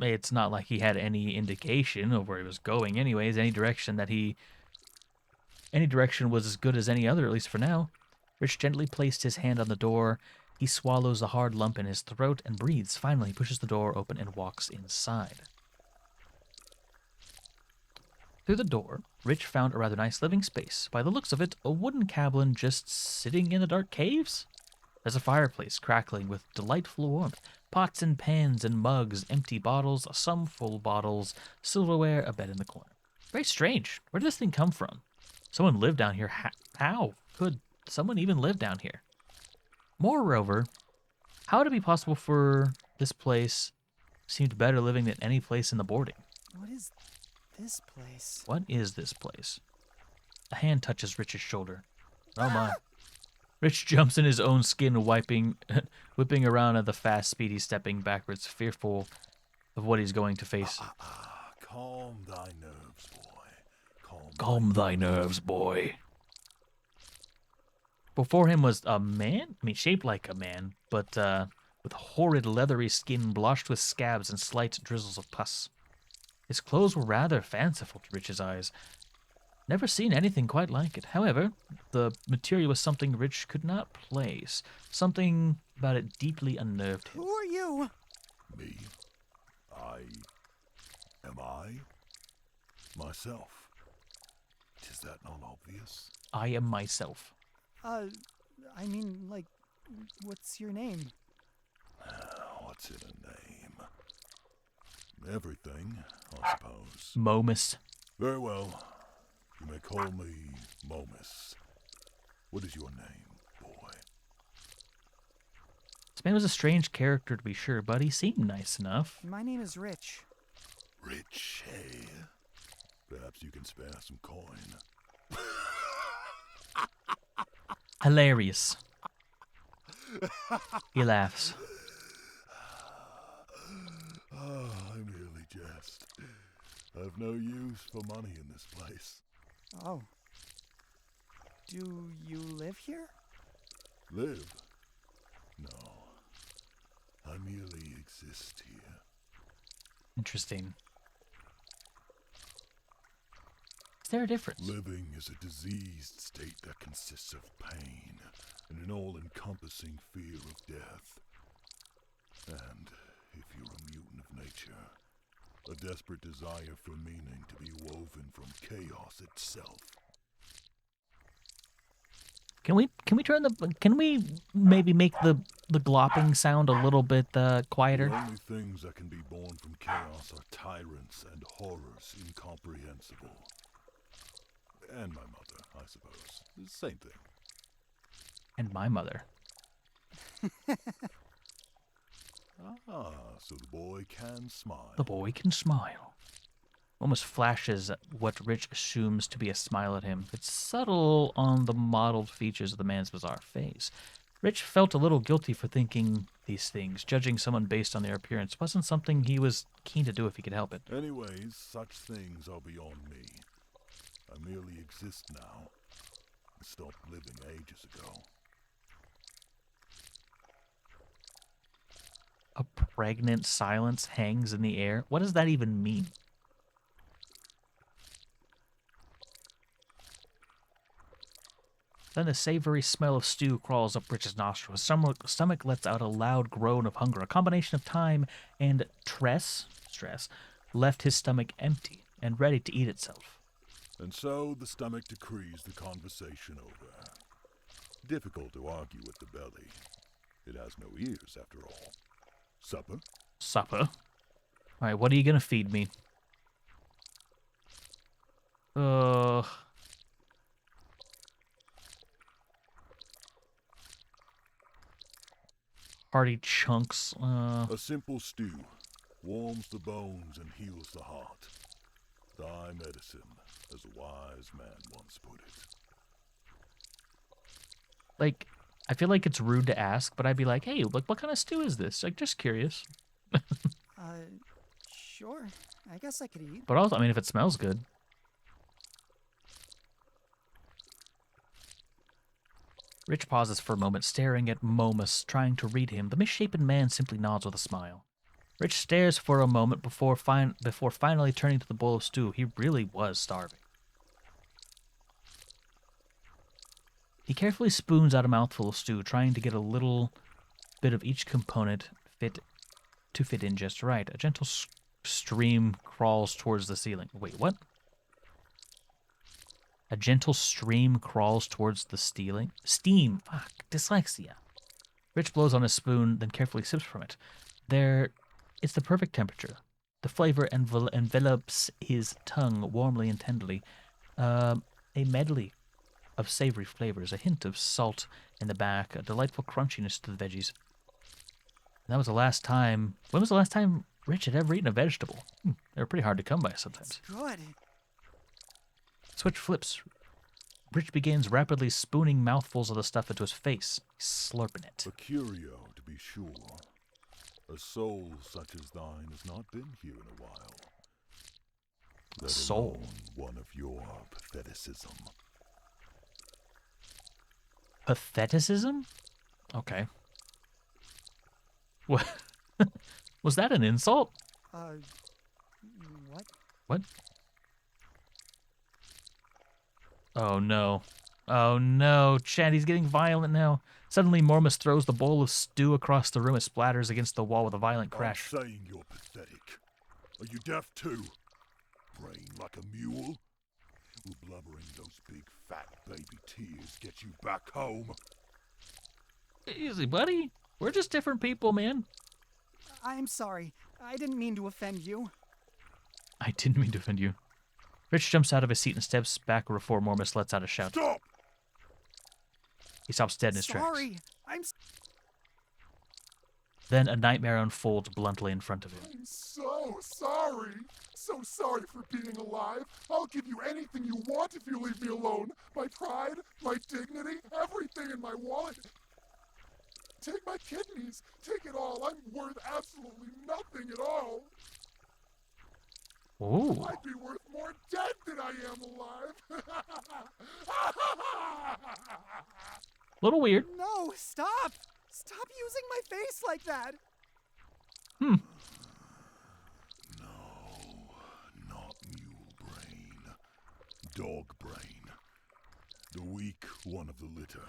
It's not like he had any indication of where he was going anyways. Any direction was as good as any other, at least for now. Rich gently placed his hand on the door. He swallows a hard lump in his throat and breathes. Finally, he pushes the door open and walks inside. Through the door, Rich found a rather nice living space. By the looks of it, a wooden cabin just sitting in the dark caves? There's a fireplace crackling with delightful warmth. Pots and pans and mugs, empty bottles, some full bottles, silverware, a bed in the corner. Very strange. Where did this thing come from? Someone lived down here. How could someone even live down here? Moreover, how would it be possible for this place seemed better living than any place in the boarding? What is this place? What is this place? A hand touches Rich's shoulder. Oh my. Rich jumps in his own skin, whipping around at the fast speed he's stepping backwards, fearful of what he's going to face. Calm thy nerves, boy. Calm thy nerves, boy. Before him was a man? I mean, shaped like a man, but with horrid leathery skin blotched with scabs and slight drizzles of pus. His clothes were rather fanciful to Rich's eyes. Never seen anything quite like it. However, the material was something Rich could not place. Something about it deeply unnerved him. Who are you? Me? Am I? Myself. Is that not obvious? I am myself. I mean, like, what's your name? What's in a name? Everything, I suppose. Momus. Very well. You may call me Momus. What is your name, boy? This man was a strange character, to be sure, but he seemed nice enough. My name is Rich. Rich, eh? Perhaps you can spare some coin. Hilarious. He laughs. I merely jest. I've no use for money in this place. Oh. Do you live here? Live? No. I merely exist here. Interesting. Is there a difference? Living is a diseased state that consists of pain and an all-encompassing fear of death. And, if you're a mutant of nature, a desperate desire for meaning to be woven from chaos itself. Can we maybe make the glopping sound a little bit quieter? The only things that can be born from chaos are tyrants and horrors incomprehensible. And my mother, I suppose. Same thing. And my mother. So the boy can smile. The boy can smile. Almost flashes what Rich assumes to be a smile at him. It's subtle on the mottled features of the man's bizarre face. Rich felt a little guilty for thinking these things. Judging someone based on their appearance wasn't something he was keen to do if he could help it. Anyways, such things are beyond me. I merely exist now. I stopped living ages ago. A pregnant silence hangs in the air. What does that even mean? Then a savory smell of stew crawls up Rich's nostrils. His stomach lets out a loud groan of hunger. A combination of time and stress left his stomach empty and ready to eat itself. And so the stomach decrees the conversation over. Difficult to argue with the belly. It has no ears, after all. Supper? Supper? Alright, what are you gonna feed me? Hearty chunks. A simple stew. Warms the bones and heals the heart. Thy medicine, as a wise man once put it. Like, I feel like it's rude to ask, but I'd be like, hey, like, what kind of stew is this? Like, just curious. Sure. I guess I could eat. But also, I mean, if it smells good. Rich pauses for a moment, staring at Momus, trying to read him. The misshapen man simply nods with a smile. Rich stares for a moment before finally turning to the bowl of stew. He really was starving. He carefully spoons out a mouthful of stew, trying to get a little bit of each component to fit in just right. A gentle stream crawls towards the ceiling. Wait, what? A gentle stream crawls towards the ceiling? Steam! Fuck, dyslexia. Rich blows on his spoon, then carefully sips from it. It's the perfect temperature. The flavor envelops his tongue warmly and tenderly. A medley of savory flavors, a hint of salt in the back, a delightful crunchiness to the veggies. And that was the last time... When was the last time Rich had ever eaten a vegetable? They were pretty hard to come by sometimes. Good. Switch flips. Rich begins rapidly spooning mouthfuls of the stuff into his face, slurping it. A curio, to be sure. A soul such as thine has not been here in a while. Let soul? Alone one of your patheticism. Patheticism? Okay. What? Was that an insult? What? What? Oh no. Oh no, Chad, he's getting violent now. Suddenly, Mormus throws the bowl of stew across the room. It splatters against the wall with a violent crash. I'm saying you're pathetic. Are you deaf too? Brain like a mule? Will blubbering those big fat baby tears get you back home? Easy, buddy. We're just different people, man. I'm sorry. I didn't mean to offend you. I didn't mean to offend you. Rich jumps out of his seat and steps back before Mormus lets out a shout. Stop! He stops dead in his tracks. Sorry. Then a nightmare unfolds bluntly in front of him. I'm so sorry. So sorry for being alive. I'll give you anything you want if you leave me alone. My pride, my dignity, everything in my wallet. Take my kidneys. Take it all. I'm worth absolutely nothing at all. Ooh. I'd be worth more dead than I am alive. Little weird. No, stop! Stop using my face like that! No, not mule brain. Dog brain. The weak one of the litter.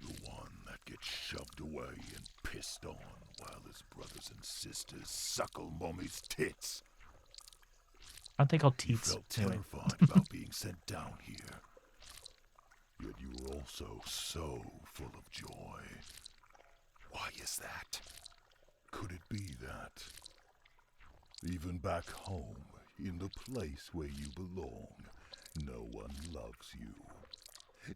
The one that gets shoved away and pissed on while his brothers and sisters suckle mommy's tits. I think I'll teach. You felt terrified about being sent down here. Yet you were also so full of joy. Why is that? Could it be that, even back home, in the place where you belong, no one loves you?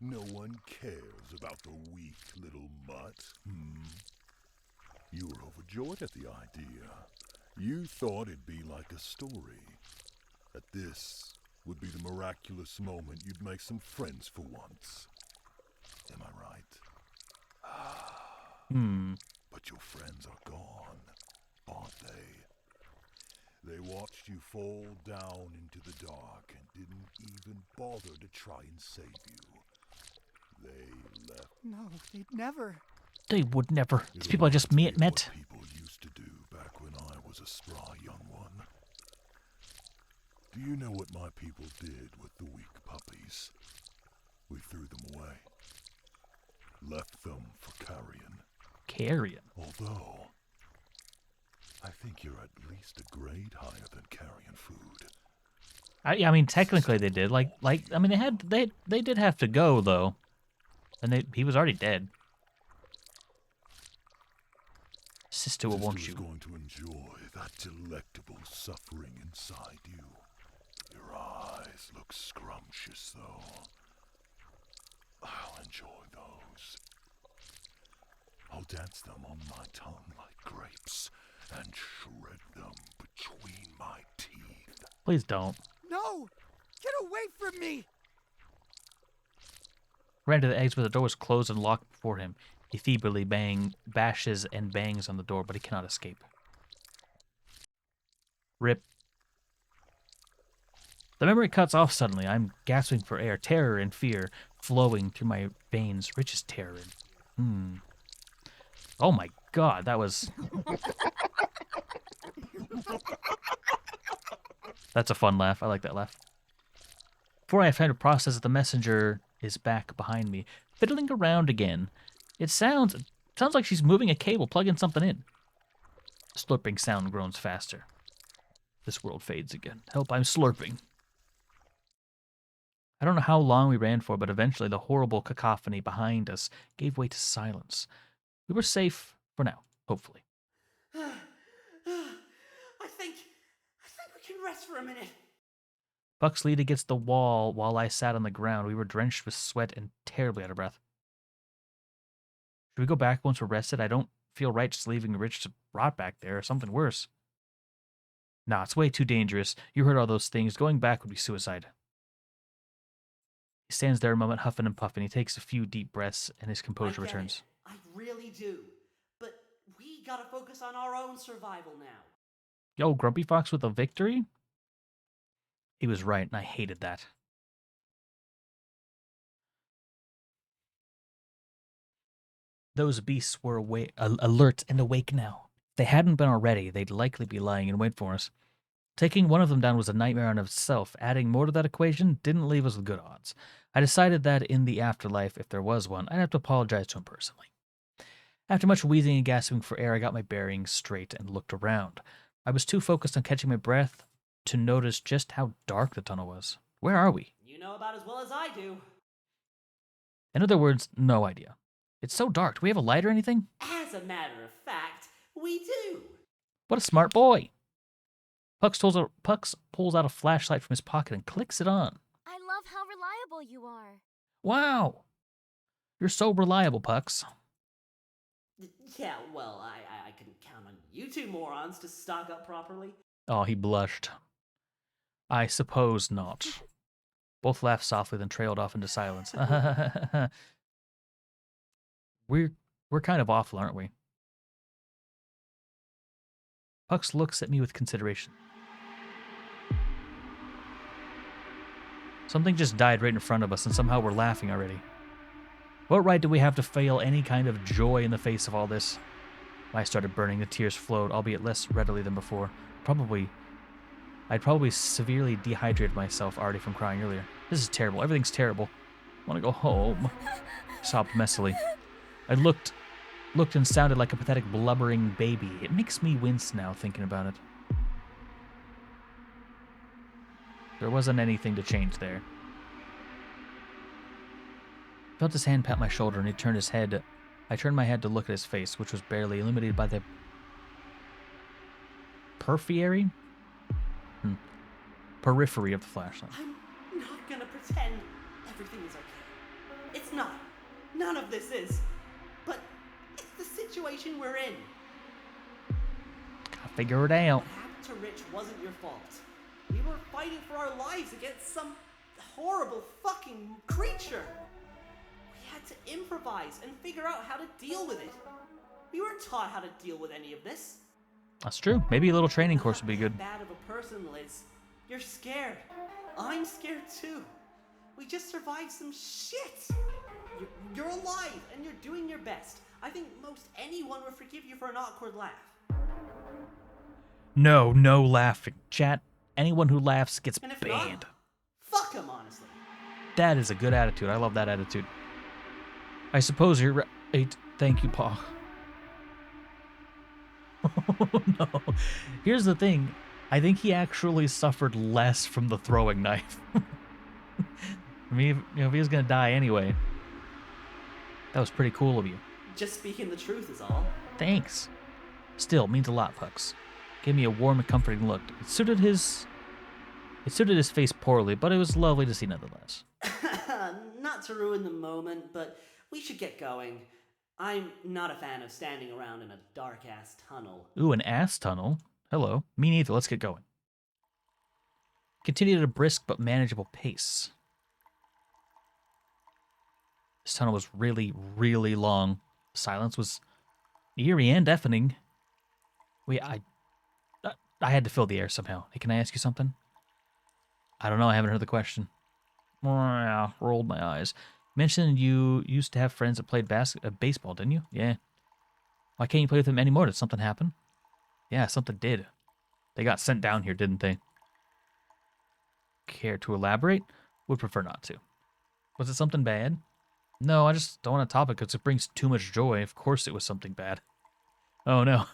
No one cares about the weak little mutt, You were overjoyed at the idea. You thought it'd be like a story. That this would be the miraculous moment you'd make some friends for once. Am I right? But your friends are gone, aren't they? They watched you fall down into the dark and didn't even bother to try and save you. They left. No, they'd never. They would never. These people I just met. What people used to do back when I was a spry young one. Do you know what my people did with the weak puppies? We threw them away. carrion. Although, I think you're at least a grade higher than carrion food. I mean, technically they did. I mean, they did have to go though, and he was already dead. Sister will want you. Going to enjoy that delectable suffering inside you. Your eyes look scrumptious, though. I'll enjoy those. I'll dance them on my tongue like grapes and shred them between my teeth. Please don't. No! Get away from me! Ran to the eggs, but the door was closed and locked before him. He feebly bashes and bangs on the door, but he cannot escape. Rip. The memory cuts off suddenly. I'm gasping for air, terror and fear flowing through my veins. Richest terror. Oh my god, that was... That's a fun laugh. I like that laugh. Before I have time to process it, the messenger is back behind me, fiddling around again. It sounds like she's moving a cable, plugging something in. The slurping sound groans faster. This world fades again. Help, I'm slurping. I don't know how long we ran for, but eventually the horrible cacophony behind us gave way to silence. We were safe for now, hopefully. I think we can rest for a minute. Bucks leaned against the wall while I sat on the ground. We were drenched with sweat and terribly out of breath. Should we go back once we're rested? I don't feel right just leaving Rich to rot back there or something worse. Nah, it's way too dangerous. You heard all those things. Going back would be suicide. He stands there a moment, huffing and puffing. He takes a few deep breaths, and his composure returns. I really do. But we gotta focus on our own survival now. Yo, Grumpy Fox with a victory? He was right, and I hated that. Those beasts were alert and awake now. If they hadn't been already, they'd likely be lying in wait for us. Taking one of them down was a nightmare in itself. Adding more to that equation didn't leave us with good odds. I decided that in the afterlife, if there was one, I'd have to apologize to him personally. After much wheezing and gasping for air, I got my bearings straight and looked around. I was too focused on catching my breath to notice just how dark the tunnel was. Where are we? You know about as well as I do. In other words, no idea. It's so dark. Do we have a light or anything? As a matter of fact, we do. What a smart boy. Pucks pulls out a flashlight from his pocket and clicks it on. I love how reliable you are. Wow. You're so reliable, Pucks. Yeah, well, I can count on you two morons to stock up properly. Oh, he blushed. I suppose not. Both laughed softly, then trailed off into silence. We're kind of awful, aren't we? Pucks looks at me with consideration. Something just died right in front of us, and somehow we're laughing already. What right do we have to feel any kind of joy in the face of all this? I started burning. The tears flowed, albeit less readily than before. I'd probably severely dehydrated myself already from crying earlier. This is terrible. Everything's terrible. I want to go home. I sobbed messily. I looked and sounded like a pathetic blubbering baby. It makes me wince now thinking about it. There wasn't anything to change there. I felt his hand pat my shoulder, and he turned his head. I turned my head to look at his face, which was barely illuminated by the periphery of the flashlight. I'm not gonna pretend everything is okay. It's not. None of this is. But it's the situation we're in. Gotta figure it out. What happened to Rich wasn't your fault. We were fighting for our lives against some horrible fucking creature. We had to improvise and figure out how to deal with it. We weren't taught how to deal with any of this. That's true. Maybe a little training course would be good. Bad of a person, Liz. You're scared. I'm scared too. We just survived some shit. You're alive and you're doing your best. I think most anyone would forgive you for an awkward laugh. No laughing. Chat, anyone who laughs gets And if banned. not, fuck him, honestly. That is a good attitude. I love that attitude. I suppose you're right. Thank you, Paul. No. Here's the thing. I think he actually suffered less from the throwing knife. I mean, if he was gonna die anyway. That was pretty cool of you. Just speaking the truth is all. Thanks. Still, means a lot, Pucks. Gave me a warm and comforting look. It suited his face poorly, but it was lovely to see nonetheless. Not to ruin the moment, but we should get going. I'm not a fan of standing around in a dark-ass tunnel. Ooh, an ass tunnel? Hello. Me neither. Let's get going. Continued at a brisk but manageable pace. This tunnel was really, really long. Silence was eerie and deafening. Wait, I had to fill the air somehow. Hey, can I ask you something? I don't know. I haven't heard the question. Rolled my eyes. Mentioned you used to have friends that played baseball, didn't you? Yeah. Why can't you play with them anymore? Did something happen? Yeah, something did. They got sent down here, didn't they? Care to elaborate? Would prefer not to. Was it something bad? No, I just don't want to top it because it brings too much joy. Of course it was something bad. Oh, no.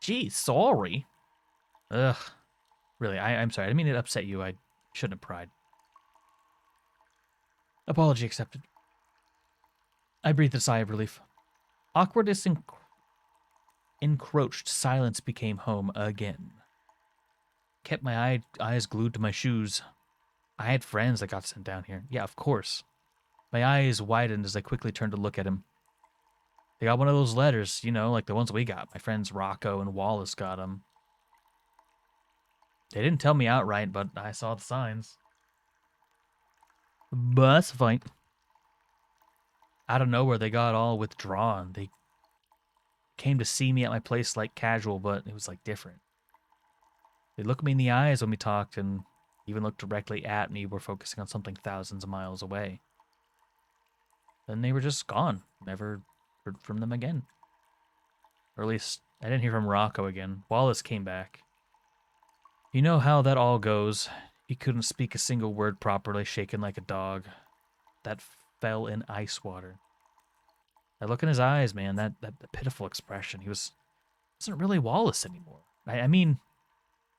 Gee, sorry. Ugh. Really, I'm sorry. I didn't mean to upset you. I shouldn't have pried. Apology accepted. I breathed a sigh of relief. Awkwardness encroached. Silence became home again. Kept my eyes glued to my shoes. I had friends that got sent down here. Yeah, of course. My eyes widened as I quickly turned to look at him. They got one of those letters, you know, like the ones we got. My friends Rocco and Wallace got them. They didn't tell me outright, but I saw the signs. But that's fine. Out of nowhere, they got all withdrawn. They came to see me at my place like casual, but it was like different. They looked me in the eyes when we talked and even looked directly at me. We're focusing on something thousands of miles away. Then they were just gone. Never heard from them again. Or at least, I didn't hear from Rocco again. Wallace came back. You know how that all goes. He couldn't speak a single word properly, shaken like a dog. That fell in ice water. That look in his eyes, man, that pitiful expression. He wasn't really Wallace anymore. I mean,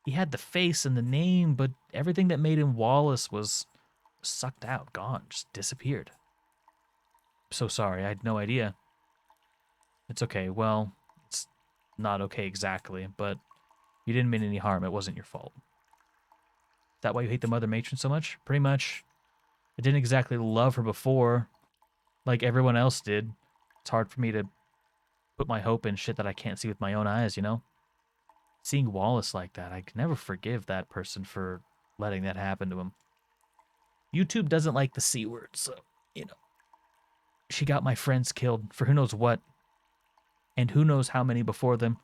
he had the face and the name, but everything that made him Wallace was sucked out, gone, just disappeared. I'm so sorry, I had no idea. It's okay, well, it's not okay exactly, but you didn't mean any harm. It wasn't your fault. Is that why you hate the Mother Matron so much? Pretty much. I didn't exactly love her before, like everyone else did. It's hard for me to put my hope in shit that I can't see with my own eyes, you know? Seeing Wallace like that, I can never forgive that person for letting that happen to him. YouTube doesn't like the C word, so, you know. She got my friends killed for who knows what, and who knows how many before them.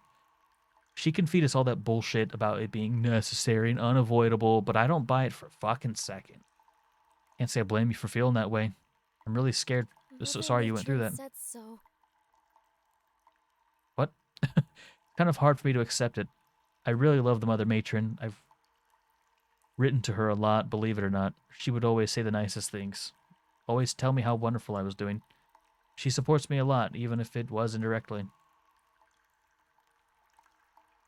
She can feed us all that bullshit about it being necessary and unavoidable, but I don't buy it for a fucking second. Can't say I blame you for feeling that way. I'm really scared. So sorry you went through that. Said so. What? Kind of hard for me to accept it. I really love the Mother Matron. I've written to her a lot, believe it or not. She would always say the nicest things. Always tell me how wonderful I was doing. She supports me a lot, even if it was indirectly.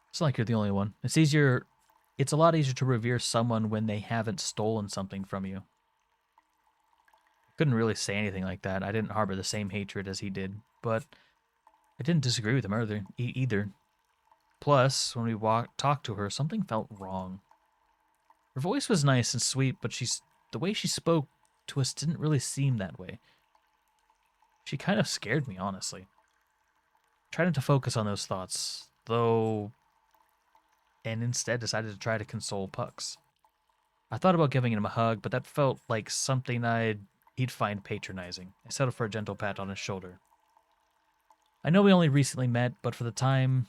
It's not like you're the only one. It's a lot easier to revere someone when they haven't stolen something from you. I couldn't really say anything like that. I didn't harbor the same hatred as he did, but I didn't disagree with him either. Plus, when we talked to her, something felt wrong. Her voice was nice and sweet, but the way she spoke to us didn't really seem that way. She kind of scared me, honestly. Tried not to focus on those thoughts, though, and instead decided to try to console Pucks. I thought about giving him a hug, but that felt like something he'd find patronizing. I settled for a gentle pat on his shoulder. I know we only recently met, but for the time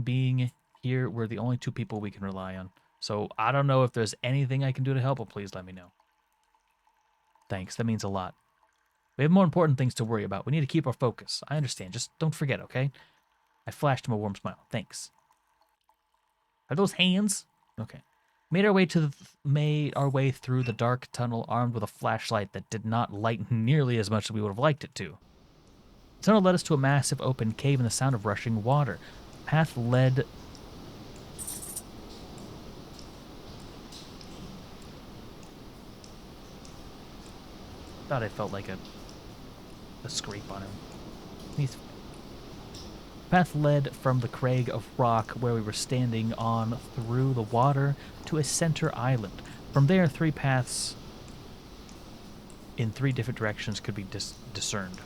being here, we're the only two people we can rely on. So I don't know if there's anything I can do to help, but please let me know. Thanks, that means a lot. We have more important things to worry about. We need to keep our focus. I understand. Just don't forget, okay? I flashed him a warm smile. Thanks. Are those hands? Okay. Made our way through the dark tunnel armed with a flashlight that did not light nearly as much as we would have liked it to. tunnel led us to a massive open cave and the sound of rushing water. Path led... Thought I felt like a scrape on him. Path led from the crag of rock where we were standing on through the water to a center island. From there, 3 paths in 3 different directions could be discerned.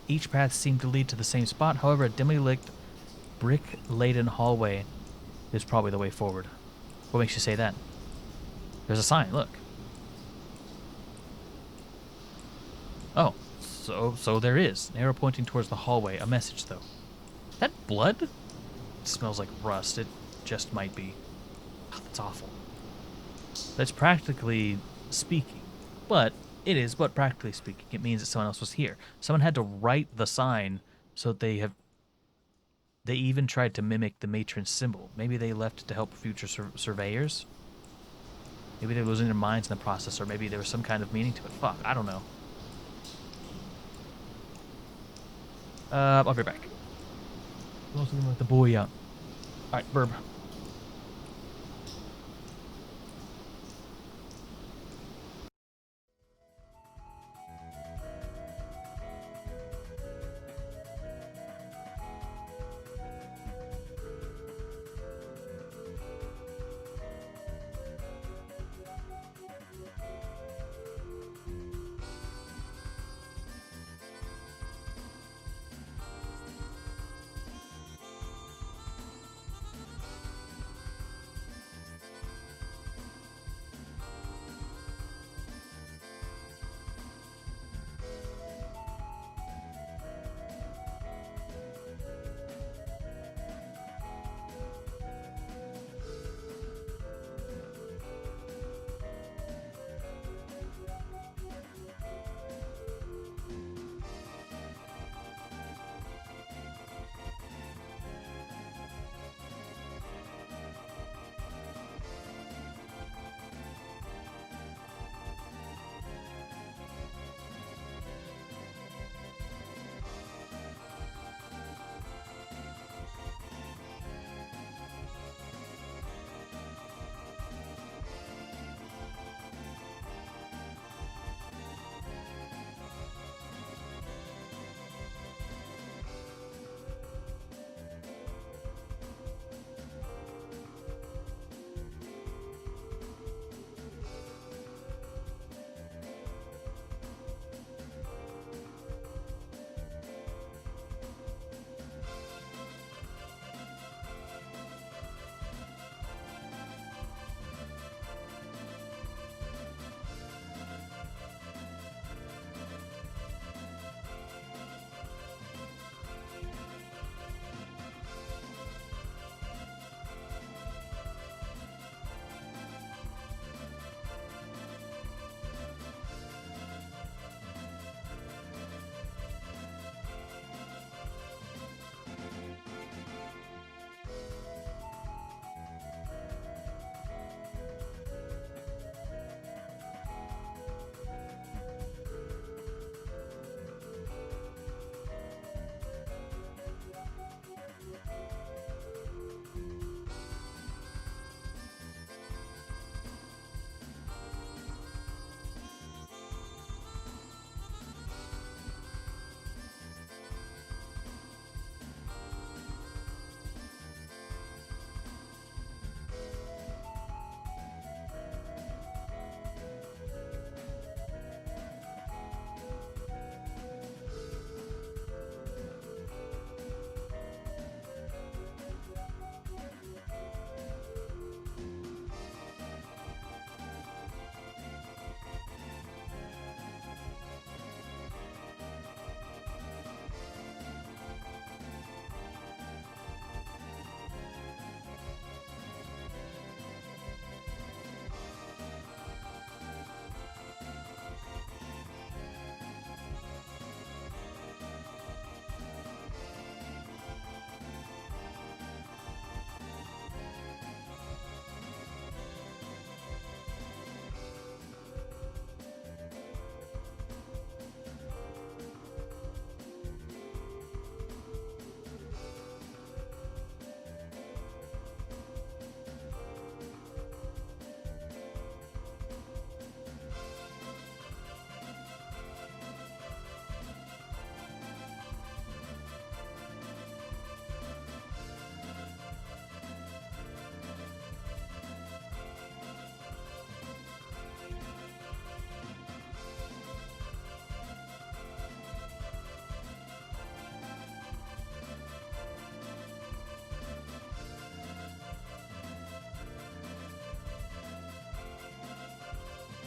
Each path seemed to lead to the same spot. However, a dimly lit, brick-laden hallway is probably the way forward. What makes you say that? There's a sign, look. Oh, so there is. An arrow pointing towards the hallway. A message, though. Is that blood? It smells like rust. It just might be. Oh, that's awful. That's practically speaking. But it is, but practically speaking, it means that someone else was here. Someone had to write the sign, so they even tried to mimic the matron's symbol. Maybe they left to help future surveyors. Maybe they're losing their minds in the process, or maybe there was some kind of meaning to it. Fuck, I don't know. I'll be right back. I'm also gonna let the boy out. Alright, Burb.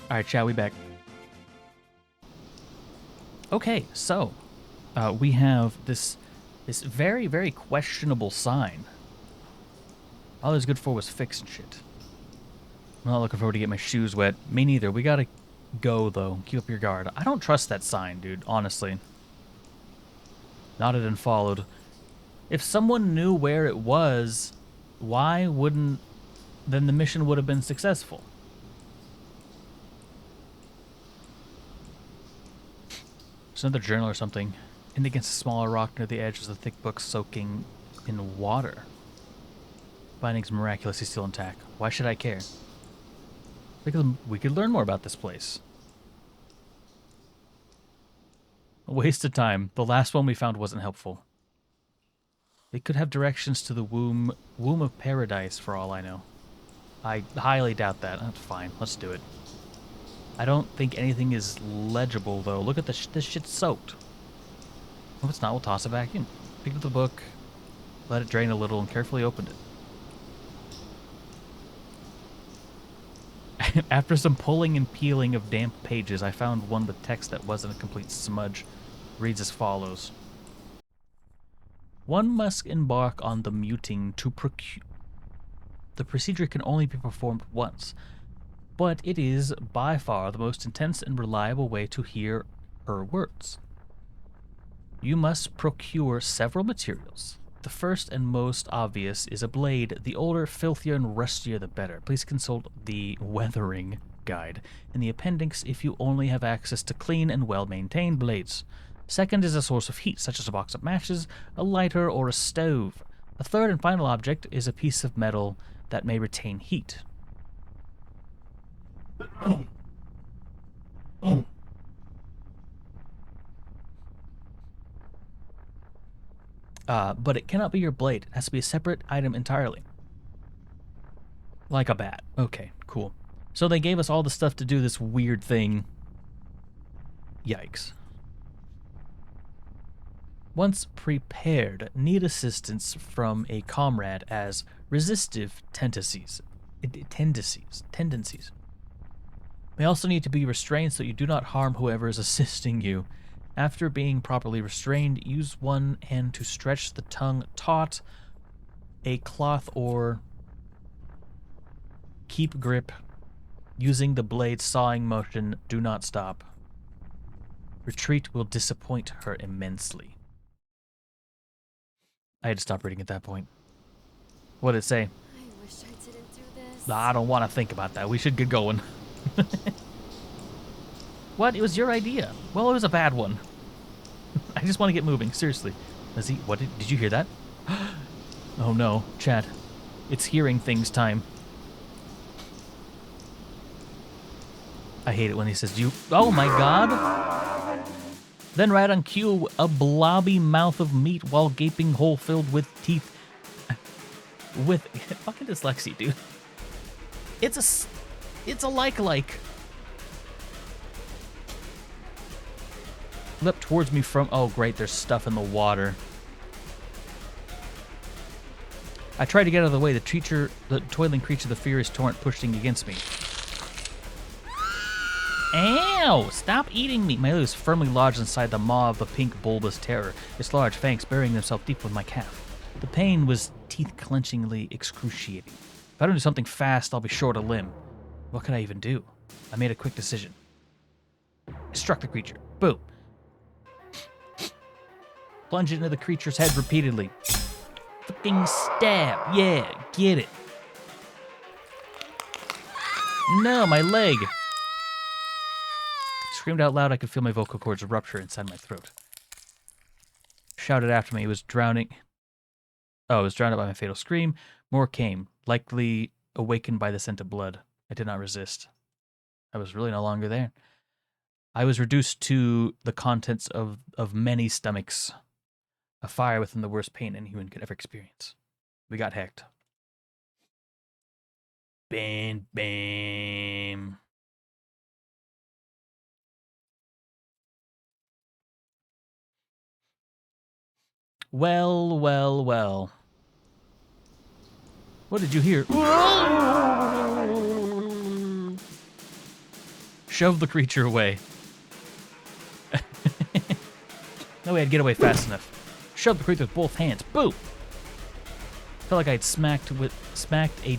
All right, shall we back? Okay, so we have this very, very questionable sign. All it was good for was fixing shit. I'm not looking forward to get my shoes wet. Me neither. We gotta go, though. Keep up your guard. I don't trust that sign, dude, honestly. Nodded and followed. If someone knew where it was, why wouldn't... then the mission would have been successful. There's another journal or something. And against a smaller rock near the edge was a thick book soaking in water. Bindings miraculously still intact. Why should I care? We could learn more about this place. A waste of time. The last one we found wasn't helpful. It could have directions to the womb of paradise for all I know. I highly doubt that. That's fine. Let's do it. I don't think anything is legible, though. Look at this. This shit's soaked. If it's not, we'll toss it back in. Picked up the book, let it drain a little, and carefully opened it. After some pulling and peeling of damp pages, I found one with text that wasn't a complete smudge. It reads as follows. One must embark on the muting to procure... The procedure can only be performed once, but it is by far the most intense and reliable way to hear her words. You must procure several materials. The first and most obvious is a blade. The older, filthier, and rustier the better. Please consult the weathering guide in the appendix if you only have access to clean and well-maintained blades. Second is a source of heat, such as a box of matches, a lighter, or a stove. The third and final object is a piece of metal that may retain heat. But it cannot be your blade. It has to be a separate item entirely. Like a bat. Okay, cool. So they gave us all the stuff to do this weird thing. Yikes. Once prepared, need assistance from a comrade as resistive tendencies. May also need to be restrained so you do not harm whoever is assisting you. After being properly restrained, use one hand to stretch the tongue taut, a cloth, or keep grip. Using the blade sawing motion, do not stop. Retreat will disappoint her immensely. I had to stop reading at that point. What did it say? I wish I didn't do this. I don't want to think about that. We should get going. What? It was your idea. Well, it was a bad one. I just want to get moving. Seriously. Lizzie, what did you hear that? Oh no, chat. It's hearing things time. I hate it when he says you. Oh my god. Then right on cue, a blobby mouth of meat while gaping hole filled with teeth. With fucking dyslexia, dude. It's a like. Leapt towards me from... Oh, great, there's stuff in the water. I tried to get out of the way. The toiling creature, the furious torrent, pushing against me. Ow! Stop eating me! My leg was firmly lodged inside the maw of the pink bulbous terror, its large fangs burying themselves deep with my calf. The pain was teeth-clenchingly excruciating. If I don't do something fast, I'll be short a limb. What could I even do? I made a quick decision. I struck the creature. Boom. Plunge into the creature's head repeatedly. Fucking stab. Yeah, get it. No, my leg. Screamed out loud. I could feel my vocal cords rupture inside my throat. Shouted after me. It was drowning. Oh, I was drowned out by my fatal scream. More came, likely awakened by the scent of blood. I did not resist. I was really no longer there. I was reduced to the contents of many stomachs. A fire within the worst pain any human could ever experience. We got hacked. Bam, bam. Well, well, well. What did you hear? Shove the creature away. No way I'd get away fast enough. Shove the creature with both hands. Boom! Felt like I'd smacked a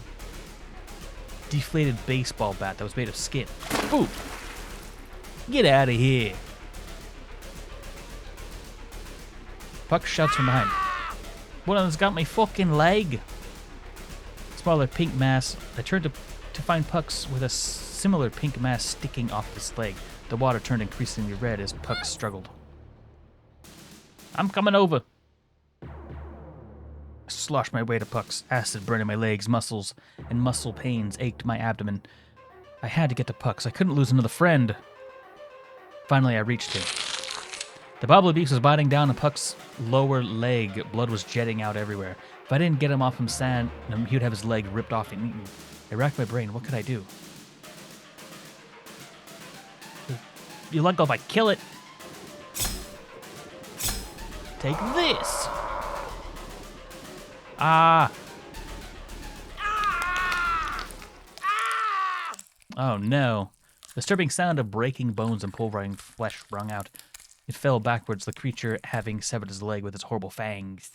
deflated baseball bat that was made of skin. Boom! Get out of here! Puck shouts from behind. One of them's got my fucking leg! Smaller pink mass. I turned to find Puck's with a similar pink mass sticking off his leg. The water turned increasingly red as Puck struggled. I'm coming over. I sloshed my way to Puck's, acid burning my legs, muscles, and muscle pains ached my abdomen. I had to get to Puck's. I couldn't lose another friend. Finally, I reached him. The bobbly beast was biting down on Puck's lower leg. Blood was jetting out everywhere. If I didn't get him off from sand, he would have his leg ripped off and eaten. I racked my brain. What could I do? You let go if I kill it. Take this. Ah. Oh no. The disturbing sound of breaking bones and pulverizing flesh rung out. It fell backwards, the creature having severed his leg with its horrible fangs.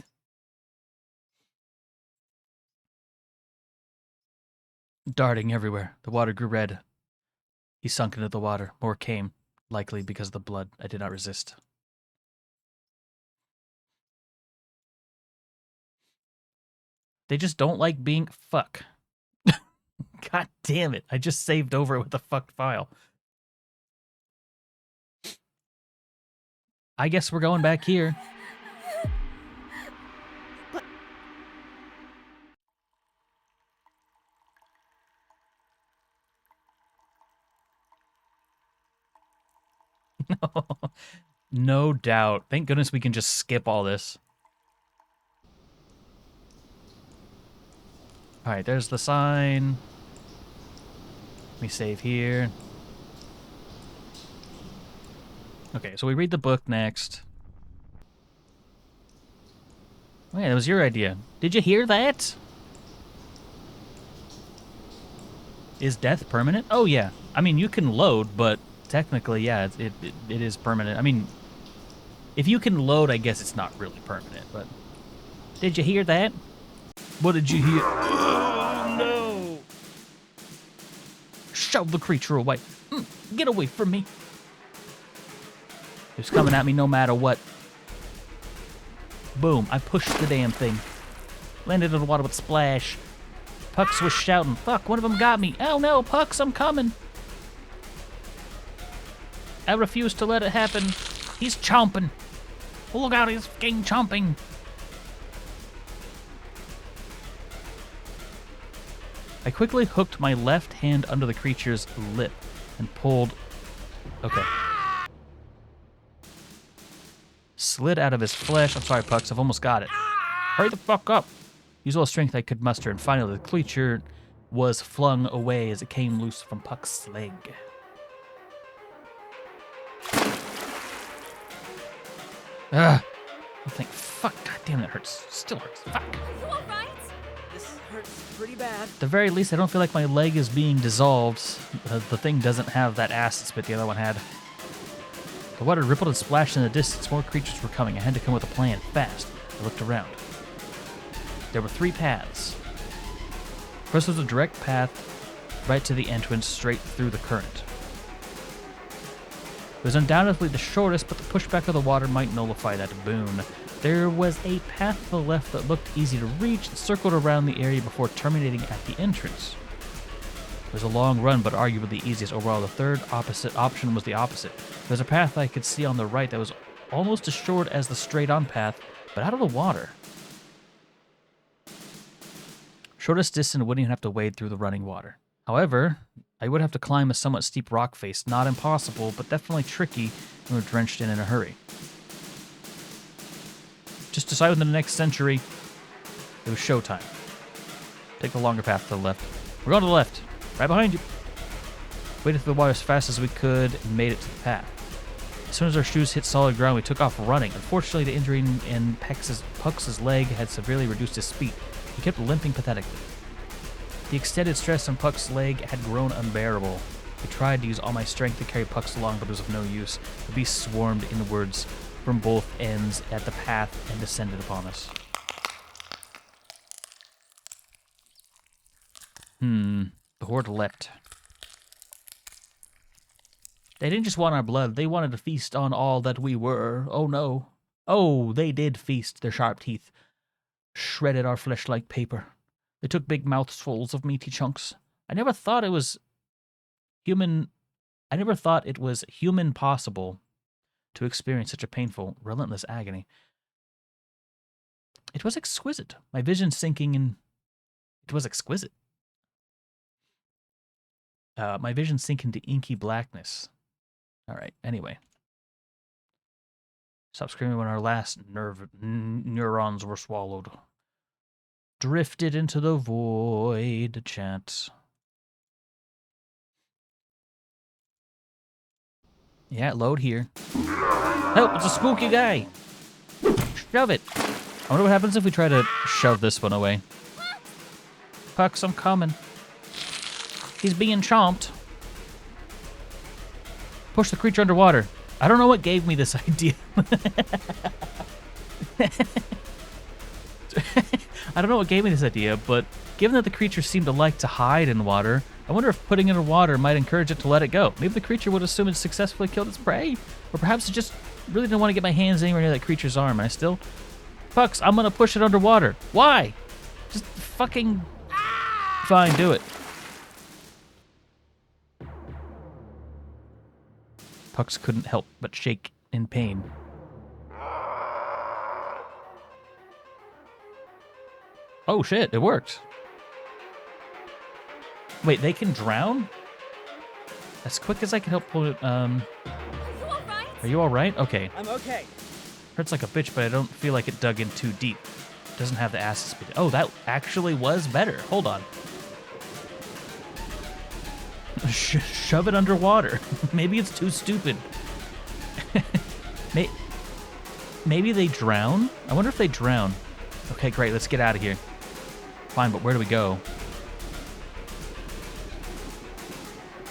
Darting everywhere, the water grew red. He sunk into the water. More came, likely because of the blood. I did not resist. They just don't like being... Fuck. God damn it. I just saved over it with the fucked file. I guess we're going back here. No doubt. Thank goodness we can just skip all this. Alright, there's the sign. Let me save here. Okay, so we read the book next. Oh yeah, that was your idea. Did you hear that? Is death permanent? Oh yeah. I mean, you can load, but technically, yeah, it is permanent. I mean, if you can load, I guess it's not really permanent, but... Did you hear that? What did you hear? Oh, no! Shove the creature away. Get away from me. It's coming at me no matter what. Boom, I pushed the damn thing. Landed in the water with a splash. Pucks was shouting, fuck, one of them got me. Oh no, Pucks, I'm coming. I refuse to let it happen. He's chomping. Look out, he's fucking chomping. I quickly hooked my left hand under the creature's lip and pulled... Okay. Slid out of his flesh. I'm sorry, Pucks, I've almost got it. Hurry the fuck up. Use all the strength I could muster, and finally the creature was flung away as it came loose from Puck's leg. Ugh. I think, fuck, goddamn, that hurts. Still hurts. Fuck. You all right? This hurts pretty bad. At the very least, I don't feel like my leg is being dissolved. The thing doesn't have that acid spit the other one had. The water rippled and splashed in the distance. More creatures were coming. I had to come with a plan, fast. I looked around. There were 3 paths. First was a direct path right to the entrance, straight through the current. It was undoubtedly the shortest, but the pushback of the water might nullify that boon. There was a path to the left that looked easy to reach and circled around the area before terminating at the entrance. It was a long run, but arguably the easiest. Overall, the third option was the opposite. There was a path I could see on the right that was almost as short as the straight-on path, but out of the water. Shortest distance wouldn't even have to wade through the running water. However, I would have to climb a somewhat steep rock face. Not impossible, but definitely tricky when we're drenched in a hurry. Just decide within the next century, it was showtime. Take the longer path to the left. We're going to the left. Right behind you. Waded through the water as fast as we could and made it to the path. As soon as our shoes hit solid ground, we took off running. Unfortunately, the injury in Pucks' leg had severely reduced his speed. He kept limping pathetically. The extended stress on Puck's leg had grown unbearable. I tried to use all my strength to carry Pucks along, but it was of no use. The beast swarmed inwards from both ends at the path and descended upon us. The horde leapt. They didn't just want our blood, they wanted to feast on all that we were. Oh no. Oh, they did feast. Their sharp teeth shredded our flesh like paper. They took big mouthfuls of meaty chunks. I never thought it was human possible to experience such a painful, relentless agony. It was exquisite. My vision sinking in... It was exquisite. My vision sink into inky blackness. All right, anyway. Stop screaming when our last neurons were swallowed. Drifted into the void, chant. Yeah, load here. Help, it's a spooky guy. Shove it. I wonder what happens if we try to shove this one away. Pucks, I'm coming. He's being chomped. Push the creature underwater. I don't know what gave me this idea. I don't know what gave me this idea, but given that the creature seemed to like to hide in water, I wonder if putting it in water might encourage it to let it go. Maybe the creature would assume it successfully killed its prey. Or perhaps it just really didn't want to get my hands anywhere near that creature's arm. And I still... Pucks, I'm going to push it underwater. Why? Just fucking... Fine, do it. Pucks couldn't help but shake in pain. Oh shit, it worked. Wait, they can drown? As quick as I can help pull it, Are you alright? Okay. I'm okay. Hurts like a bitch, but I don't feel like it dug in too deep. It doesn't have the acid speed. Oh, that actually was better. Hold on. Shove it underwater. Maybe it's too stupid. Maybe they drown? I wonder if they drown. Okay, great. Let's get out of here. Fine, but where do we go?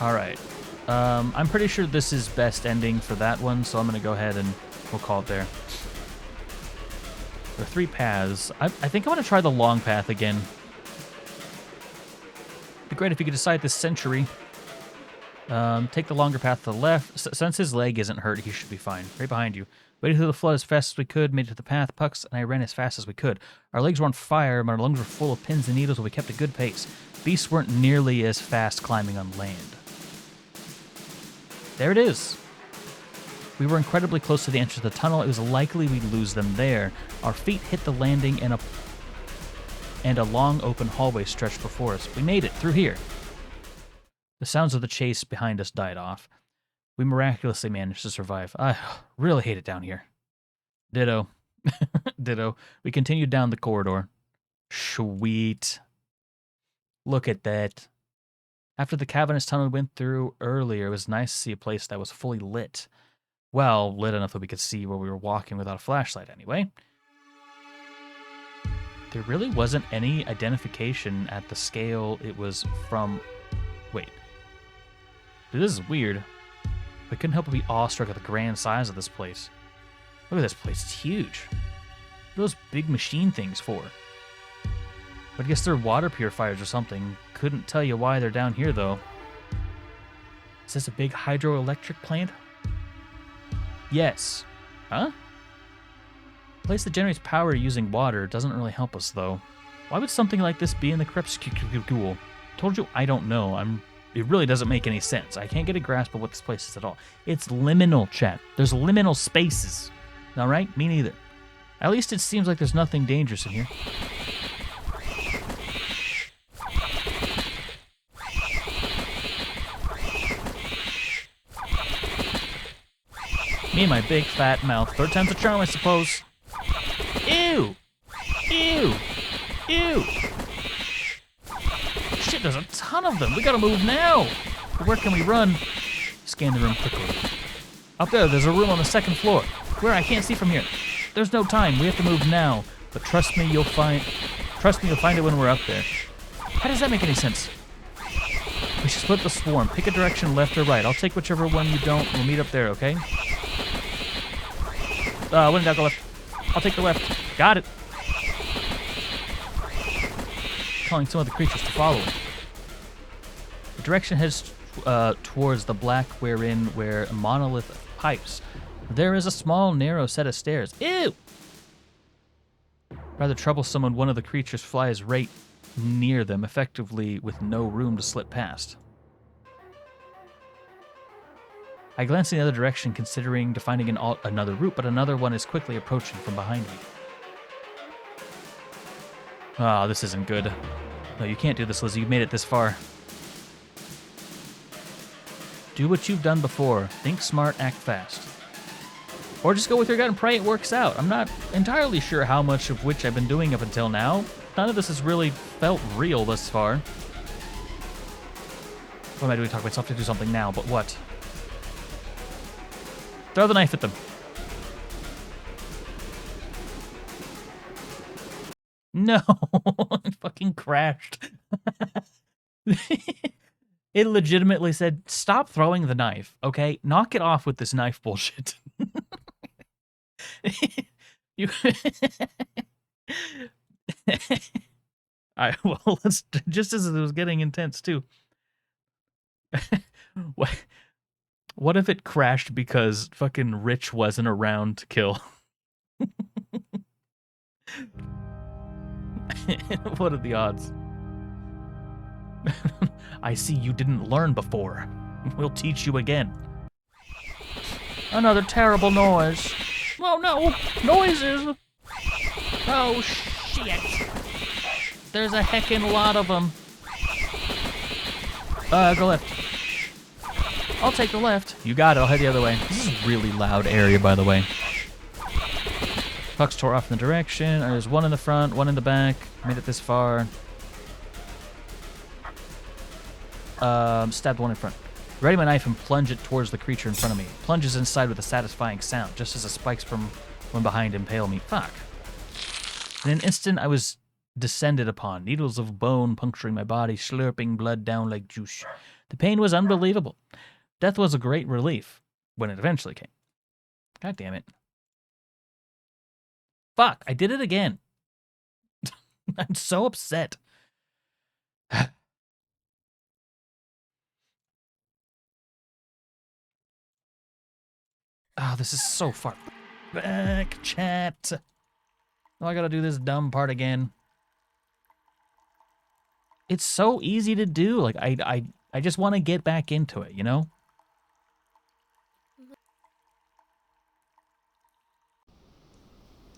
All right. I'm pretty sure this is best ending for that one, so I'm going to go ahead and we'll call it there. There are 3 paths. I think I'm going to try the long path again. It'd be great if you could decide this century. Take the longer path to the left. Since his leg isn't hurt, he should be fine. Right behind you. Waded through the flood as fast as we could, made it to the path. Pucks and I ran as fast as we could. Our legs were on fire, but our lungs were full of pins and needles, but we kept a good pace. Beasts weren't nearly as fast climbing on land. There it is. We were incredibly close to the entrance of the tunnel. It was likely we'd lose them there. Our feet hit the landing and a long open hallway stretched before us. We made it through here. The sounds of the chase behind us died off. We miraculously managed to survive. I really hate it down here. Ditto. Ditto. We continued down the corridor. Sweet. Look at that. After the cavernous tunnel we went through earlier, it was nice to see a place that was fully lit. Well, lit enough that we could see where we were walking without a flashlight anyway. There really wasn't any identification at the scale it was from. Wait. Dude, this is weird. I couldn't help but be awestruck at the grand size of this place. Look at this place, it's huge. What are those big machine things for? But I guess they're water purifiers or something. Couldn't tell you why they're down here, though. Is this a big hydroelectric plant? Yes. Huh? A place that generates power using water doesn't really help us, though. Why would something like this be in the crepuscule? Told you I don't know. It really doesn't make any sense. I can't get a grasp of what this place is at all. It's liminal, chat. There's liminal spaces. All right? Me neither. At least it seems like there's nothing dangerous in here. Me and my big fat mouth. 3rd time's a charm, I suppose. Ew! Ew! Ew! Shit, there's a ton of them. We gotta move now. But where can we run? Scan the room quickly. Up there's a room on the 2nd floor. Where? I can't see from here. There's no time. We have to move now. But trust me, you'll find it when we're up there. How does that make any sense? We should split the swarm. Pick a direction, left or right. I'll take whichever one you don't. We'll meet up there, okay? When did I go left? I'll take the left. Got it. Calling some of the creatures to follow it. The direction heads towards the black where a monolith pipes. There is a small, narrow set of stairs. Ew! Rather troublesome when one of the creatures flies right near them, effectively with no room to slip past. I glance in the other direction, considering finding another route, but another one is quickly approaching from behind me. Ah, this isn't good. No, you can't do this, Lizzie. You've made it this far. Do what you've done before. Think smart, act fast. Or just go with your gut and pray it works out. I'm not entirely sure how much of which I've been doing up until now. None of this has really felt real thus far. What am I doing? Talk myself to do something now, but what? Throw the knife at them. No, it fucking crashed. It legitimately said, stop throwing the knife, okay? Knock it off with this knife bullshit. You... Alright, well, let's, just as it was getting intense, too. What if it crashed because fucking Rich wasn't around to kill? What are the odds? I see you didn't learn before. We'll teach you again. Another terrible noise. Oh no! Noises! Oh shit! There's a heckin' lot of them. Go left. I'll take the left. You got it, I'll head the other way. This is a really loud area, by the way. Pucks tore off in the direction. There's one in the front, one in the back. Made it this far. Stabbed one in front. Ready my knife and plunge it towards the creature in front of me. Plunges inside with a satisfying sound, just as the spikes from one behind impale me. Fuck. In an instant, I was descended upon, needles of bone puncturing my body, slurping blood down like juice. The pain was unbelievable. Death was a great relief when it eventually came. God damn it. Fuck, I did it again. I'm so upset. Oh, this is so far back, chat. Oh, I gotta do this dumb part again. It's so easy to do. Like, I just want to get back into it, you know?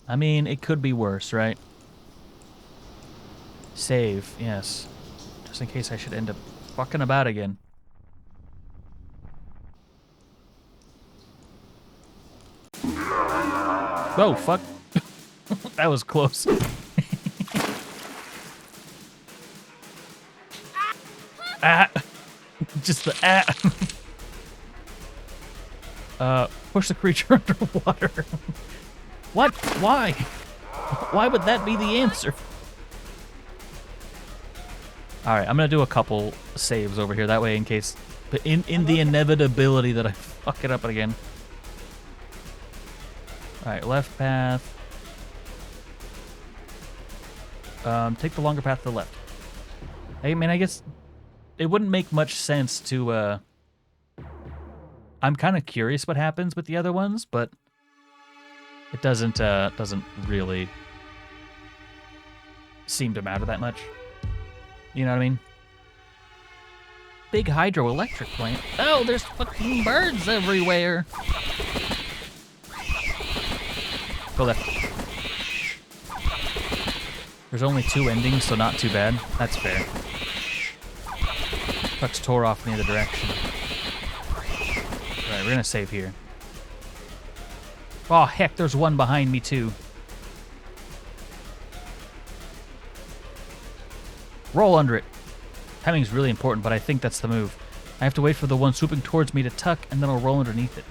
I mean, it could be worse, right? Save, yes. Just in case I should end up fucking about again. Oh, fuck. That was close. Ah! Just the push the creature underwater. What? Why? Why would that be the answer? Alright, I'm gonna do a couple saves over here, that way in case... But in the inevitability that I fuck it up again. Alright, left path. Take the longer path to the left. I mean, I guess it wouldn't make much sense to, I'm kind of curious what happens with the other ones, but it doesn't really seem to matter that much. You know what I mean? Big hydroelectric plant. Oh, there's fucking birds everywhere. Go left. There's only 2 endings, so not too bad. That's fair. Pucks tore off in the other direction. Alright, we're gonna save here. Oh, heck, there's one behind me, too. Roll under it. Timing's really important, but I think that's the move. I have to wait for the one swooping towards me to tuck, and then I'll roll underneath it.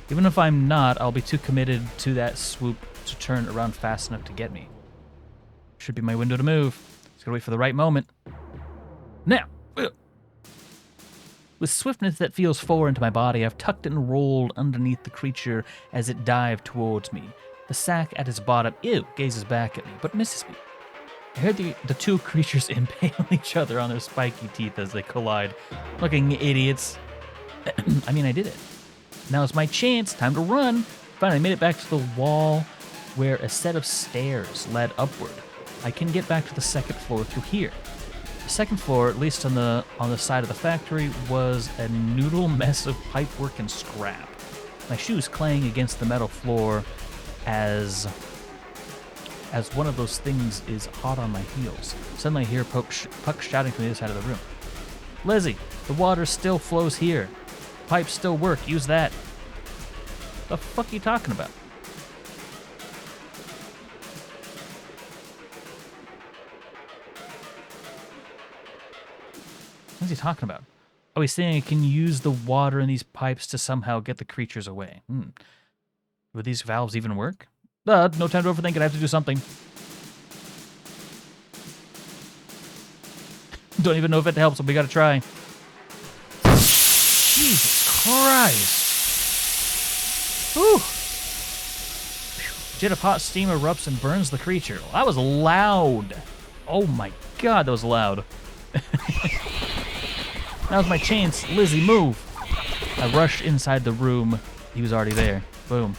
Even if I'm not, I'll be too committed to that swoop to turn around fast enough to get me. Should be my window to move. Just gotta wait for the right moment. Now, with swiftness that feels forward into my body, I've tucked and rolled underneath the creature as it dived towards me. The sack at its bottom, gazes back at me, but misses me. I heard the two creatures impale each other on their spiky teeth as they collide. Looking idiots. I mean, I did it. Now it's my chance. Time to run. Finally made it back to the wall where a set of stairs led upward. I can get back to the second floor through here. The second floor, at least on the side of the factory, was a noodle mess of pipework and scrap. My shoes clang against the metal floor as one of those things is hot on my heels. Suddenly I hear Puck shouting from the other side of the room. Lizzie, the water still flows here. Pipes still work. Use that. The fuck are you talking about? What's he talking about? Oh, he's saying I can use the water in these pipes to somehow get the creatures away. Would these valves even work? No time to overthink it. I have to do something. Don't even know if it helps, but we gotta try. Jesus Christ. Whew. A jet of hot steam erupts and burns the creature. Well, that was loud. Oh my god, that was loud. That was my chance. Lizzie, move. I rushed inside the room. He was already there. Boom.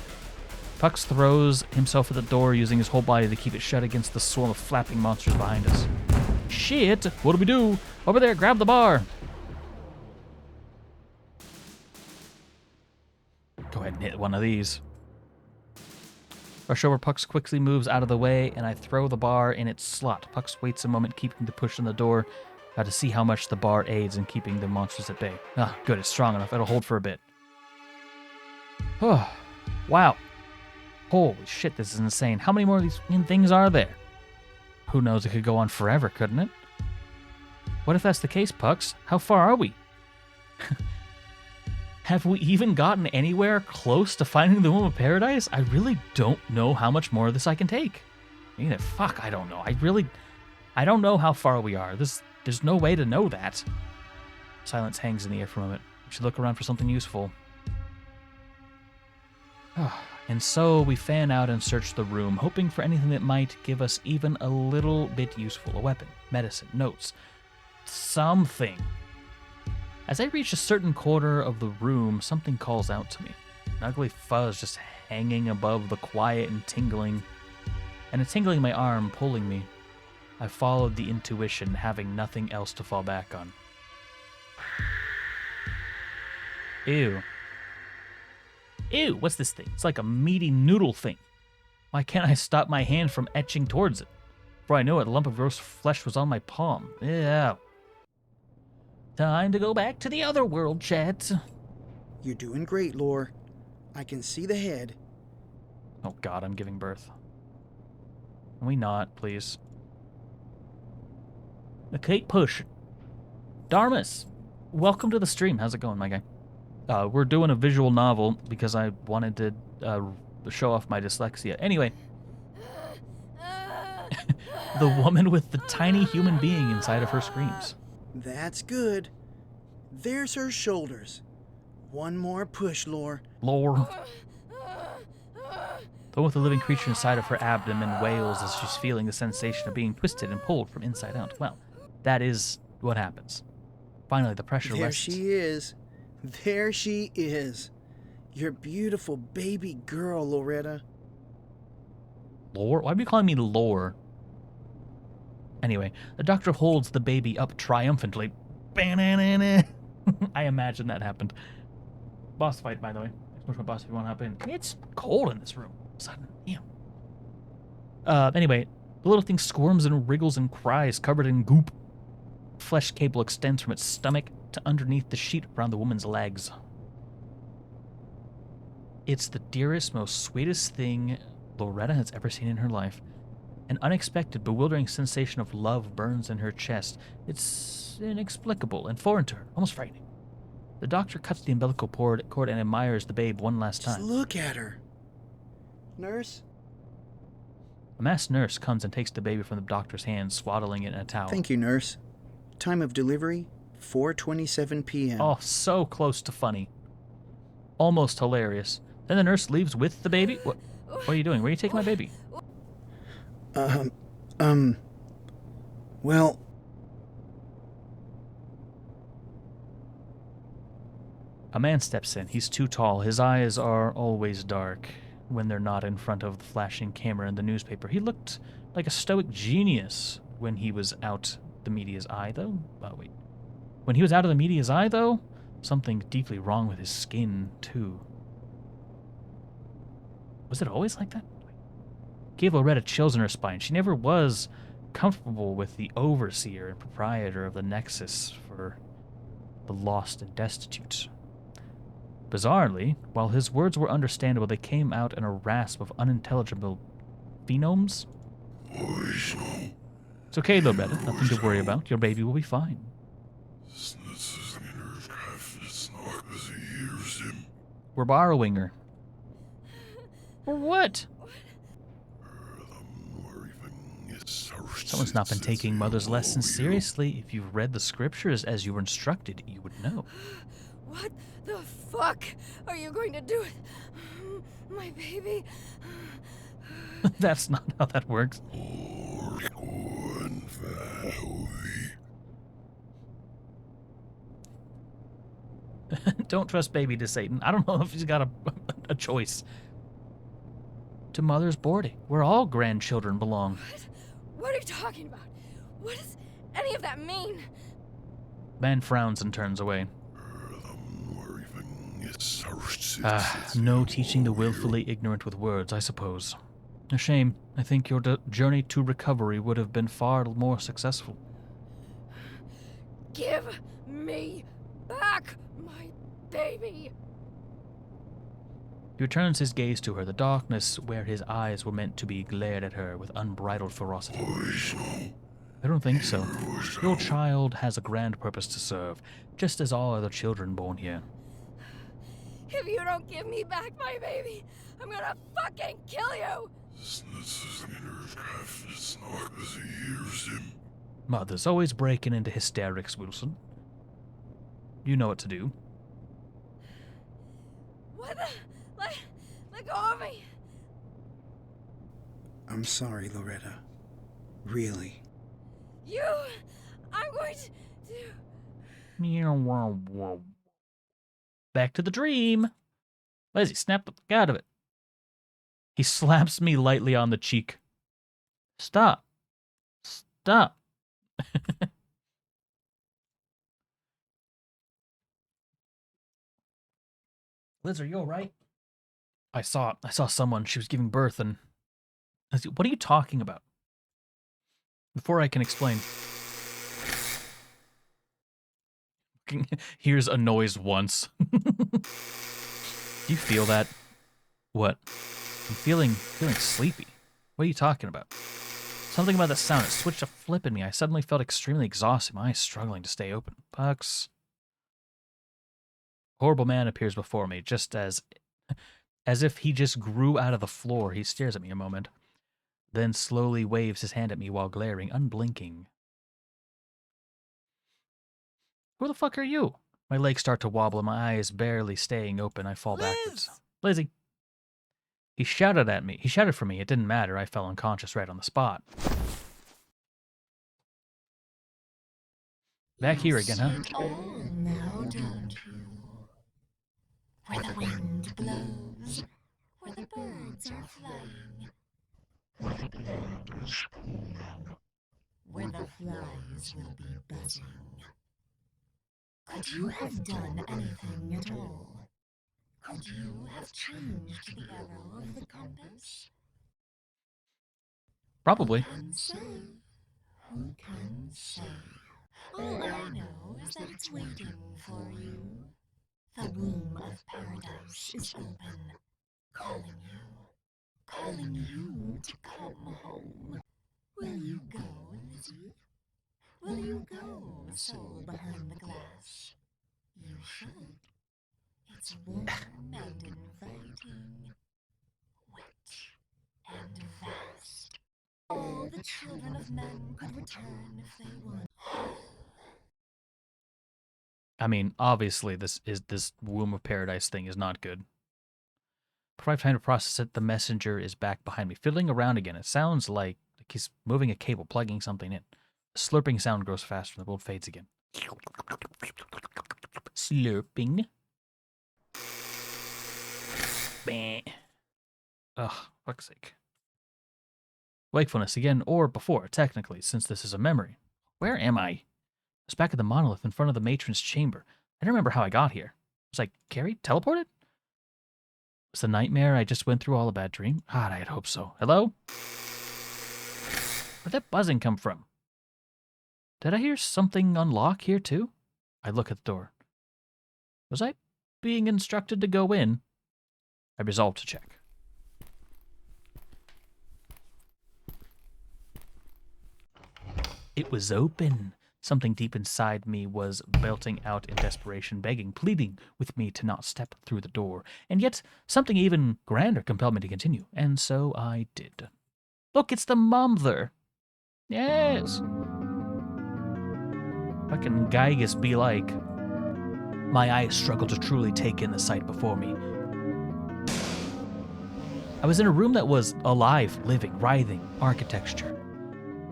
Pucks throws himself at the door, using his whole body to keep it shut against the swarm of flapping monsters behind us. Shit! What do we do? Over there, grab the bar! Go ahead and hit one of these. Rush over, Pucks quickly moves out of the way, and I throw the bar in its slot. Pucks waits a moment, keeping the push on the door, to see how much the bar aids in keeping the monsters at bay. Ah, good, it's strong enough. It'll hold for a bit. Oh, wow. Holy shit, this is insane. How many more of these things are there? Who knows, it could go on forever, couldn't it? What if that's the case, Pucks? How far are we? Have we even gotten anywhere close to finding the Womb of Paradise? I really don't know how much more of this I can take. Fuck, I don't know. I don't know how far we are. There's no way to know that. Silence hangs in the air for a moment. We should look around for something useful. And so we fan out and search the room, hoping for anything that might give us even a little bit useful. A weapon, medicine, notes, something. As I reach a certain corner of the room, something calls out to me. An ugly fuzz just hanging above the quiet and tingling in my arm, pulling me. I followed the intuition, having nothing else to fall back on. Ew. Ew, what's this thing? It's like a meaty noodle thing. Why can't I stop my hand from etching towards it? Before I knew it, a lump of gross flesh was on my palm. Ew. Time to go back to the other world, chat. You're doing great, Lore. I can see the head. Oh god, I'm giving birth. Can we not, please? Keep pushing. Darmus, welcome to the stream. How's it going, my guy? We're doing a visual novel because I wanted to show off my dyslexia. Anyway, the woman with the tiny human being inside of her screams. That's good. There's her shoulders. One more push, Lore. Lore. The one with the living creature inside of her abdomen wails as she's feeling the sensation of being twisted and pulled from inside out. Well, that is what happens. Finally, the pressure There rests. she is. There she is. Your beautiful baby girl, Loretta. Lore? Why are you calling me Lore? Anyway, the doctor holds the baby up triumphantly. I imagine that happened. Boss fight, by the way. Push my boss if you want to hop in. It's cold in this room. Sudden, anyway, the little thing squirms and wriggles and cries, covered in goop. Flesh cable extends from its stomach to underneath the sheet around the woman's legs. It's the dearest, most sweetest thing Loretta has ever seen in her life. An unexpected, bewildering sensation of love burns in her chest. It's inexplicable and foreign to her, almost frightening. The doctor cuts the umbilical cord and admires the babe one last time. Just look at her. Nurse? A masked nurse comes and takes the baby from the doctor's hands, swaddling it in a towel. Thank you, nurse. Time of delivery, 4:27 p.m. Oh, so close to funny. Almost hilarious. Then the nurse leaves with the baby? What are you doing? Where are you taking my baby? Well... A man steps in. He's too tall. His eyes are always dark when they're not in front of the flashing camera and the newspaper. He looked like a stoic genius when he was out the media's eye, though. Oh, wait. When he was out of the media's eye, though, something deeply wrong with his skin, too. Was it always like that? Gave Loretta chills in her spine. She never was comfortable with the overseer and proprietor of the Nexus for the lost and destitute. Bizarrely, while his words were understandable, they came out in a rasp of unintelligible phenomes. It's okay, Loretta. Nothing to worry about. Your baby will be fine. We're borrowing her. For what? Someone's not been taking Mother's lessons seriously. If you've read the scriptures as you were instructed, you would know. What the fuck are you going to do with my baby? That's not how that works. Don't trust baby to Satan. I don't know if he's got a choice. To Mother's boarding, where all grandchildren belong. What are you talking about? What does any of that mean? Man frowns and turns away. No teaching the willfully ignorant with words, I suppose. A shame. I think your journey to recovery would have been far more successful. Give me back my baby! He returns his gaze to her. The darkness where his eyes were meant to be glared at her with unbridled ferocity. I don't think so. Your child has a grand purpose to serve, just as all other children born here. If you don't give me back my baby, I'm gonna fucking kill you! Mother's always breaking into hysterics, Wilson. You know what to do. What the? Let go of me! I'm sorry, Loretta. Really. I'm going to... Back to the dream. Lizzie, snap the fuck out of it. He slaps me lightly on the cheek. Stop. Stop. Liz, are you alright? I saw someone. She was giving birth and... What are you talking about? Before I can explain... Here's a noise once. Do you feel that? What? I'm feeling sleepy. What are you talking about? Something about the sound. It switched a flip in me. I suddenly felt extremely exhausted. My eyes struggling to stay open. Pucks. Horrible man appears before me, just as if he just grew out of the floor. He stares at me a moment, then slowly waves his hand at me while glaring, unblinking. Who the fuck are you? My legs start to wobble and my eyes barely staying open. I fall backwards. Lizzie. He shouted at me. He shouted for me. It didn't matter. I fell unconscious right on the spot. Back here again, huh? All now, don't you? Where the wind blows, where the birds are flying, where the blood is pouring, where the flies will be buzzing. Could you have done anything at all? Could you have changed the arrow of the compass? Probably. Who can say? Who can say? All I know is that it's waiting for you. The womb of paradise is open, calling you to come home. Will you go, Lizzie? Will you go, soul behind the glass? You should. It's warm and inviting, wet and vast. All the children of men could return if they want. I mean, obviously, this womb of paradise thing is not good. Before I have time to process it, the messenger is back behind me, fiddling around again. It sounds like he's moving a cable, plugging something in. The slurping sound grows faster, and the world fades again. Slurping. Bah. Ugh, fuck's sake. Wakefulness again, or before, technically, since this is a memory. Where am I? I was back at the monolith in front of the matron's chamber. I don't remember how I got here. Was I carried? Teleported? Was the nightmare I just went through all a bad dream? God, I had hoped so. Hello? Where'd that buzzing come from? Did I hear something unlock here too? I look at the door. Was I being instructed to go in? I resolved to check. It was open. Something deep inside me was belting out in desperation, begging, pleading with me to not step through the door. And yet, something even grander compelled me to continue, and so I did. Look, it's the mother. Yes. Fucking Gygus be like. My eyes struggled to truly take in the sight before me. I was in a room that was alive, living, writhing architecture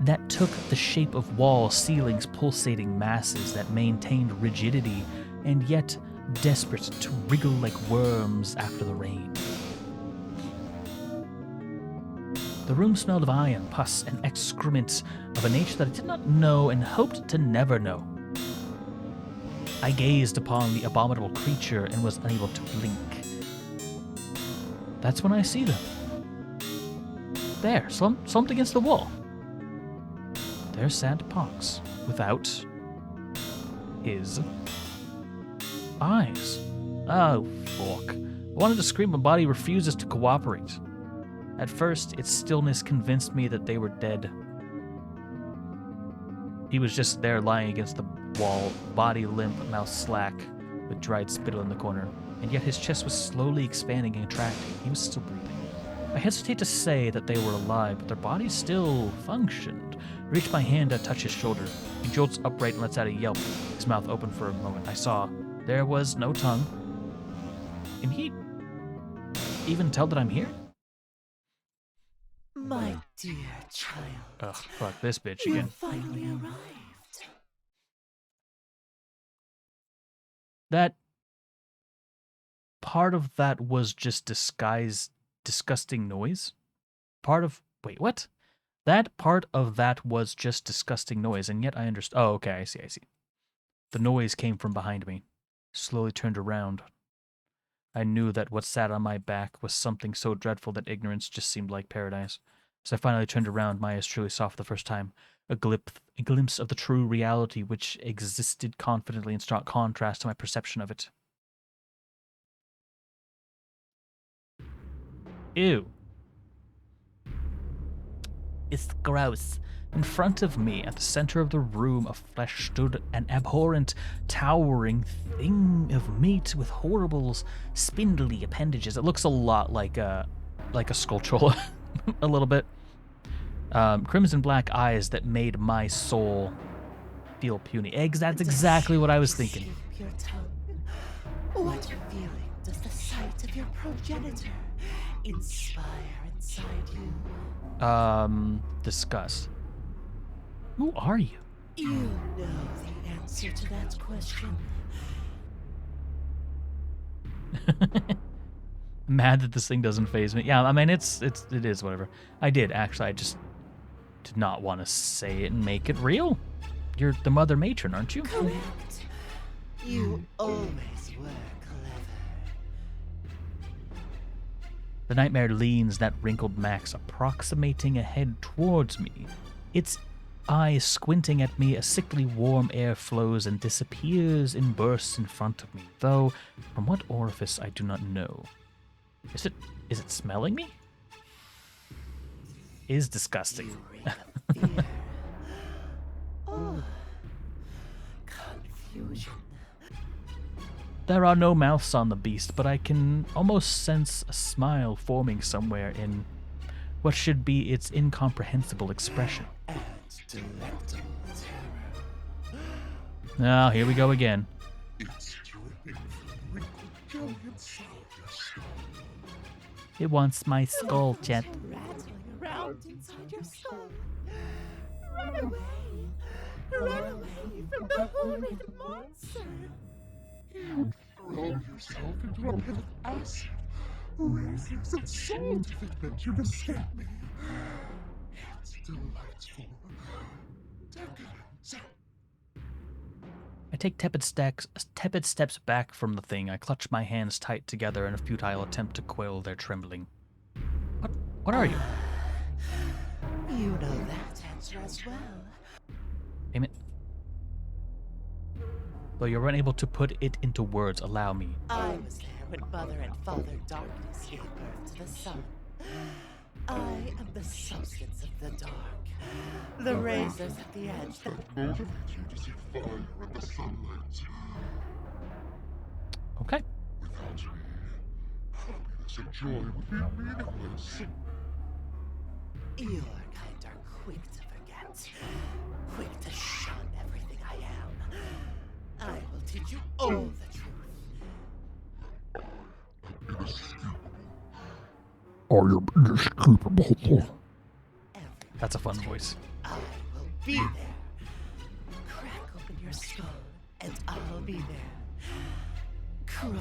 that took the shape of walls, ceilings, pulsating masses that maintained rigidity and yet desperate to wriggle like worms after the rain. The room smelled of iron, pus, and excrement of a nature that I did not know and hoped to never know. I gazed upon the abominable creature and was unable to blink. That's when I see them. There, slumped against the wall. There's sat Pox, without his eyes. Oh, fuck. I wanted to scream, my body refuses to cooperate. At first, its stillness convinced me that they were dead. He was just there lying against the wall, body limp, mouth slack, with dried spittle in the corner, and yet his chest was slowly expanding and contracting. He was still breathing. I hesitate to say that they were alive, but their bodies still functioned. I reached my hand to touch his shoulder. He jolts upright and lets out a yelp, his mouth open for a moment. I saw there was no tongue. Can he even tell that I'm here? My dear child. Ugh, fuck this bitch You again. finally arrived. That part of that was just disgusting noise. Wait, what? That part of that was just disgusting noise, and yet I understood. Oh, okay, I see. The noise came from behind me. Slowly turned around. I knew that what sat on my back was something so dreadful that ignorance just seemed like paradise. As I finally turned around, my eyes truly saw for the first time a glimpse of the true reality which existed confidently in stark contrast to my perception of it. Ew. It's gross. In front of me, at the center of the room of flesh, stood an abhorrent, towering thing of meat with horrible, spindly appendages. It looks a lot like a Skulltroll, a little bit. Crimson black eyes that made my soul feel puny. That's exactly what I was thinking. Your tongue. What feeling does the sight of your progenitor inspire inside you? Disgust. Who are you? You know the answer to that question. Mad that this thing doesn't faze me. Yeah, I mean, it is whatever. I did, actually. I just did not want to say it and make it real. You're the mother matron, aren't you? Correct. You always were clever. The nightmare leans that wrinkled max, approximating a head towards me. Its eyes squinting at me, a sickly warm air flows and disappears in bursts in front of me, though from what orifice I do not know. Is it smelling me? Is disgusting. Oh, confusion. There are no mouths on the beast, but I can almost sense a smile forming somewhere in what should be its incomprehensible expression. And delectable terror. Now, here we go again. It's dripping from wrinkled jelly inside your skull. It wants my skull, Chet. Rattling around inside your skull. Run away! Run away from the horrid monster! You throw yourself into a pit of acid, raisins and salt if it meant you'd escape me. It's delightful. Decadent. I take tepid steps back from the thing. I clutch my hands tight together in a futile attempt to quell their trembling. What are you? You know that answer as well. Damn it. Though you're unable to put it into words, allow me. I was there when Mother and Father Darkness gave birth to the sun. I am the substance of the dark. The razors at the edge that motivate you to see fire in the sunlight. Okay. Without me, happiness and joy would be meaningless. your kind are quick to forget, quick to shun everything I am. I will teach you all the truth. I am inescapable. That's a fun voice. I will be there. Crack open your skull, and I'll be there. Crawling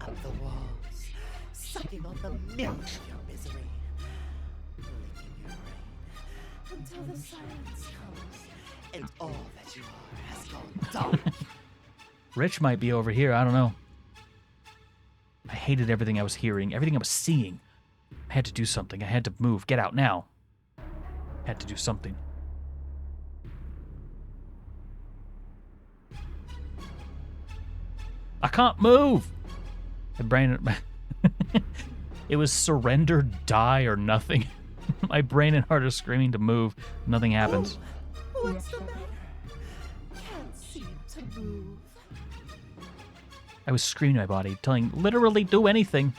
up the walls, sucking on the milk of your misery. Licking your brain until the silence comes, and all that you are has gone dark. Rich might be over here, I don't know. I hated everything I was hearing, everything I was seeing. I had to do something. I had to move. Get out now. I had to do something. I can't move. My brain... It was surrender, die, or nothing. My brain and heart are screaming to move. Nothing happens. Oh, what's the matter? Can't seem to move. I was screaming my body, telling literally do anything.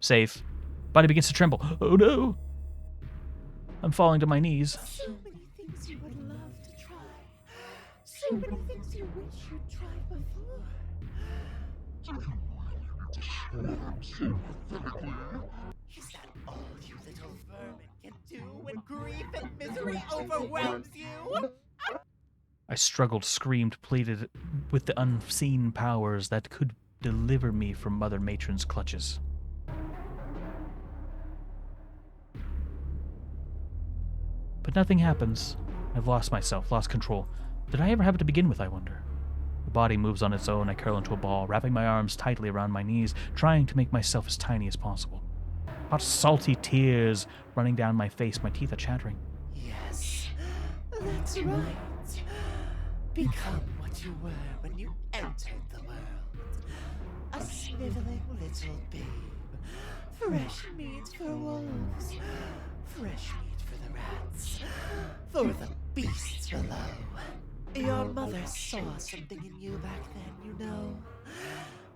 Safe. Body begins to tremble. Oh no! I'm falling to my knees. So many things you would love to try. So many things you wish you'd tried before. Is that all you little vermin can do when grief and misery overwhelms you? I struggled, screamed, pleaded with the unseen powers that could deliver me from Mother Matron's clutches. But nothing happens. I've lost myself, lost control. Did I ever have it to begin with, I wonder? The body moves on its own. I curl into a ball, wrapping my arms tightly around my knees, trying to make myself as tiny as possible. Hot, salty tears running down my face, my teeth are chattering. Yes, that's right. Become what you were when you entered the world. A sniveling little babe. Fresh meat for wolves. Fresh meat for the rats. For the beasts below. Your mother saw something in you back then, you know.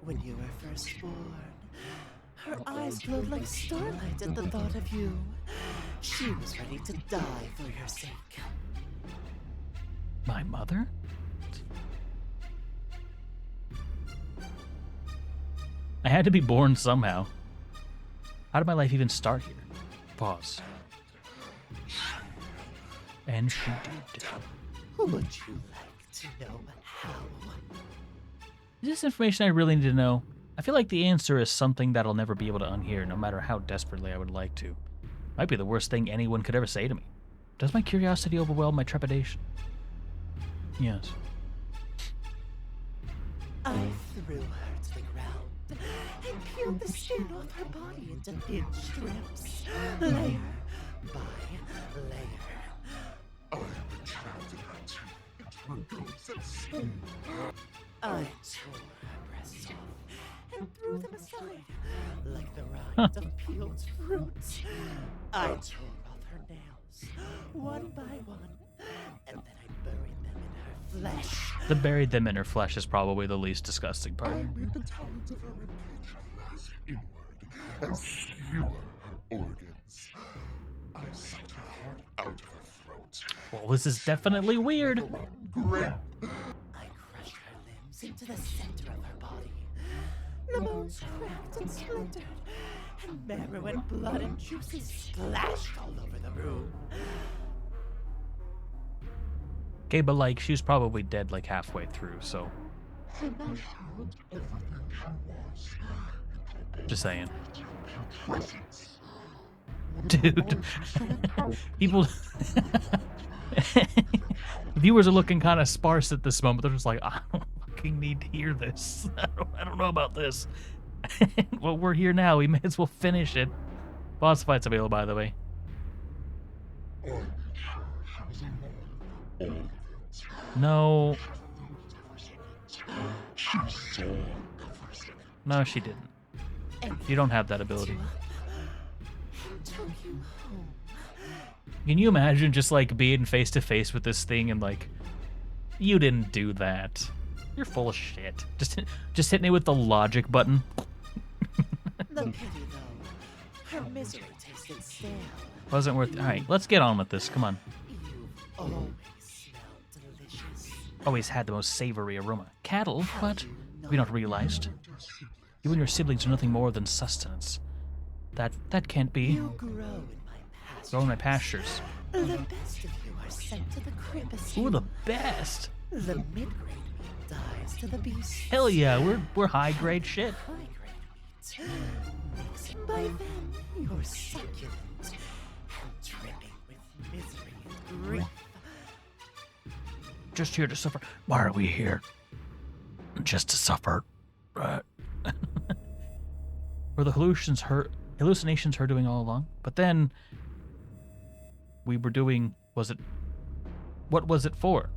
When you were first born. Her eyes glowed like starlight at the thought of you. She was ready to die for your sake. My mother? I had to be born somehow. How did my life even start here? Pause. And she did. Would you like to know how? Is this information I really need to know? I feel like the answer is something that I'll never be able to unhear, no matter how desperately I would like to. Might be the worst thing anyone could ever say to me. Does my curiosity overwhelm my trepidation? Yes. I threw her to the ground and peeled the skin off her body into thin strips, layer by layer. I retracted her teeth into her gums and skin. I tore her breasts off and threw them aside like the rind of peeled fruit. I tore off her nails, one by one, and then I buried them in her flesh. The buried them in her flesh is probably the least disgusting part. I made the talons of her ribcage lash inward and skewer her organs. I sucked her heart out of her throat Well, this is definitely weird. I crushed her limbs into the center of her body. The bones cracked and splintered, and marrow and blood and juices splashed all over the room. Okay, but like, she was probably dead like halfway through, so. Just saying. Dude. People. Viewers are looking kind of sparse at this moment. They're just like, I don't fucking need to hear this. I don't know about this. Well, we're here now. We may as well finish it. Boss fight's available, by the way. No. No, she didn't. You don't have that ability. Can you imagine just like being face to face with this thing and like, you didn't do that. You're full of shit. Just hitting it with the logic button. The pity though, her misery tasted stale. Wasn't worth. All right, let's get on with this. Come on. Always smelled delicious. Always had the most savory aroma. Cattle? What? Have you not realized? You and your siblings are nothing more than sustenance. That can't be. You grow in my pastures. Grow in my pastures. The best of you are sent to the crib. Ooh, the best. The mid-grade meat dies to the beast. Hell yeah, we're high grade shit. High grade meat. Mixed by then, you're succulent and dripping with misery and grief. Just here to suffer. Why are we here? Just to suffer. Were the hallucinations her doing all along? But then we were doing, what was it for?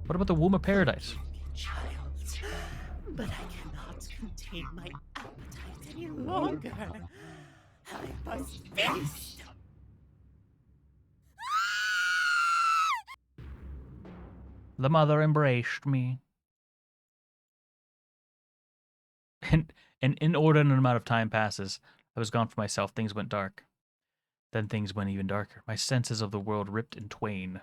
What about the womb of paradise? Child, but I cannot contain my appetite any longer. I must feast. The mother embraced me. And an inordinate amount of time passes. I was gone for myself. Things went dark. Then things went even darker. My senses of the world ripped in twain.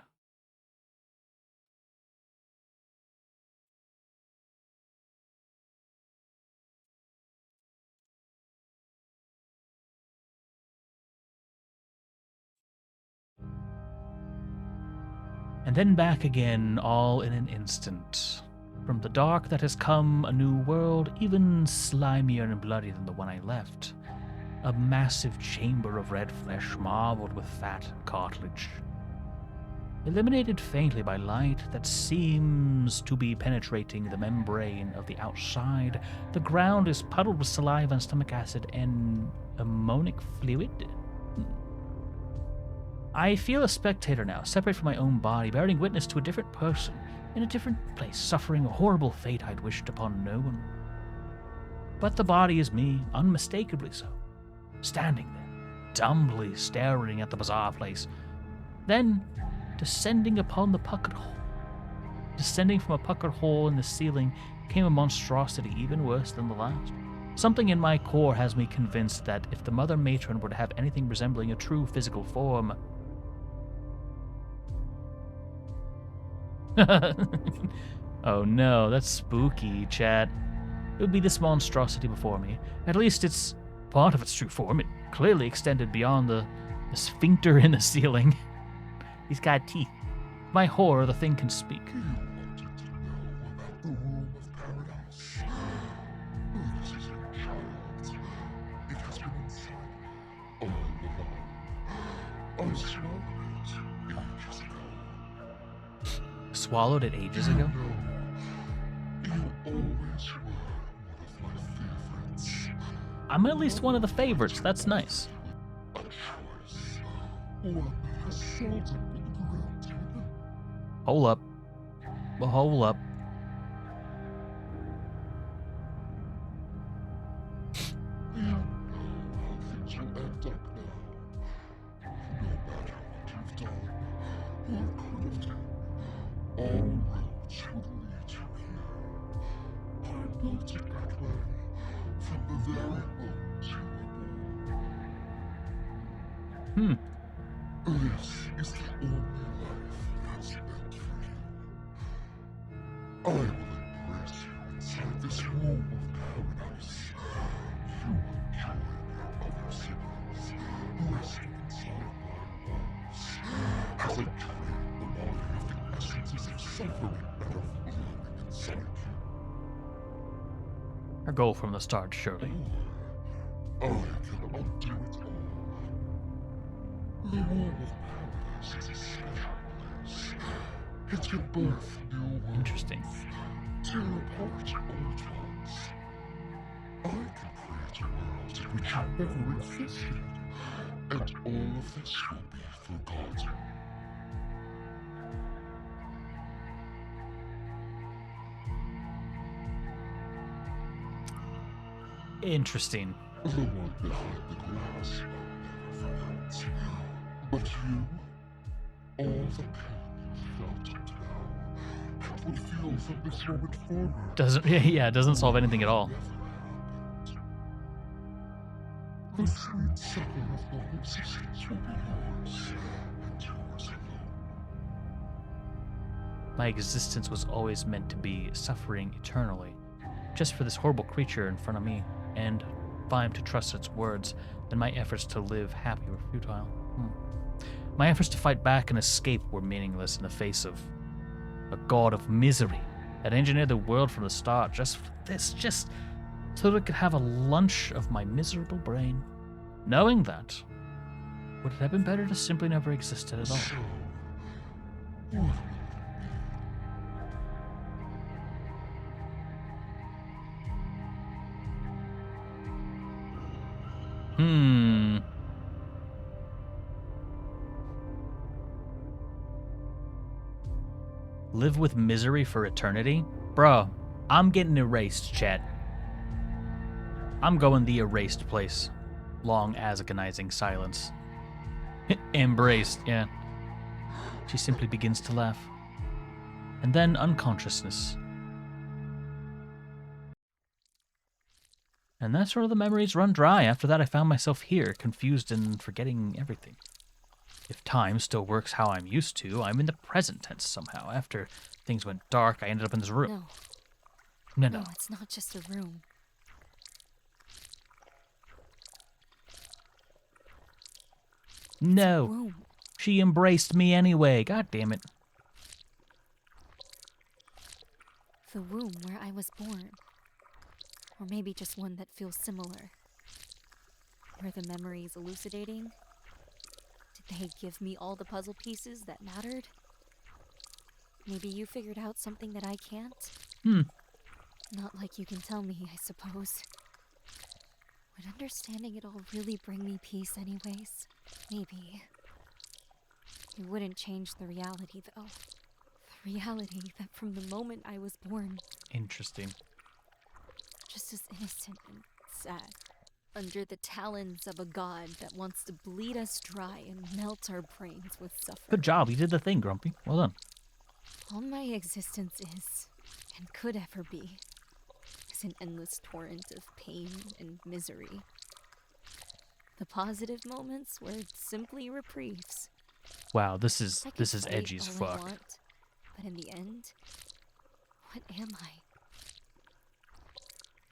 And then back again, all in an instant. From the dark that has come a new world, even slimier and bloody than the one I left. A massive chamber of red flesh marbled with fat and cartilage. Illuminated faintly by light that seems to be penetrating the membrane of the outside, the ground is puddled with saliva and stomach acid and ammonic fluid. I feel a spectator now, separate from my own body, bearing witness to a different person, in a different place, suffering a horrible fate I'd wished upon no one. But the body is me, unmistakably so, standing there, dumbly staring at the bizarre place. Then, descending upon the puckered hole. Descending from a puckered hole in the ceiling came a monstrosity even worse than the last. Something in my core has me convinced that if the mother matron were to have anything resembling a true physical form, oh no, that's spooky, chat. It would be this monstrosity before me. At least it's part of its true form. It clearly extended beyond the sphincter in the ceiling. He's got teeth. My horror, the thing can speak. Swallowed it ages ago? I'm at least one of the favorites. That's nice. Hold up. Well, hold up. This is the only life I will embrace you inside this womb of paradise. You will join your other siblings, resting inside my walls, as I drain the body of the essences of suffering that are flowing inside you. Our goal from the start, surely. I can undo it all. The womb of paradise is a special place. It can birth new worlds. Interesting. Tear apart old ones. I can create a world in which you never existed, and all of this will be forgotten. Interesting. The one behind the glass never forgot. But you, all the pain you felt until now, that would feel from this moment forward. Doesn't yeah, it doesn't solve anything at all. The sweet suffering of the whole existence will be yours, and yours alone. My existence was always meant to be suffering eternally, just for this horrible creature in front of me, and if I am to trust its words, then my efforts to live happy were futile. My efforts to fight back and escape were meaningless in the face of a god of misery that engineered the world from the start just for this, just so that it could have a lunch of my miserable brain. Knowing that, would it have been better to simply never existed at all? So, what Live with misery for eternity? Bro, I'm getting erased, chat. I'm going the erased place. Long agonizing silence. Embraced, yeah. She simply begins to laugh. And then unconsciousness. And that's where the memories run dry. After that, I found myself here, confused and forgetting everything. If time still works how I'm used to, I'm in the present tense somehow. After things went dark, I ended up in this room. No. It's not just a room. No. Womb. She embraced me anyway. God damn it. The womb where I was born. Or maybe just one that feels similar. Were the memories elucidating? Did they give me all the puzzle pieces that mattered? Maybe you figured out something that I can't? Not like you can tell me, I suppose. Would understanding it all really bring me peace anyways? Maybe. It wouldn't change the reality, though. The reality that from the moment I was born... Interesting. Just as innocent and sad. Under the talons of a god that wants to bleed us dry and melt our brains with suffering. Good job. You did the thing, Grumpy. Well done. All my existence is, and could ever be, is an endless torrent of pain and misery. The positive moments were simply reprieves. Wow, this is fight edgy as all I fuck. want, but in the end, what am I?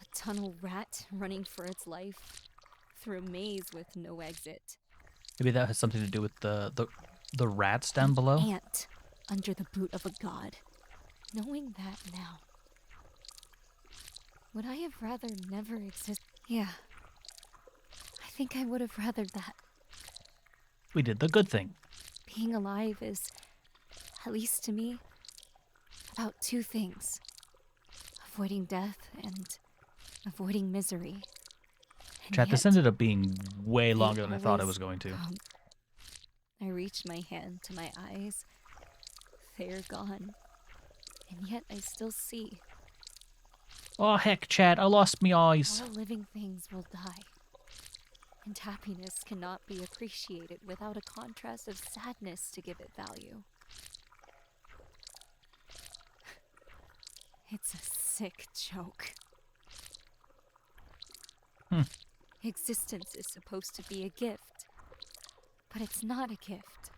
A tunnel rat running for its life through a maze with no exit. Maybe that has something to do with the rats down below. Ant under the boot of a god. Knowing that now, would I have rather never exist? Yeah, I think I would have rather that. We did the good thing. Being alive is, at least to me, about two things. Avoiding death and avoiding misery. And Chat, this yet, ended up being way longer than I thought it always was going to. come. I reach my hand to my eyes. They're gone. And yet I still see. Oh heck, Chat, I lost my eyes. All living things will die. And happiness cannot be appreciated without a contrast of sadness to give it value. It's a sick joke. Existence is supposed to be a gift, but it's not a gift.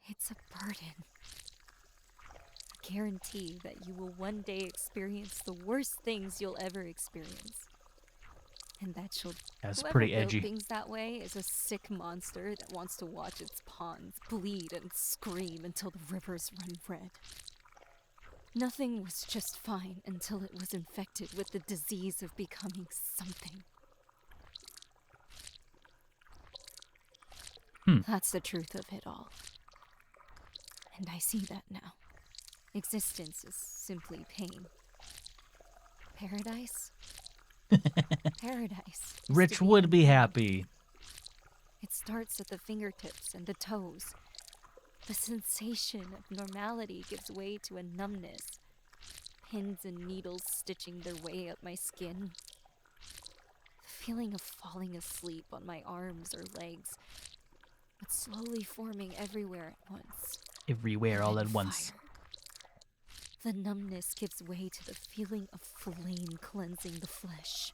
It's a burden. A guarantee that you will one day experience the worst things you'll ever experience. And that That's whoever pretty built edgy. things that way is a sick monster that wants to watch its ponds bleed and scream until the rivers run red. Nothing was just fine until it was infected with the disease of becoming something. That's the truth of it all. And I see that now. Existence is simply pain. Paradise? Paradise. Rich would be happy. It starts at the fingertips and the toes. The sensation of normality gives way to a numbness. Pins and needles stitching their way up my skin. The feeling of falling asleep on my arms or legs, but slowly forming everywhere at once. Everywhere all at once. The numbness gives way to the feeling of flame cleansing the flesh.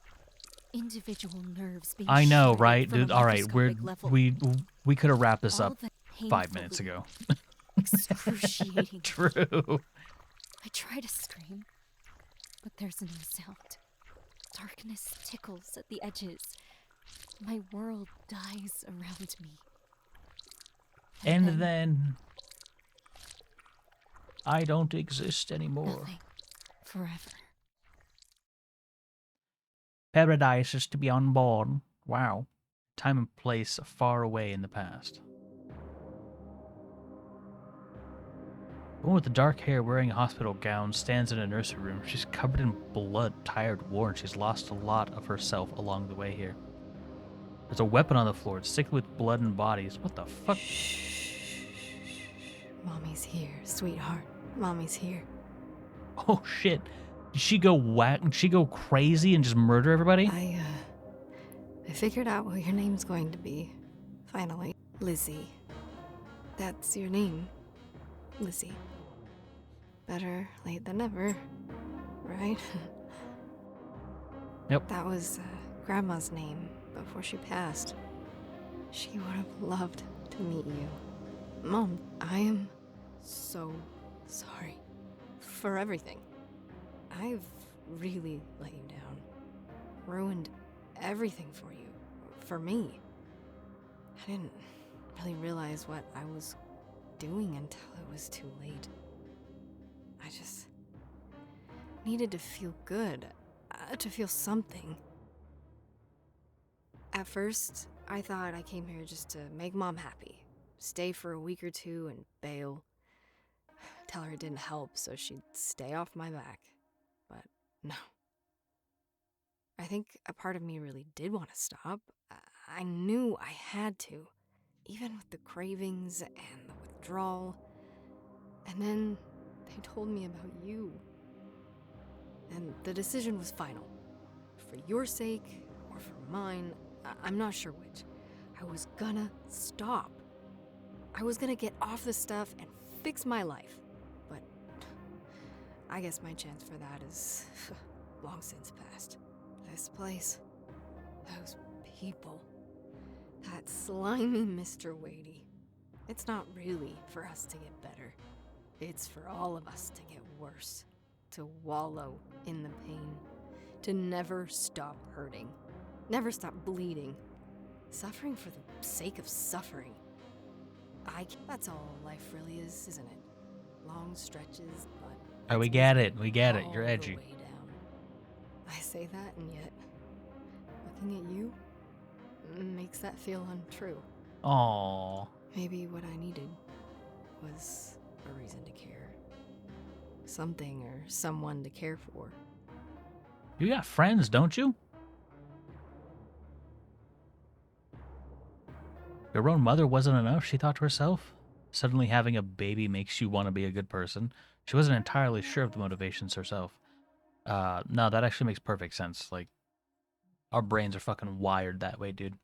Individual nerves being I know, shredded right, from a dude? All right, microscopic level. we could have wrapped this All up the 5 minutes ago. excruciating. True. I try to scream, but there's no sound. Darkness tickles at the edges. My world dies around me. And then I don't exist anymore. Nothing. Forever. Paradise is to be unborn. Wow. Time and place far away in the past. The woman with the dark hair wearing a hospital gown stands in a nursery room. She's covered in blood, tired, worn. She's lost a lot of herself along the way here. There's a weapon on the floor. It's thick with blood and bodies. What the fuck? Mommy's here, sweetheart. Mommy's here. Oh shit. Did she go whack? Did she go crazy and just murder everybody? I figured out what your name's going to be. Finally. Lizzie. That's your name. Lizzie. Better late than never, right? Yep. That was Grandma's name before she passed. She would have loved to meet you. Mom, I am so sorry for everything. I've really let you down. Ruined everything for you. For me. I didn't really realize what I was doing until it was too late. I just needed to feel good. To feel something. At first, I thought I came here just to make Mom happy. Stay for a week or two and bail. Tell her it didn't help so she'd stay off my back. But no. I think a part of me really did want to stop. I knew I had to. Even with the cravings and the withdrawal. And then they told me about you. And the decision was final. For your sake, or for mine, I'm not sure which. I was gonna stop. I was gonna get off the stuff and fix my life. But I guess my chance for that is long since past. This place, those people, that slimy Mr. Wadey. It's not really for us to get better. It's for all of us to get worse. To wallow in the pain. To never stop hurting. Never stop bleeding. Suffering for the sake of suffering. That's all life really is, isn't it? Long stretches, but... Oh, we get it. We get it. You're all the edgy. way down. I say that, and yet, looking at you makes that feel untrue. Aww. Maybe what I needed was a reason to care. Something or someone to care for. You got friends, don't you? Your own mother wasn't enough, she thought to herself. Suddenly having a baby makes you want to be a good person. She wasn't entirely sure of the motivations herself. No, that actually makes perfect sense. Like, our brains are fucking wired that way, dude.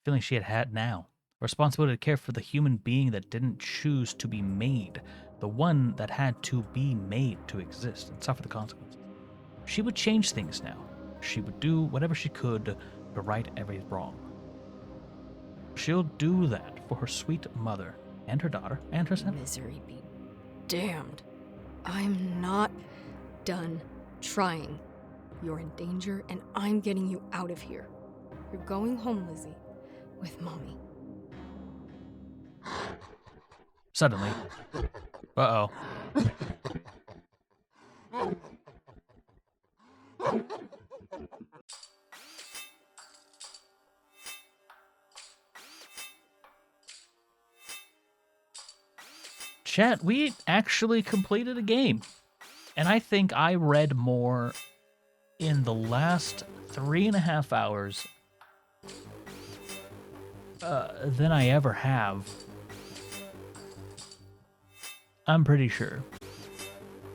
Feeling she had now. Responsibility to care for the human being that didn't choose to be made. The one that had to be made to exist and suffer the consequences. She would change things now. She would do whatever she could to right every wrong. She'll do that for her sweet mother and her daughter and herself. Misery be damned. I'm not done trying. You're in danger, and I'm getting you out of here. You're going home, Lizzie, with Mommy. Suddenly. Uh-oh. Chat, we actually completed a game. And I think I read more in the last 3.5 hours than I ever have. I'm pretty sure.